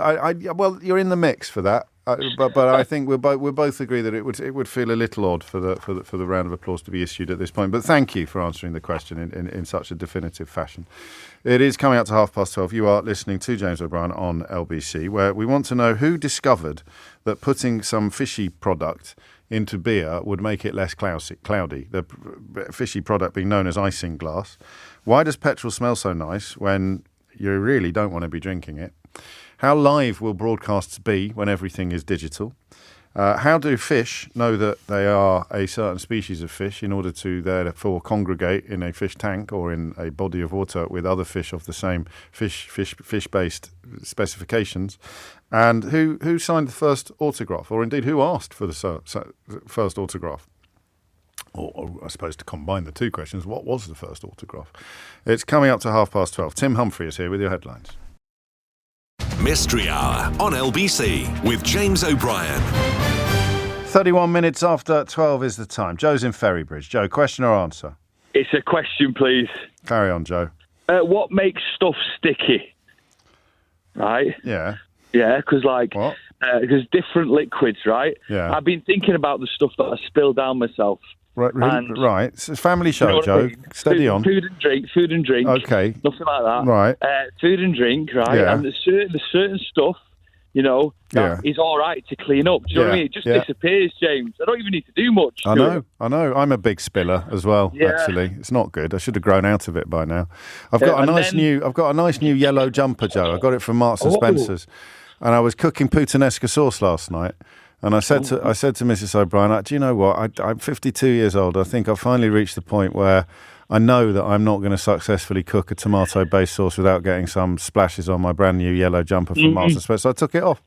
well, you're in the mix for that. but I think we both agree that it would feel a little odd for the round of applause to be issued at this point. But thank you for answering the question in such a definitive fashion. It is coming up to 12:30. You are listening to James O'Brien on LBC, where we want to know who discovered that putting some fishy product into beer would make it less cloudy. The fishy product being known as isinglass. Why does petrol smell so nice when you really don't want to be drinking it? How live will broadcasts be when everything is digital? How do fish know that they are a certain species of fish in order to therefore congregate in a fish tank or in a body of water with other fish of the same fish-based specifications? And who signed the first autograph, or indeed who asked for the first autograph? Or I suppose to combine the two questions, what was the first autograph? It's coming up to 12:30. Tim Humphrey is here with your headlines. Mystery Hour on LBC with James O'Brien. 31 minutes after 12 is the time. Joe's in Ferrybridge. Joe, question or answer? It's a question, please. Carry on, Joe. What makes stuff sticky? Right? Yeah. Yeah, because because different liquids, right? Yeah. I've been thinking about the stuff that I spill down myself. Right. It's a family show, you know Joe. I mean? Steady on. Food and drink. Okay. Nothing like that. Right. Food and drink, right? Yeah. And there's certain stuff, that is all right to clean up. Do you know what I mean? It just disappears, James. I don't even need to do much. I know. I'm a big spiller as well, actually. It's not good. I should have grown out of it by now. I've got a nice new yellow jumper, Joe. I got it from Marks and Spencer's. And I was cooking puttanesca sauce last night. And I said to Mrs. O'Brien, do you know what? I'm 52 years old. I think I've finally reached the point where I know that I'm not going to successfully cook a tomato-based sauce without getting some splashes on my brand new yellow jumper from Marks and Spencer. So I took it off.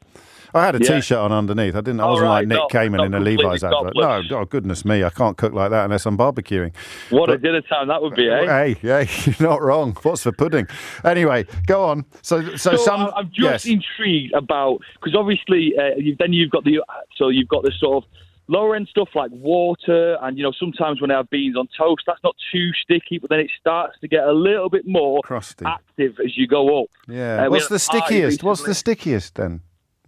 I had a T-shirt on underneath. I wasn't like Nick Kamen in a Levi's advert. No, oh, goodness me, I can't cook like that unless I'm barbecuing. What a dinner time that would be, eh? Hey, you're not wrong. What's for pudding? Anyway, go on. So I'm just intrigued about, because obviously you've got the sort of lower end stuff like water, and sometimes when I have beans on toast, that's not too sticky, but then it starts to get a little bit more crusty, active as you go up. Yeah. What's the stickiest? What's the stickiest then?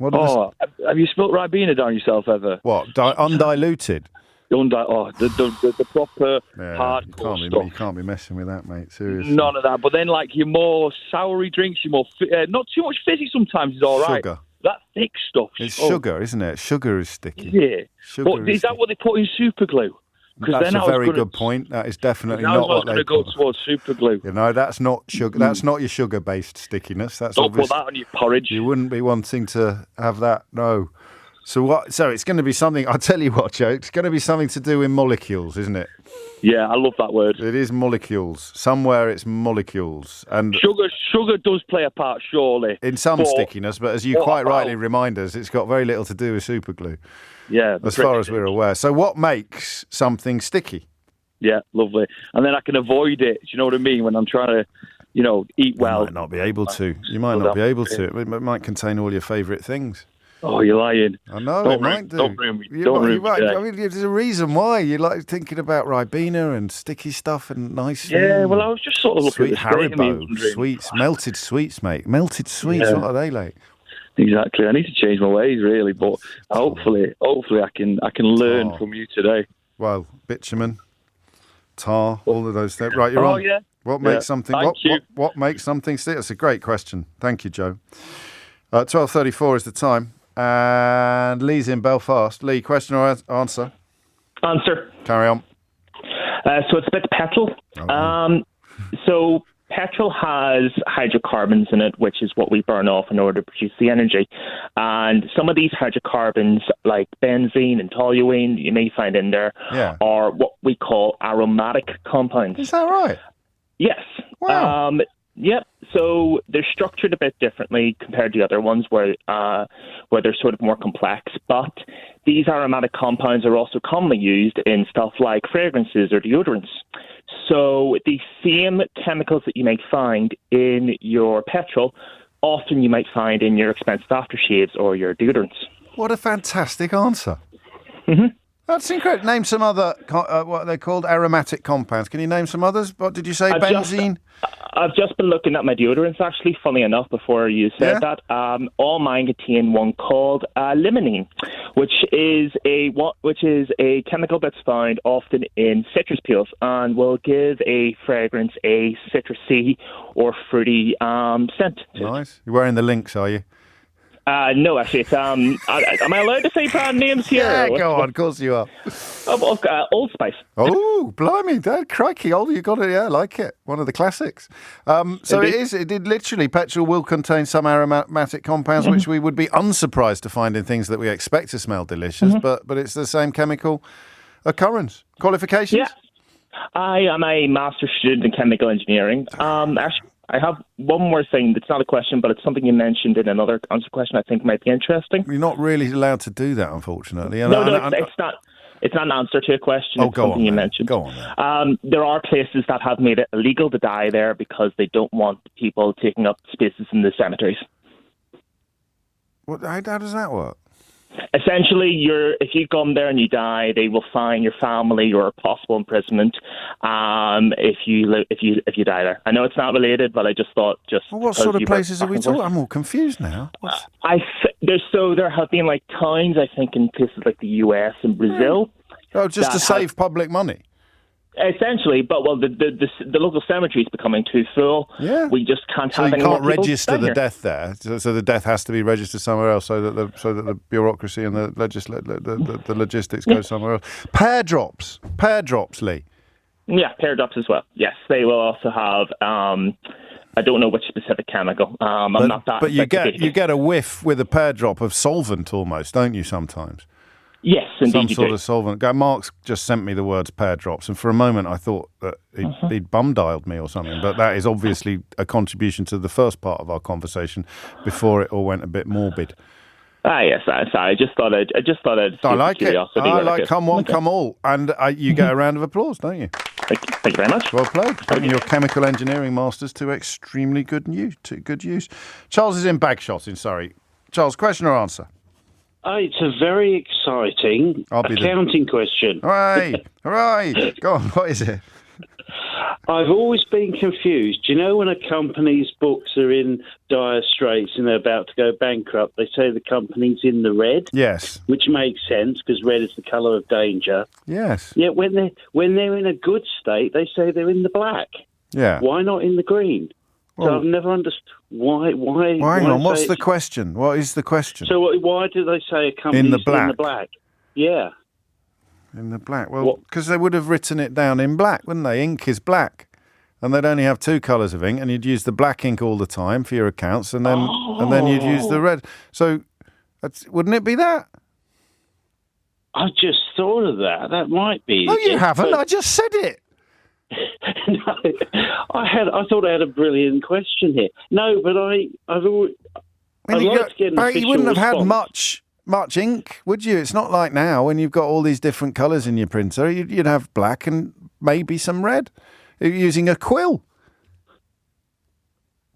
Have you spilt Ribena down yourself ever? What? Undiluted? The proper hardcore stuff. You can't be messing with that, mate. Seriously. None of that. But then, your more soury drinks, your more not too much fizzy sometimes is all right. Sugar. That thick stuff. It's sugar, isn't it? Sugar is sticky. Yeah. But is that what they put in super glue? That's a very good point. That is definitely not what they go towards super glue. That's not sugar. That's not your sugar-based stickiness. Don't put that on your porridge. You wouldn't be wanting to have that. No. So what? So it's going to be something. I'll tell you what, Joe. It's going to be something to do with molecules, isn't it? Yeah, I love that word. It is molecules. Somewhere it's molecules, and sugar does play a part, surely, in some stickiness. But as you quite rightly remind us, it's got very little to do with superglue. Yeah, as far as we're aware. So what makes something sticky? Yeah, lovely. And then I can avoid it. Do you know what I mean? When I'm trying to, eat well. You might not be able to. It might contain all your favourite things. Oh, you're lying. I know, it might do. Don't ruin me. I mean, there's a reason why you like thinking about Ribena and sticky stuff and nice. Yeah, well, I was just sort of looking at the Haribo sweets, melted sweets, mate. Melted sweets. Yeah. What are they like? Exactly. I need to change my ways, really, but hopefully, I can learn from you today. Well, bitumen, tar, all of those things. Right, you're on. Yeah. What makes something? What makes something sticky? That's a great question. Thank you, Joe. 12:34 is the time, and Lee's in Belfast. Lee, question or answer? Answer. Carry on. So it's about the petrol. Okay. So petrol has hydrocarbons in it, which is what we burn off in order to produce the energy. And some of these hydrocarbons, like benzene and toluene, you may find in there, are what we call aromatic compounds. Is that right? Yes. Wow. Yep. So they're structured a bit differently compared to the other ones where they're sort of more complex. But these aromatic compounds are also commonly used in stuff like fragrances or deodorants. So the same chemicals that you might find in your petrol, often you might find in your expensive aftershaves or your deodorants. What a fantastic answer. Mm-hmm. That's incredible. Name some other, what are they called? Aromatic compounds. Can you name some others? What did you say? Benzene? I've just been looking at my deodorants, actually, funny enough, before you said that. All mine contain one called limonene, which is a chemical that's found often in citrus peels and will give a fragrance a citrusy or fruity scent. Nice. You're wearing the links, are you? No, actually, it's am I allowed to say brand names here? Yeah, go on, of course you are. Old Spice. Oh, blimey, Dad, crikey, old, you got it, yeah, I like it. One of the classics. So it did literally, petrol will contain some aromatic compounds which we would be unsurprised to find in things that we expect to smell delicious, but it's the same chemical occurrence. Qualifications? Yeah. I am a master's student in chemical engineering. Actually, I have one more thing that's not a question, but it's something you mentioned in another answer question I think might be interesting. You're not really allowed to do that, unfortunately. It's not. It's not an answer to a question. It's something you mentioned. Go on. There are places that have made it illegal to die there because they don't want people taking up spaces in the cemeteries. How does that work? Essentially, if you come there and you die, they will fine your family or possible imprisonment if you die there. I know it's not related, but I just thought what sort of places are we talking? I'm all confused now. There have been like towns, I think, in places like the US and Brazil. Oh, just to save public money. Essentially, but the local cemetery is becoming too full. Yeah, we just can't have any more people. So you can't register the death there. So the death has to be registered somewhere else, so that the bureaucracy and the logistics go somewhere else. Pear drops, Lee. Yeah, pear drops as well. Yes, they will also have. I don't know which specific chemical. I'm not that. But you get a whiff with a pear drop of solvent almost, don't you? Sometimes. Yes, indeed. Some sort of solvent. Mark's just sent me the words pear drops, and for a moment I thought that he'd bum-dialed me or something, but that is obviously a contribution to the first part of our conversation before it all went a bit morbid. Yes, I just thought I'd. I like it. I like come one, come all, and you get a round of applause, don't you? Thank you very much. Well played. Putting your chemical engineering masters to extremely good use. Charles is in Bagshot in Surrey. Charles, question or answer? It's a very exciting accounting question. Hooray! Go on, what is it? I've always been confused. You know when a company's books are in dire straits and they're about to go bankrupt, they say the company's in the red? Yes. Which makes sense because red is the colour of danger. Yes. Yet when they're in a good state, they say they're in the black. Yeah. Why not in the green? So I've never understood why. Hang on, what's the question? What is the question? So why do they say a company's in the black? Yeah. In the black. Well, because they would have written it down in black, wouldn't they? Ink is black. And they'd only have two colours of ink, and you'd use the black ink all the time for your accounts, and then you'd use the red. So wouldn't it be that? I just thought of that. That might be. No, you haven't. I just said it. No, I thought I had a brilliant question here. No, but I've always. You wouldn't have had much ink, would you? It's not like now when you've got all these different colours in your printer. You'd have black and maybe some red. You're using a quill.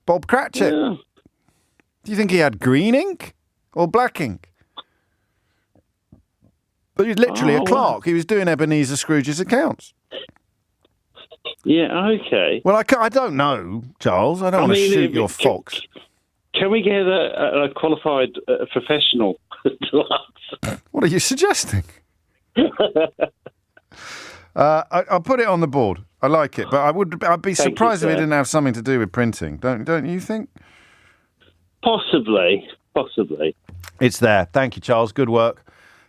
Bob Cratchit. Yeah. Do you think he had green ink or black ink? But he was literally a clerk. He was doing Ebenezer Scrooge's accounts. Yeah, okay. Well, I don't know, Charles. I don't want to shoot your fox. Can we get a qualified professional to ask? What are you suggesting? I'll put it on the board. I like it, but I'd be surprised if it didn't have something to do with printing. Don't you think? Possibly. It's there. Thank you, Charles. Good work.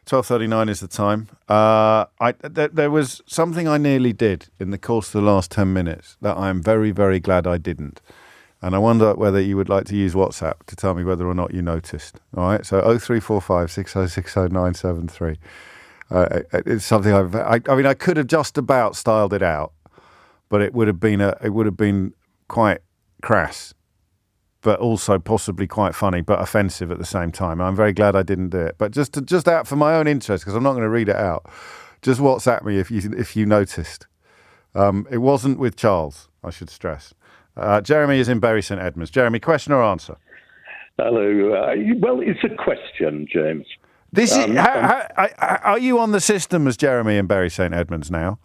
12:39 is the time. There was something I nearly did in the course of the last 10 minutes that I'm very, very glad I didn't. And I wonder whether you would like to use WhatsApp to tell me whether or not you noticed. All right, so 0345 6060 973. It's something I could have just about styled it out, but it would have been quite crass, but also possibly quite funny, but offensive at the same time. I'm very glad I didn't do it. But just out for my own interest, because I'm not going to read it out, just WhatsApp me if you noticed. It wasn't with Charles, I should stress. Jeremy is in Bury St Edmunds. Jeremy, question or answer? Hello. Well, it's a question, James. Are you on the system as Jeremy in Bury St Edmunds now?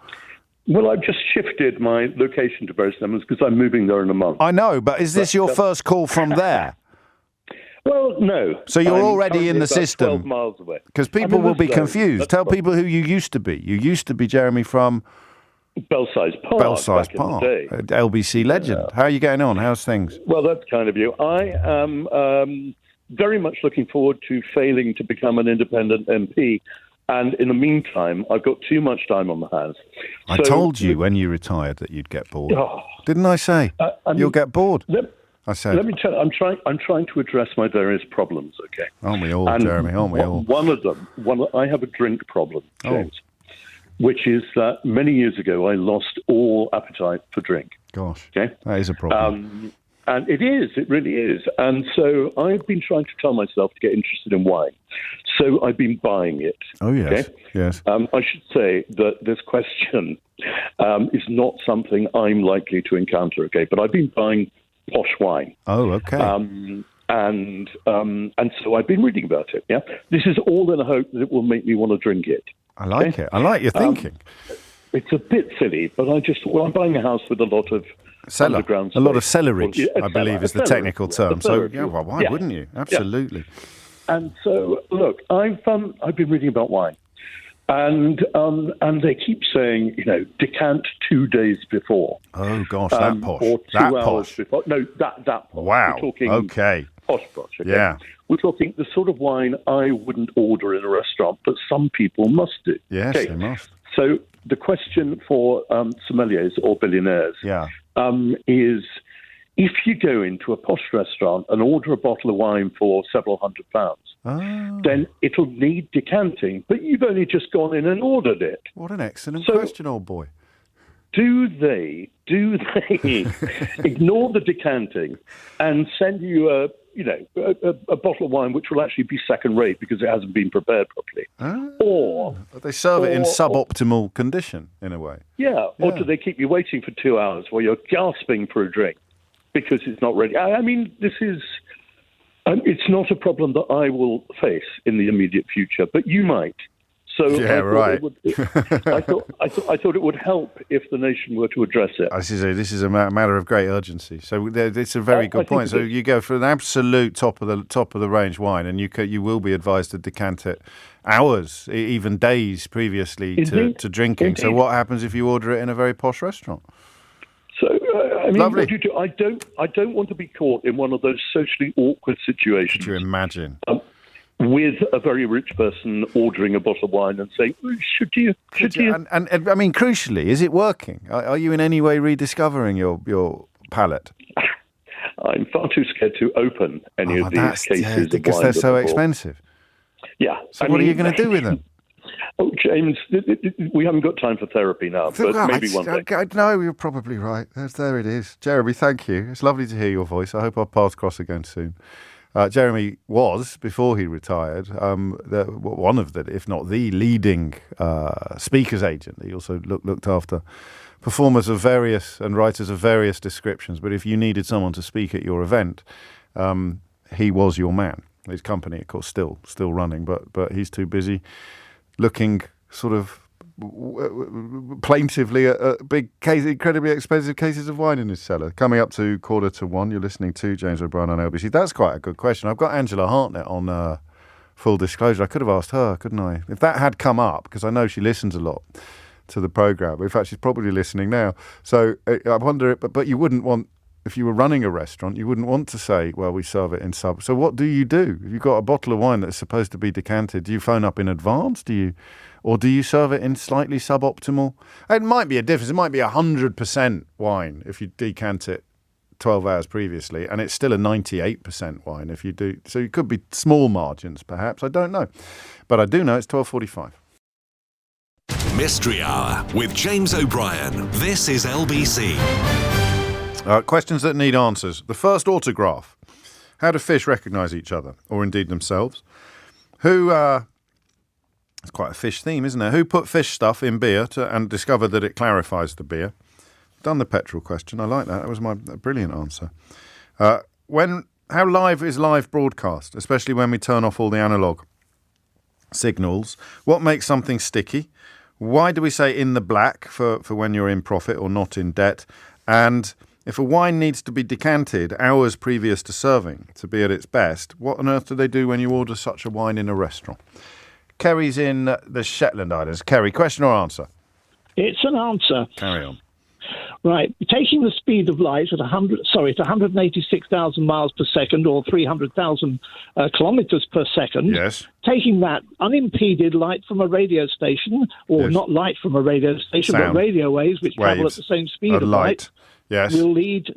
Well, I've just shifted my location to Bury St Edmunds because I'm moving there in a month. I know, but is this your first call from there? Well, no. So you're already in the about system. 12 miles away. Because people will be confused. Tell people who you used to be. You used to be Jeremy from Belsize Park. Belsize Park, LBC legend. How are you getting on? How's things? Well, that's kind of you. I am very much looking forward to failing to become an independent MP. And in the meantime, I've got too much time on my hands. I told you when you retired that you'd get bored. Didn't I say? You'll get bored. I said. Let me tell you, I'm trying to address my various problems, okay? Aren't we all, Jeremy? Aren't we all? One of them, I have a drink problem, James, which is that many years ago I lost all appetite for drink. Gosh, okay? That is a problem. And it really is. And so I've been trying to tell myself to get interested in wine. So I've been buying it. Oh, yes. Okay? Yes. I should say that this question is not something I'm likely to encounter, okay? But I've been buying posh wine. Oh, okay. And so I've been reading about it, yeah? This is all in the hope that it will make me want to drink it. I like it. I like your thinking. It's a bit silly, but I'm buying a house with a lot of underground space. A lot of cellarage, I believe, is the technical term. So, why wouldn't you? Absolutely. Yeah. And so, look, I've been reading about wine, and they keep saying, decant 2 days before. Oh gosh, that posh. Or 2 hours before. No, that posh. Wow. We're talking posh. Okay? Yeah. We're talking the sort of wine I wouldn't order in a restaurant, but some people must do. Yes, they must. So the question for sommeliers or billionaires is, if you go into a posh restaurant and order a bottle of wine for several £100, then it'll need decanting, but you've only just gone in and ordered it. What an excellent question, old boy. Do they ignore the decanting and send you a bottle of wine which will actually be second rate because it hasn't been prepared properly? Or they serve it in suboptimal condition in a way. Or do they keep you waiting for 2 hours while you're gasping for a drink because it's not ready? I mean, this is it's not a problem that I will face in the immediate future, but you might. So I thought it would help if the nation were to address it. This is a matter of great urgency. So it's a very good point. So you go for an absolute top of the range wine, and you will be advised to decant it hours, even days previously to drinking. Indeed. So what happens if you order it in a very posh restaurant? So what do you do? I don't want to be caught in one of those socially awkward situations. Could you imagine? With a very rich person ordering a bottle of wine and saying, should you? And I mean, crucially, is it working? Are you in any way rediscovering your palate? I'm far too scared to open any of these cases because of wine they're so expensive. Yeah. So what are you going to do with them? Oh, James, we haven't got time for therapy now, but maybe one day. No, you're probably right. There it is. Jeremy, thank you. It's lovely to hear your voice. I hope our paths cross again soon. Jeremy was, before he retired, one of the, if not the leading speakers agent. He also looked after performers of various and writers of various descriptions. But if you needed someone to speak at your event, he was your man. His company, of course, still running, but he's too busy looking sort of plaintively at big, incredibly expensive cases of wine in his cellar. Coming up to 1:45, you're listening to James O'Brien on LBC. That's quite a good question. I've got Angela Hartnett on full disclosure. I could have asked her, couldn't I? If that had come up, because I know she listens a lot to the programme. In fact, she's probably listening now. So I wonder, but you wouldn't want, if you were running a restaurant, you wouldn't want to say, well, we serve it in sub. So what do you do? If you've got a bottle of wine that's supposed to be decanted, do you phone up in advance? Or do you serve it in slightly suboptimal? It might be a difference. It might be 100% wine if you decant it 12 hours previously, and it's still a 98% wine if you do. So it could be small margins, perhaps. I don't know. But I do know it's 12:45. Mystery Hour with James O'Brien. This is LBC. Questions that need answers. The first autograph. How do fish recognise each other, or indeed themselves? It's quite a fish theme, isn't it? Who put fish stuff in beer and discovered that it clarifies the beer? Done the petrol question. I like that. That was my brilliant answer. How live is live broadcast, especially when we turn off all the analogue? signals. What makes something sticky? Why do we say in the black for when you're in profit or not in debt? And if a wine needs to be decanted hours previous to serving to be at its best, what on earth do they do when you order such a wine in a restaurant? Kerry's in the Shetland Islands. Kerry, question or answer? It's an answer. Carry on. Right, taking the speed of light at 186,000 miles per second, or 300,000 kilometers per second. Yes. Taking that unimpeded light from a radio station, or not light from a radio station, Sound. but radio waves which travel at the same speed of light. Yes. Will reach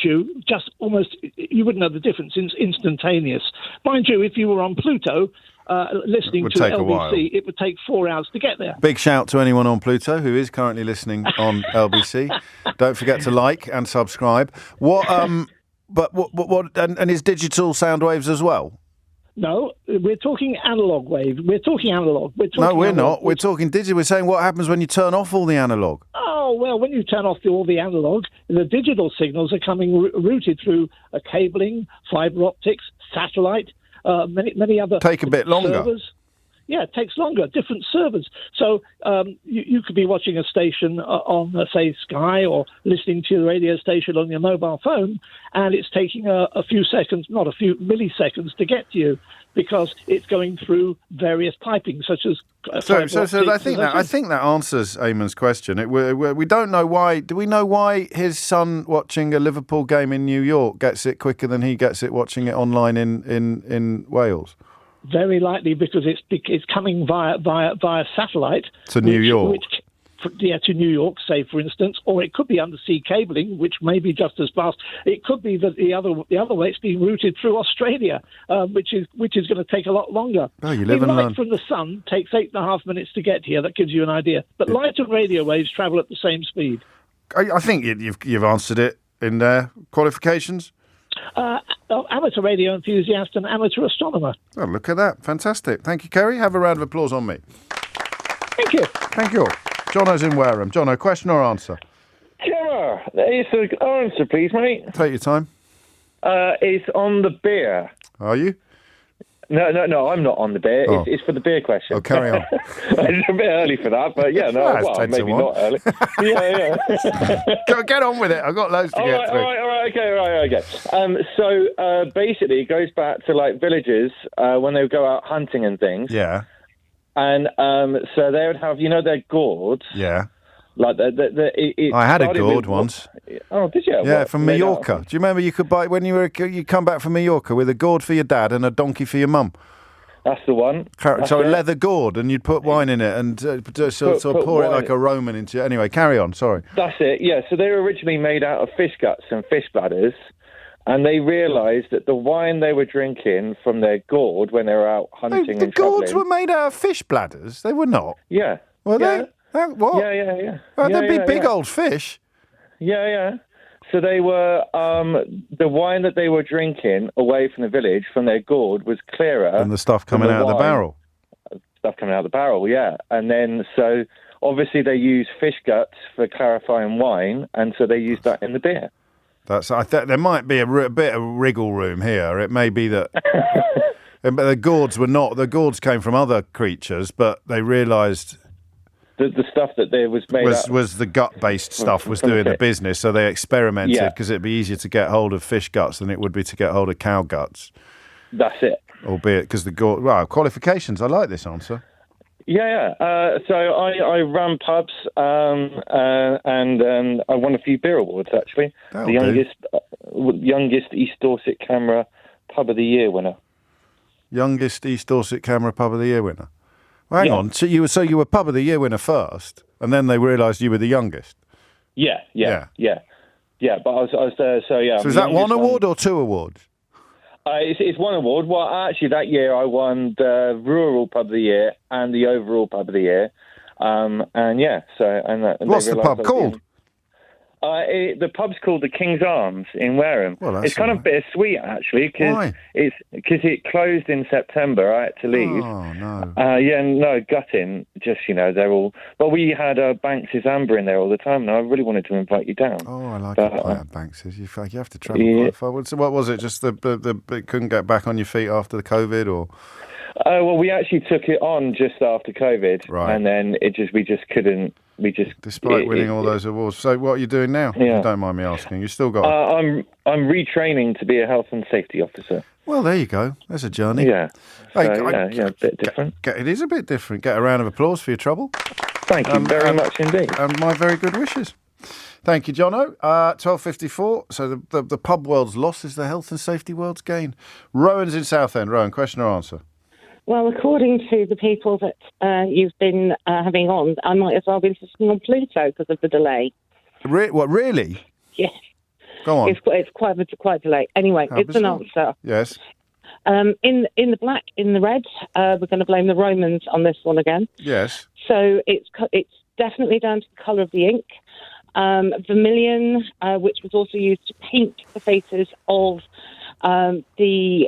you just almost. You wouldn't know the difference. Instantaneous. Mind you, if you were on Pluto. Listening to LBC, it would take 4 hours to get there. Big shout to anyone on Pluto who is currently listening on LBC. Don't forget to like and subscribe. What is digital sound waves as well? No, we're talking analog waves. We're talking analog. No, we're not. We're talking digital. We're saying what happens when you turn off all the analog. Oh, well, when you turn off all the analog, the digital signals are coming routed through cabling, fibre optics, satellite, many other take a bit longer. Servers. Yeah, it takes longer, different servers. So you could be watching a station on, say, Sky, or listening to the radio station on your mobile phone, and it's taking a few seconds, not a few milliseconds, to get to you, because it's going through various piping, such as So I think that answers Eamon's question. We don't know why. Do we know why his son watching a Liverpool game in New York gets it quicker than he gets it watching it online in Wales? Very likely because it's coming via satellite to New York. To New York, say, for instance, or it could be undersea cabling, which may be just as fast. It could be that the other way it's being routed through Australia, which is going to take a lot longer. Oh, you live and learn. Light from the sun takes 8.5 minutes to get here. That gives you an idea. But light and radio waves travel at the same speed. I think you've answered it in there. Qualifications? Amateur radio enthusiast and amateur astronomer. Oh, look at that. Fantastic. Thank you, Kerry. Have a round of applause on me. Thank you. Thank you. Jono's in Wareham. Jono, question or answer? Sure. It's an answer, please, mate. Take your time. It's on the beer. Are you? No, I'm not on the beer. Oh. It's for the beer question. Oh, carry on. It's a bit early for that, but yeah, maybe not early. Yeah. Get on with it. I've got loads to get through. All right, okay. So basically, it goes back to like villages when they would go out hunting and things. Yeah. And so they would have, their gourds. Yeah. Like I had a gourd once. Oh, did you? Yeah, from Mallorca. Do you remember you could buy when you come back from Mallorca with a gourd for your dad and a donkey for your mum? That's the one. So a leather gourd, and you'd put wine in it and pour it like a Roman into it. Anyway, carry on. Sorry. That's it. Yeah. So they were originally made out of fish guts and fish bladders. And they realised that the wine they were drinking from their gourd when they were out hunting and travelling... The gourds were made out of fish bladders? They were not? Yeah. Were they? What? Yeah. They'd be big old fish. Yeah. So they were... the wine that they were drinking away from the village, from their gourd, was clearer... And the stuff coming out of the barrel. Stuff coming out of the barrel, yeah. And then, so, obviously they use fish guts for clarifying wine, and so they use that in the beer. There might be a bit of wriggle room here. It may be that the gourds came from other creatures, but they realised the stuff that there was made was the gut-based stuff was doing the business. So they experimented because it'd be easier to get hold of fish guts than it would be to get hold of cow guts. That's it. Albeit because the gourd. Wow, qualifications. I like this answer. Yeah. So I ran pubs and I won a few beer awards, actually. The youngest East Dorset Camera Pub of the Year winner. Youngest East Dorset Camera Pub of the Year winner. Well, hang on. So you were Pub of the Year winner first, and then they realised you were the youngest. Yeah. But I was there. So yeah. So is that one award or two awards? It's one award. Well, actually, that year I won the Rural Pub of the Year and the Overall Pub of the Year. What's the pub called? The pub's called the King's Arms in Wareham. Well, it's kind of bittersweet, actually, because it closed in September. I had to leave. Oh, no. Gutting. Just, they're all... Well, we had Banks's Amber in there all the time, and I really wanted to invite you down. Oh, I like it quite at Banks's. You have to travel quite far. So what was it? Just the couldn't get back on your feet after the COVID, or... Oh well, we actually took it on just after COVID, Right. and then we just couldn't. Despite winning all those awards. So what are you doing now? Yeah. If you don't mind me asking. You still got. I'm retraining to be a health and safety officer. Well, there you go. There's a journey. Yeah. Hey, A bit different. It is a bit different. Get a round of applause for your trouble. Thank you very much indeed. And my very good wishes. Thank you, Jono. 12:54. So the pub world's loss is the health and safety world's gain. Rowan's in Southend. Rowan, question or answer? Well, according to the people that you've been having on, I might as well be listening on Pluto because of the delay. What, really? Yes. Go on. It's quite delayed. Anyway, it's an answer. Yes. In the black, in the red, we're going to blame the Romans on this one again. Yes. So it's definitely down to the colour of the ink. Vermilion, which was also used to paint the faces of the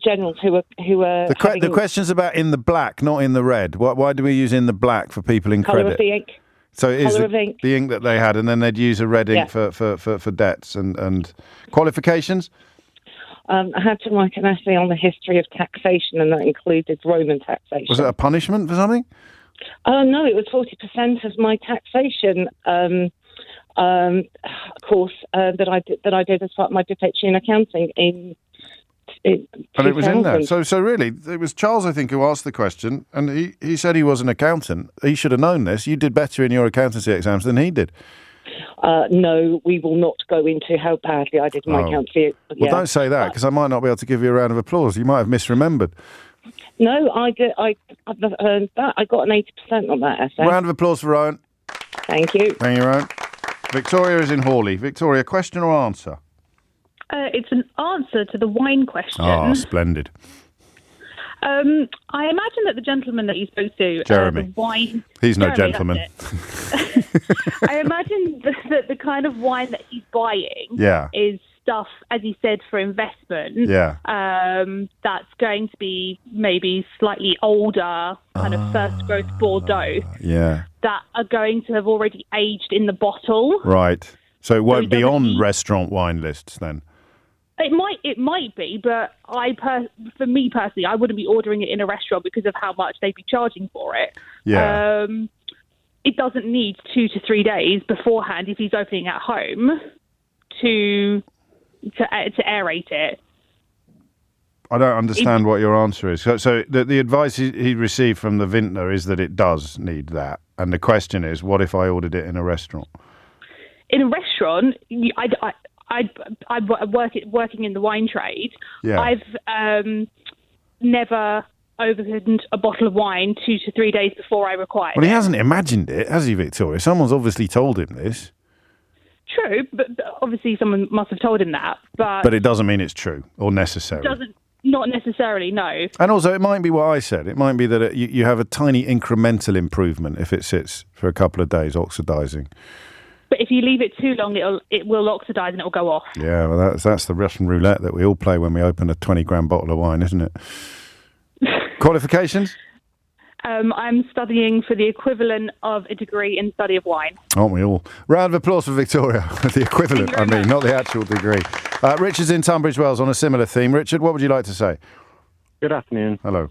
generals who were. The question's about in the black, not in the red. Why do we use in the black for people in credit? Colour of the ink. So it is Colour of ink. the ink that they had, and then they'd use a red ink for debts and qualifications. I had to write an essay on the history of taxation, and that included Roman taxation. Was it a punishment for something? Oh no, it was 40% of my taxation course that I did as part of my PhD in accounting in and it was in there. So really, it was Charles, I think, who asked the question, and he said he was an accountant. He should have known this. You did better in your accountancy exams than he did. No, we will not go into how badly I did my accountancy. Well, don't say that, because I might not be able to give you a round of applause. You might have misremembered. No, I did. I got an 80% on that essay. Round of applause for Rowan. Thank you. Thank you, Rowan. Victoria is in Hawley. Victoria, question or answer? It's an answer to the wine question. Oh, splendid. I imagine that the gentleman that you spoke to, Jeremy, the wine. He's no Jeremy, gentleman. I imagine that the kind of wine that he's buying is stuff, as he said, for investment. Yeah. That's going to be maybe slightly older, kind of first growth Bordeaux. Yeah. That are going to have already aged in the bottle. Right. So it won't be on restaurant wine lists then? It might be, but for me personally, I wouldn't be ordering it in a restaurant because of how much they'd be charging for it. Yeah. It doesn't need 2 to 3 days beforehand if he's opening at home to aerate it. I don't understand what your answer is. So the advice he received from the vintner is that it does need that, and the question is, what if I ordered it in a restaurant? In a restaurant, I'm working in the wine trade. Yeah. I've never opened a bottle of wine 2 to 3 days before I require. Well, he hasn't imagined it, has he, Victoria? Someone's obviously told him this. True, but obviously someone must have told him that. But it doesn't mean it's true or necessary. Not necessarily, no. And also, it might be what I said. It might be that you have a tiny incremental improvement if it sits for a couple of days oxidising. But if you leave it too long, it will oxidise and it will go off. Yeah, well, that's the Russian roulette that we all play when we open a 20-gram bottle of wine, isn't it? Qualifications? I'm studying for the equivalent of a degree in study of wine. Aren't we all? Round of applause for Victoria. The equivalent, I mean, not the actual degree. Richard's in Tunbridge Wells on a similar theme. Richard, what would you like to say? Good afternoon. Hello.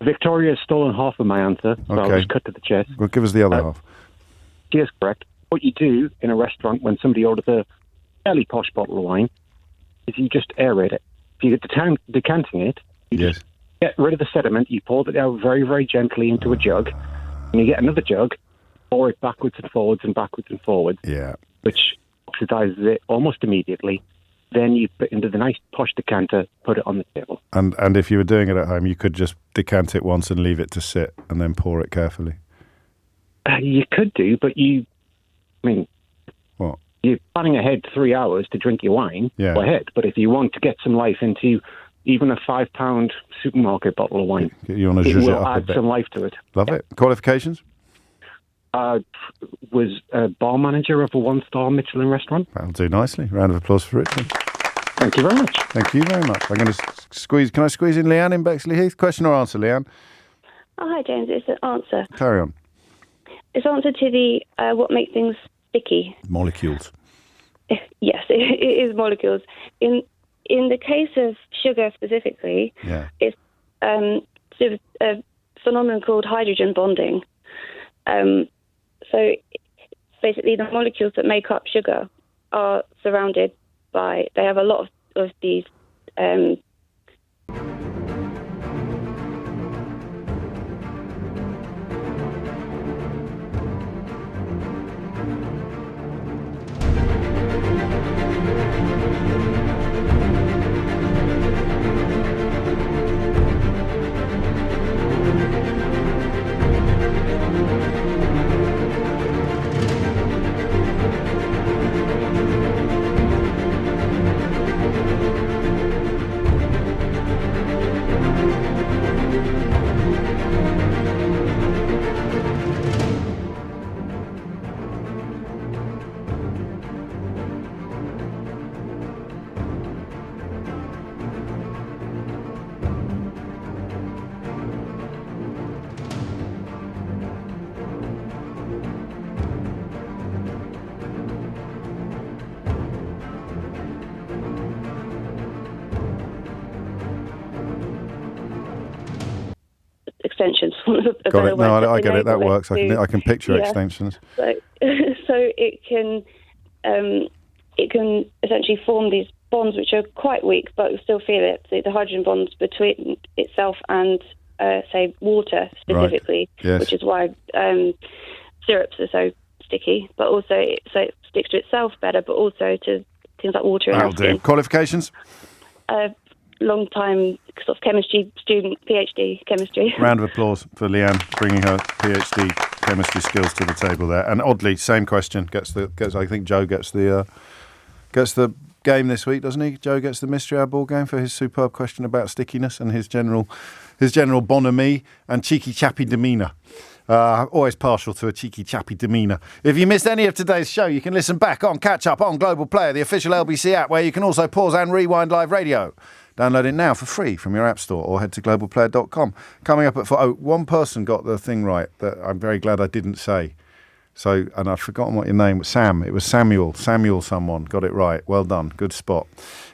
Victoria has stolen half of my answer, so I'll just cut to the chase. Well, give us the other half. She is correct. What you do in a restaurant when somebody orders a fairly posh bottle of wine is you just aerate it. If you get decanting it, you just get rid of the sediment, you pour it out very, very gently into a jug, and you get another jug, pour it backwards and forwards and backwards and forwards, which oxidizes it almost immediately. Then you put it into the nice posh decanter, put it on the table. And if you were doing it at home, you could just decant it once and leave it to sit and then pour it carefully. You could do, but what? You're planning ahead 3 hours to drink your wine. Go ahead. But if you want to get some life into even a £5 supermarket bottle of wine, you want to it zhuzh will it up a add bit. some life to it. Love it. Qualifications? Was a bar manager of a one-star Michelin restaurant. That'll do nicely. Round of applause for Richard. Thank you very much. Thank you very much. I'm going to squeeze. Can I squeeze in Leanne in Bexley Heath? Question or answer, Leanne? Oh, hi, James. It's an answer. Carry on. It's answer to the what makes things sticky. Molecules. Yes, it is molecules. In in the case of sugar specifically, it's sort of a phenomenon called hydrogen bonding. So basically, the molecules that make up sugar are surrounded by. They have a lot of these. Extensions. Got it. No, I get it. That works. I can picture extensions. So it can essentially form these bonds which are quite weak, but you still feel it. The hydrogen bonds between itself and say water specifically, which is why syrups are so sticky. But also, it sticks to itself better, but also to things like water in our skin. Qualifications? Long-time sort of chemistry student, PhD chemistry. Round of applause for Leanne bringing her PhD chemistry skills to the table there. And oddly, same question. I think Joe gets the game this week, doesn't he? Joe gets the Mystery Hour board game for his superb question about stickiness and his general bonhomie and cheeky chappy demeanour. Always partial to a cheeky chappy demeanour. If you missed any of today's show, you can listen back on Catch Up on Global Player, the official LBC app, where you can also pause and rewind live radio. Download it now for free from your app store or head to globalplayer.com. Coming up at one person got the thing right that I'm very glad I didn't say. So, and I've forgotten what your name was. Sam. It was Samuel. Samuel someone got it right. Well done. Good spot.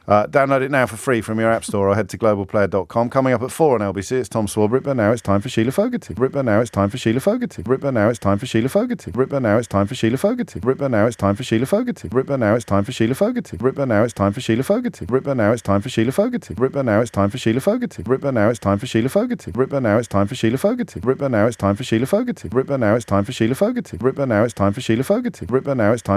Download it now for free from your app store or head to globalplayer.com. Coming up at 4 on LBC, it's Tom Swarbrick, but now it's time for Sheila Fogarty. Ripper, now it's time for Sheila Fogarty. Ripper, now it's time for Sheila Fogarty. Ripper, now it's time for Sheila Fogarty. Ripper, now it's time for Sheila Fogarty. Ripper, now it's time for Sheila Fogarty. Ripper, now it's time for Sheila Fogarty. Ripper, now it's time for Sheila Fogarty. Ripper, now it's time for Sheila Fogarty. Ripper, now it's time for Sheila Fogarty. Ripper, now it's time for Sheila Fogarty. Ripper, now it's time for Sheila Fogarty. Ripper, now it's time for Sheila Fogarty. Ripper, now it's time for Sheila Fogarty. Ripper, now it's time